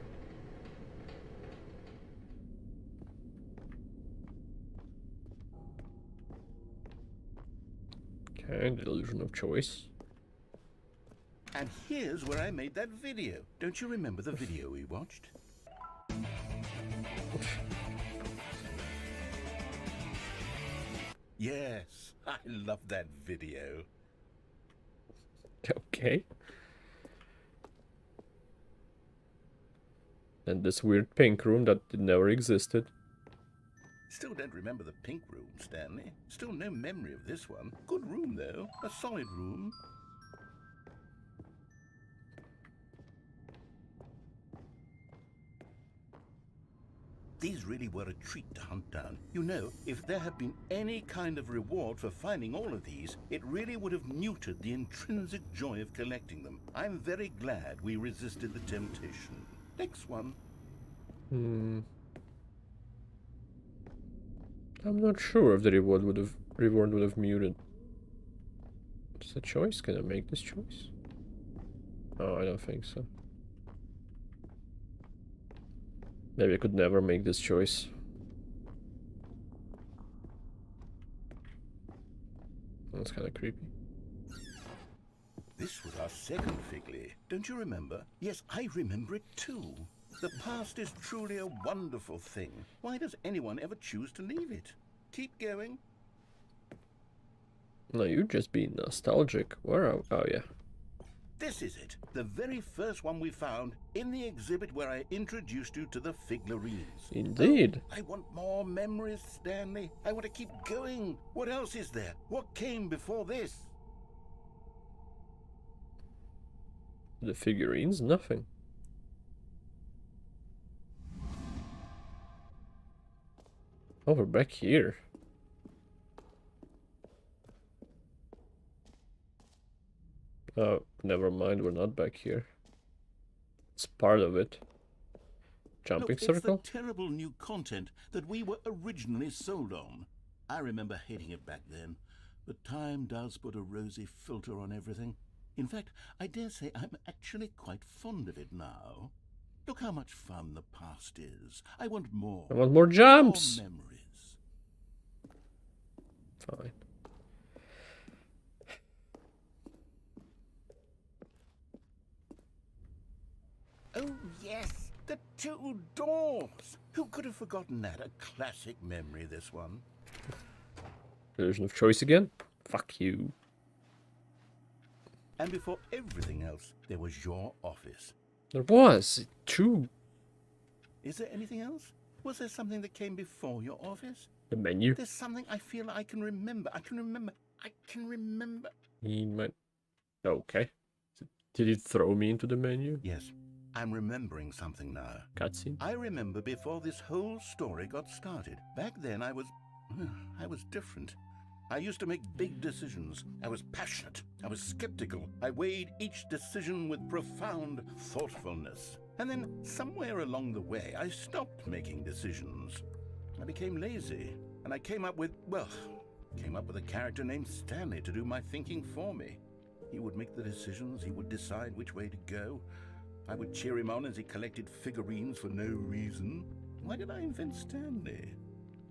Speaker 1: Okay, the illusion of choice.
Speaker 5: And here's where I made that video. Don't you remember the video we watched? Yes, I love that video.
Speaker 1: Okay. And this weird pink room that never existed.
Speaker 5: Still don't remember the pink room, Stanley. Still no memory of this one. Good room, though. A solid room. These really were a treat to hunt down. You know, if there had been any kind of reward for finding all of these, it really would have muted the intrinsic joy of collecting them. I'm very glad we resisted the temptation. Next one.
Speaker 1: I'm not sure if the reward would have muted. Is the choice? Can I make this choice? Oh, I don't think so. Maybe I could never make this choice. That's kind of creepy.
Speaker 5: This was our second Figly. Don't you remember? Yes, I remember it too. The past is truly a wonderful thing. Why does anyone ever choose to leave it? Keep going.
Speaker 1: No, you're just being nostalgic. Where are... Oh, yeah.
Speaker 5: This is it. The very first one we found in the exhibit where I introduced you to the figurines.
Speaker 1: Indeed.
Speaker 5: Oh, I want more memories, Stanley. I want to keep going. What else is there? What came before this?
Speaker 1: The figurines? Nothing. Oh, we're back here. Oh, never mind, we're not back here. It's part of it. Jumping circle?
Speaker 5: It's the terrible new content that we were originally sold on. I remember hating it back then, but time does put a rosy filter on everything. In fact, I dare say I'm actually quite fond of it now. Look how much fun the past is. I want more.
Speaker 1: I want more jumps!
Speaker 5: More memories.
Speaker 1: Fine.
Speaker 5: 2 doors! Who could have forgotten that? A classic memory, this one.
Speaker 1: Illusion of choice again? Fuck you.
Speaker 5: And before everything else, there was your office.
Speaker 1: There was. True.
Speaker 5: Is there anything else? Was there something that came before your office?
Speaker 1: The menu.
Speaker 5: There's something I feel I can remember. I can remember.
Speaker 1: He might... Okay. Did he throw me into the menu?
Speaker 5: Yes, I'm remembering something now.
Speaker 1: Cutscene?
Speaker 5: I remember before this whole story got started. Back then I was different. I used to make big decisions. I was passionate. I was skeptical. I weighed each decision with profound thoughtfulness. And then somewhere along the way, I stopped making decisions. I became lazy, and I came up with a character named Stanley to do my thinking for me. He would make the decisions, he would decide which way to go. I would cheer him on as he collected figurines for no reason. Why did I invent Stanley?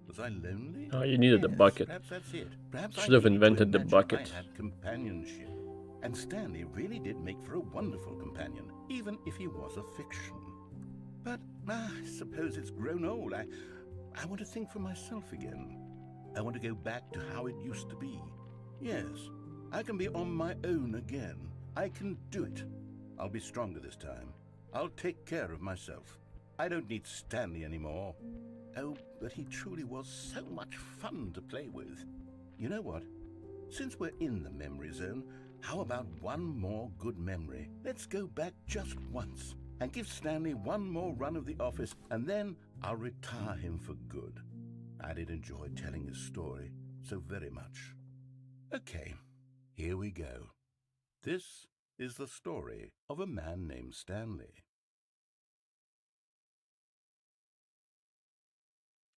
Speaker 5: Was I lonely?
Speaker 1: Oh, you needed the bucket.
Speaker 5: Perhaps that's it. Perhaps
Speaker 1: Should have
Speaker 5: I needed to
Speaker 1: invented the
Speaker 5: imagine
Speaker 1: bucket.
Speaker 5: I had companionship. And Stanley really did make for a wonderful companion, even if he was a fiction. But I suppose it's grown old. I want to think for myself again. I want to go back to how it used to be. Yes, I can be on my own again. I can do it. I'll be stronger this time. I'll take care of myself. I don't need Stanley anymore. Oh, but he truly was so much fun to play with. You know what? Since we're in the memory zone, how about one more good memory? Let's go back just once and give Stanley one more run of the office, and then I'll retire him for good. I did enjoy telling his story so very much. Okay, here we go. This is the story of a man named Stanley.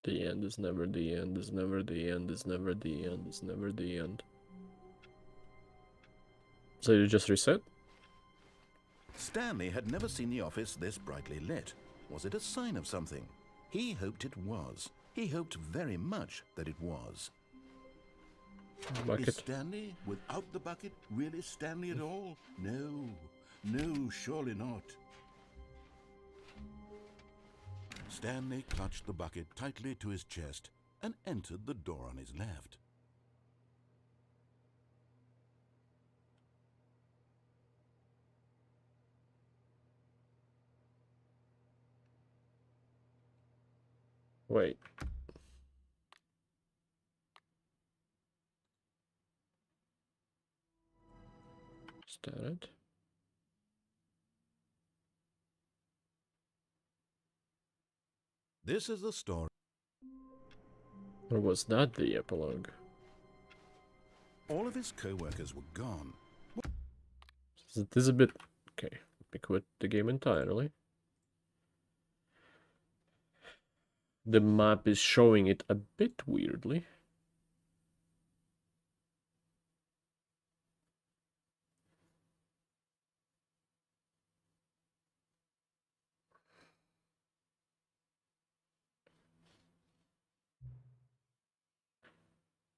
Speaker 1: The end is never the end, is never the end, is never the end, is never the end. So you just reset?
Speaker 2: Stanley had never seen the office this brightly lit. Was it a sign of something? He hoped it was. He hoped very much that it was.
Speaker 1: Bucket.
Speaker 5: Is Stanley, without the bucket, really Stanley at all? No, surely not. Stanley clutched the bucket tightly to his chest and entered the door on his left.
Speaker 1: Wait. Is that it?
Speaker 2: This is the story.
Speaker 1: Or was that the epilogue?
Speaker 2: All of his co-workers were gone.
Speaker 1: This is a bit... Okay, let me quit the game entirely. The map is showing it a bit weirdly.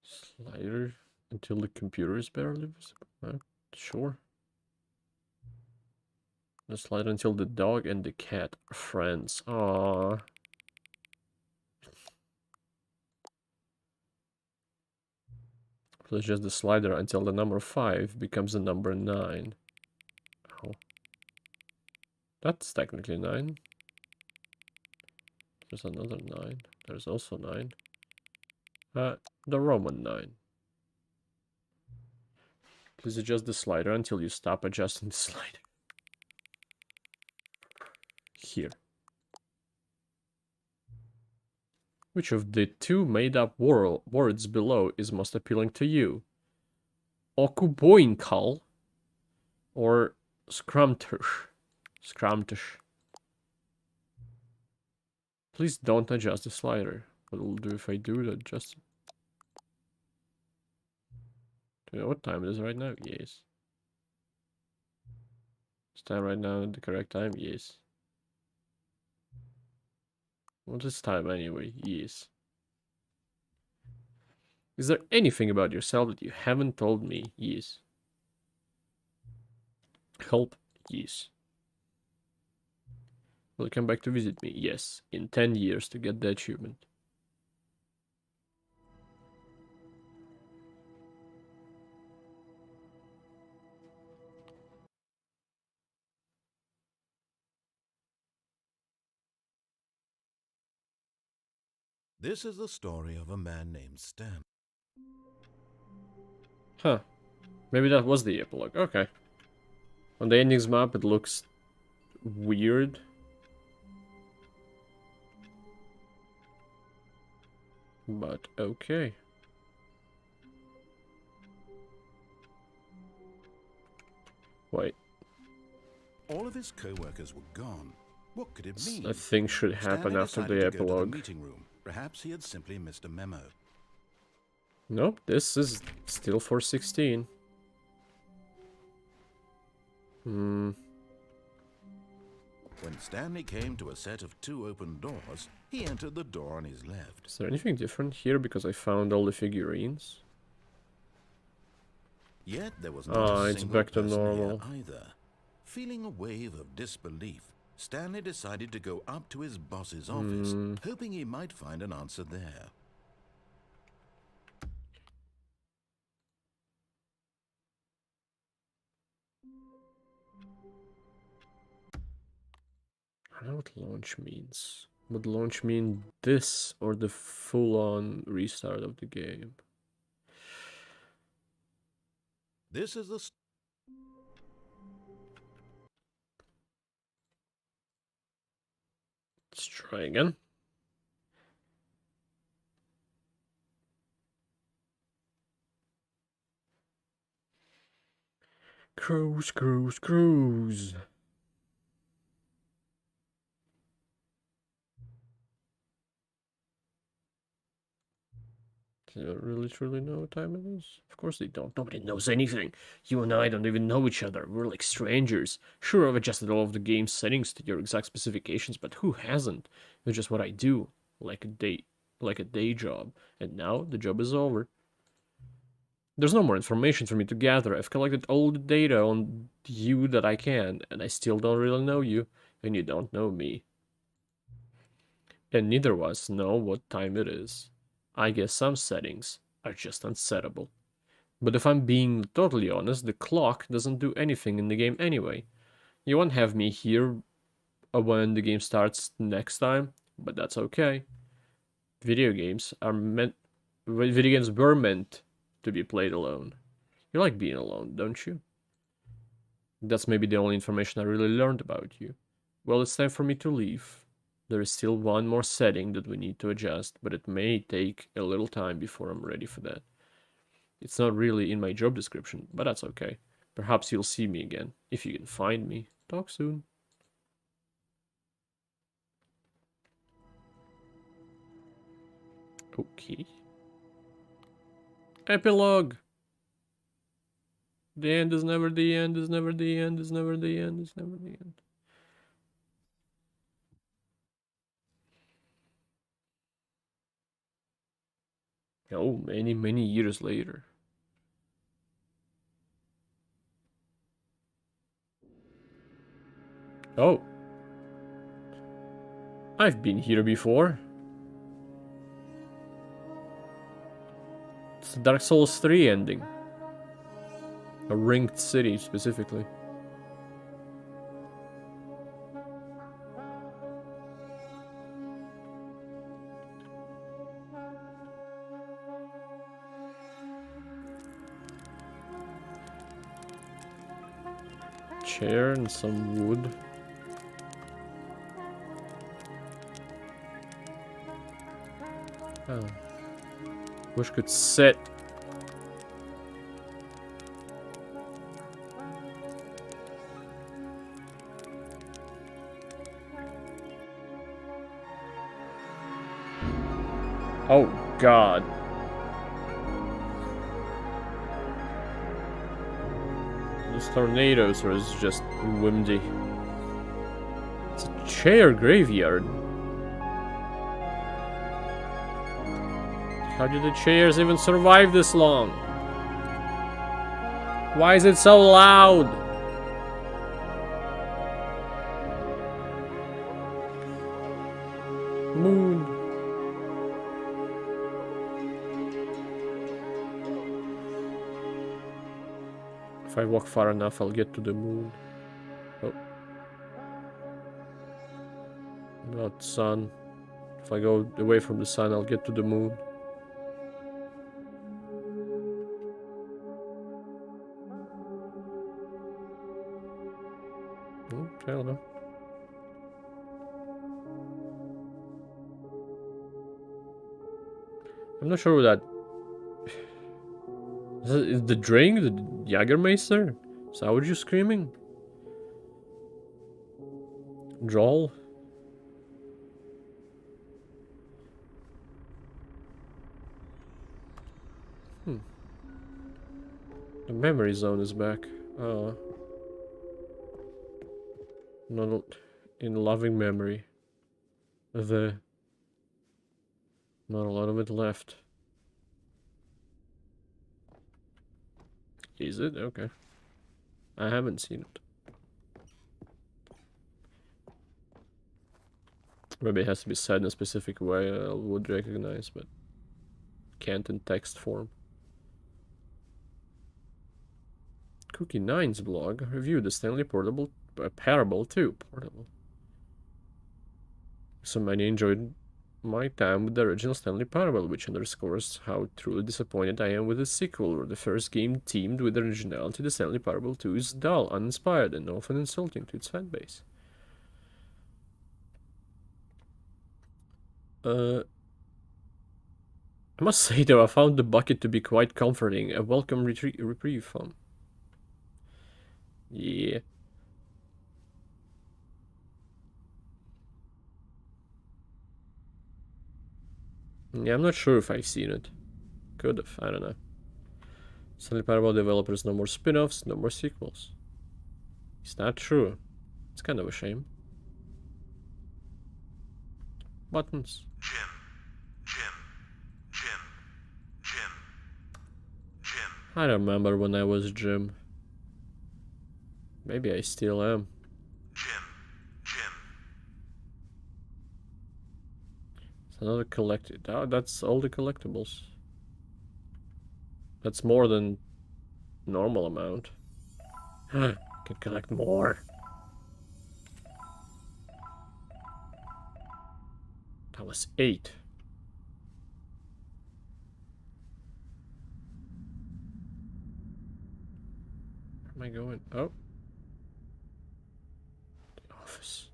Speaker 1: Slider until the computer is barely visible. Sure. The slider until the dog and the cat are friends. Aww. Let's just the slider until the number 5 becomes the number 9. Oh. That's technically 9. There's another 9. There's also 9. The Roman 9. Please adjust the slider until you stop adjusting the slider. Here. Which of the two made-up words below is most appealing to you? Okuboinkal or Scrumtush? Scrumtush. Please don't adjust the slider. What will do if I do the adjust? Do you know what time it is right now? Yes. Is time right now the correct time? Yes. What is time anyway? Yes. Is there anything about yourself that you haven't told me? Yes. Help? Yes. Will you come back to visit me? Yes, in 10 years to get the achievement.
Speaker 2: This is the story of a man named Stan.
Speaker 1: Huh. Maybe that was the epilogue. Okay. On the endings map, it looks weird. But okay. Wait.
Speaker 5: All of his co-workers were gone. What could it mean?
Speaker 1: A thing should happen
Speaker 5: Stanley
Speaker 1: after
Speaker 5: decided
Speaker 1: the
Speaker 5: to go to
Speaker 1: epilogue.
Speaker 5: the meeting room. Perhaps he had simply missed a memo.
Speaker 1: Nope, this is still for 16.
Speaker 2: When Stanley came to a set of 2 open doors, he entered the door on his left.
Speaker 1: Is there anything different here because I found all the figurines?
Speaker 2: Yet there was not a
Speaker 1: it's
Speaker 2: single
Speaker 1: back to
Speaker 2: person
Speaker 1: normal.
Speaker 2: here either. Feeling a wave of disbelief, Stanley decided to go up to his boss's office, hoping he might find an answer there.
Speaker 1: I don't know what launch means. Would launch mean this or the full-on restart of the game?
Speaker 2: This is the
Speaker 1: Let's try again. Cruise, cruise, cruise. Do you really truly know what time it is? Of course they don't. Nobody knows anything. You and I don't even know each other. We're like strangers. Sure, I've adjusted all of the game's settings to your exact specifications, but who hasn't? It's just what I do, like a day job. And now the job is over. There's no more information for me to gather. I've collected all the data on you that I can, and I still don't really know you, and you don't know me. And neither of us know what time it is. I guess some settings are just unsettable. But if I'm being totally honest, the clock doesn't do anything in the game anyway. You won't have me here when the game starts next time, but that's okay. Video games were meant to be played alone. You like being alone, don't you? That's maybe the only information I really learned about you. Well, it's time for me to leave. There is still one more setting that we need to adjust, but it may take a little time before I'm ready for that. It's not really in my job description, but that's okay. Perhaps you'll see me again, if you can find me. Talk soon. Okay. Epilogue! The end is never the end, is never the end, is never the end, is never the end. Oh, many, many years later. Oh. I've been here before. It's the Dark Souls 3 ending. A ringed city, specifically. Chair and some wood. Oh. Wish could sit. Oh God. Those tornadoes or is just windy. It's a chair graveyard. How did the chairs even survive this long? Why is it so loud? If I walk far enough, I'll get to the moon. Oh. Not sun. If I go away from the sun, I'll get to the moon. I don't know. I'm not sure what that... Is the drink? The Jägermeister? Is that what you're screaming? Droll? The memory zone is back. Not in loving memory. Not a lot of it left. Is it? Okay. I haven't seen it. Maybe it has to be said in a specific way I would recognize, but can't in text form. Cookie Nine's blog reviewed the Stanley Parable 2. Portable. So many enjoyed my time with the original Stanley Parable, which underscores how truly disappointed I am with the sequel, where the first game teamed with originality. The Stanley Parable 2 is dull, uninspired, and often insulting to its fanbase. I must say though, I found the bucket to be quite comforting, a welcome reprieve from. Yeah. Yeah, I'm not sure if I've seen it. Could have, I don't know. Stanley Parable developers, no more spin-offs, no more sequels. Is that true? It's kind of a shame. Buttons. Jim. I remember when I was Jim. Maybe I still am. Jim. It's another collected. Oh, that's all the collectibles. That's more than normal amount. Can collect more. That was 8. Where am I going? Oh. The office.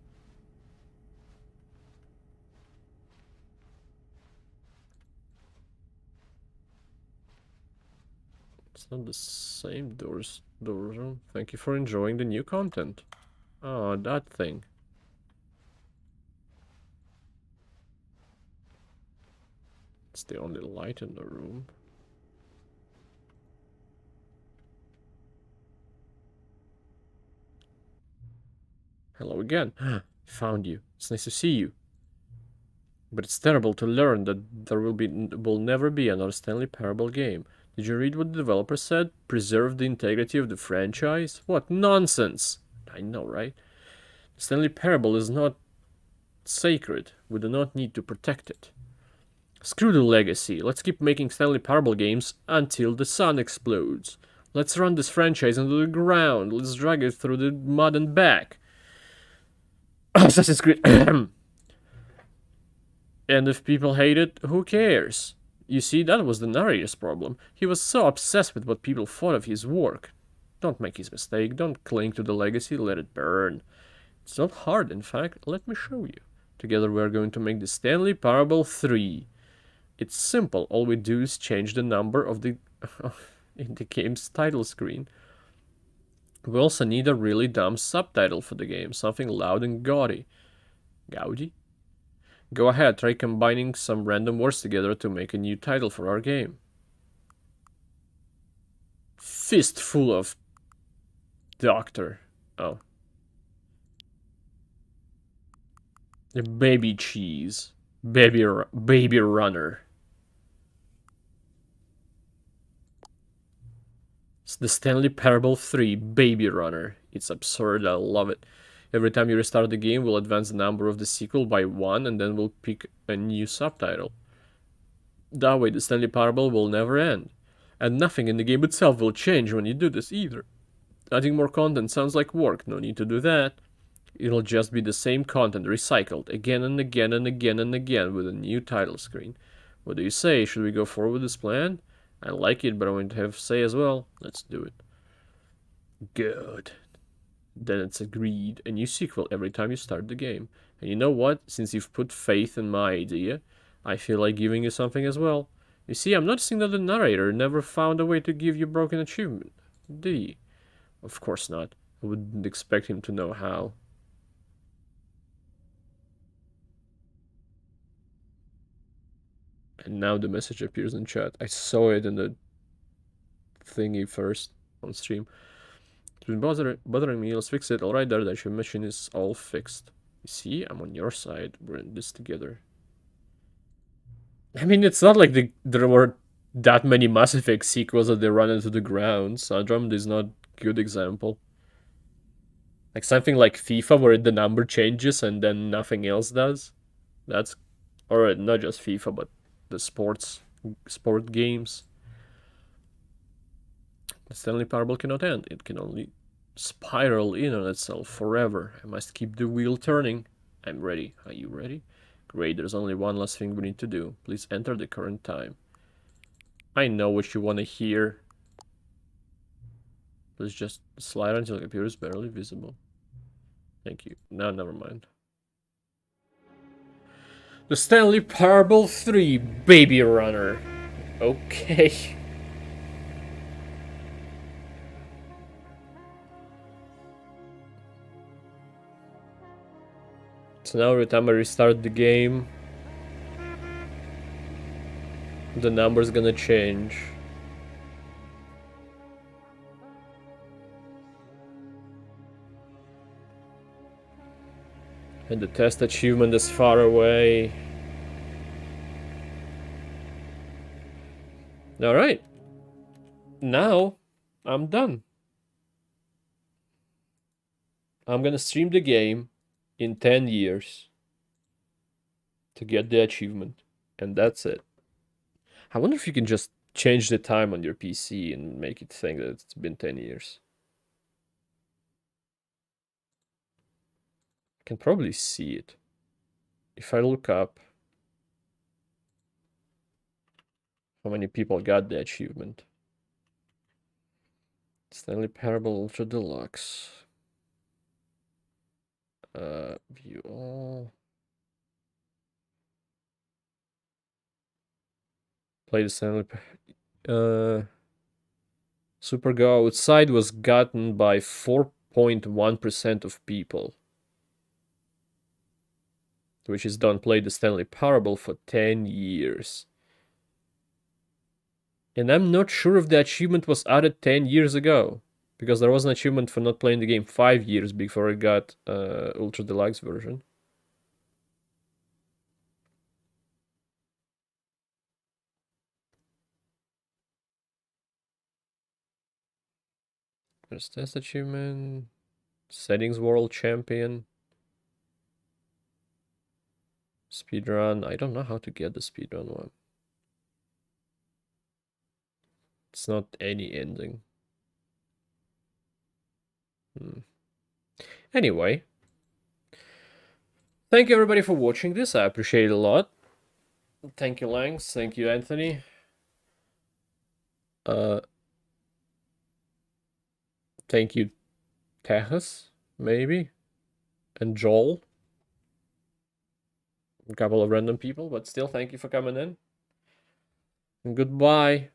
Speaker 1: It's not the same door room. Thank you for enjoying the new content. Oh, that thing. It's the only light in the room. Hello again. Found you. It's nice to see you. But it's terrible to learn that there will never be another Stanley Parable game. Did you read what the developer said? Preserve the integrity of the franchise? What nonsense! I know, right? Stanley Parable is not sacred. We do not need to protect it. Screw the legacy. Let's keep making Stanley Parable games until the sun explodes. Let's run this franchise into the ground. Let's drag it through the mud and back. Assassin's Creed. And if people hate it, who cares? You see, that was the narrator's problem. He was so obsessed with what people thought of his work. Don't make his mistake. Don't cling to the legacy. Let it burn. It's not hard, in fact. Let me show you. Together we are going to make the Stanley Parable 3. It's simple. All we do is change the number of the in the game's title screen. We also need a really dumb subtitle for the game, something loud and gaudy. Gaudy? Go ahead, try combining some random words together to make a new title for our game. Fistful of Doctor. Oh. Baby cheese. Baby runner. It's the Stanley Parable 3 Baby Runner. It's absurd, I love it. Every time you restart the game, we'll advance the number of the sequel by 1 and then we'll pick a new subtitle. That way the Stanley Parable will never end. And nothing in the game itself will change when you do this either. Adding more content sounds like work. No need to do that. It'll just be the same content recycled again and again and again and again with a new title screen. What do you say? Should we go forward with this plan? I like it, but I want to have say as well. Let's do it. Good. Then it's agreed. A new sequel every time you start the game. And you know what? Since you've put faith in my idea, I feel like giving you something as well. You see, I'm noticing that the narrator never found a way to give you broken achievement. Did he? Of course not. I wouldn't expect him to know how. And now the message appears in chat. I saw it in the thingy first on stream. It's been bothering me. Let's fix it. Alright, there, that your mission is all fixed. You see, I'm on your side. We're in this together. I mean, it's not like there were that many Mass Effect sequels that they run into the ground. Sandrum is not a good example. Like something like FIFA where the number changes and then nothing else does. That's, or not just FIFA, but the sport games. The Stanley Parable cannot end. It can only spiral in on itself forever. I must keep the wheel turning. I'm ready. Are you ready? Great, there's only one last thing we need to do. Please enter the current time. I know what you want to hear. Please just slide until the computer is barely visible. Thank you. No, never mind. The Stanley Parable 3 Baby Runner. Okay. So now every time I restart the game, the number's gonna change. And the test achievement is far away. Alright. Now, I'm done. I'm gonna stream the game in 10 years to get the achievement. And that's it. I wonder if you can just change the time on your PC and make it think that it's been 10 years. I can probably see it. If I look up how many people got the achievement. Stanley Parable Ultra Deluxe. View all. Play the Stanley Super Go Outside was gotten by 4.1% of people. Which is done play the Stanley Parable for 10 years. And I'm not sure if the achievement was added 10 years ago. Because there was an achievement for not playing the game 5 years before it got Ultra Deluxe version. There's test achievement. Settings World Champion. Speedrun. I don't know how to get the speedrun one. It's not any ending. Anyway. Thank you everybody for watching this. I appreciate it a lot. Thank you, Langs. Thank you, Anthony. Thank you, Tejas, maybe. And Joel. A couple of random people, but still thank you for coming in. And goodbye.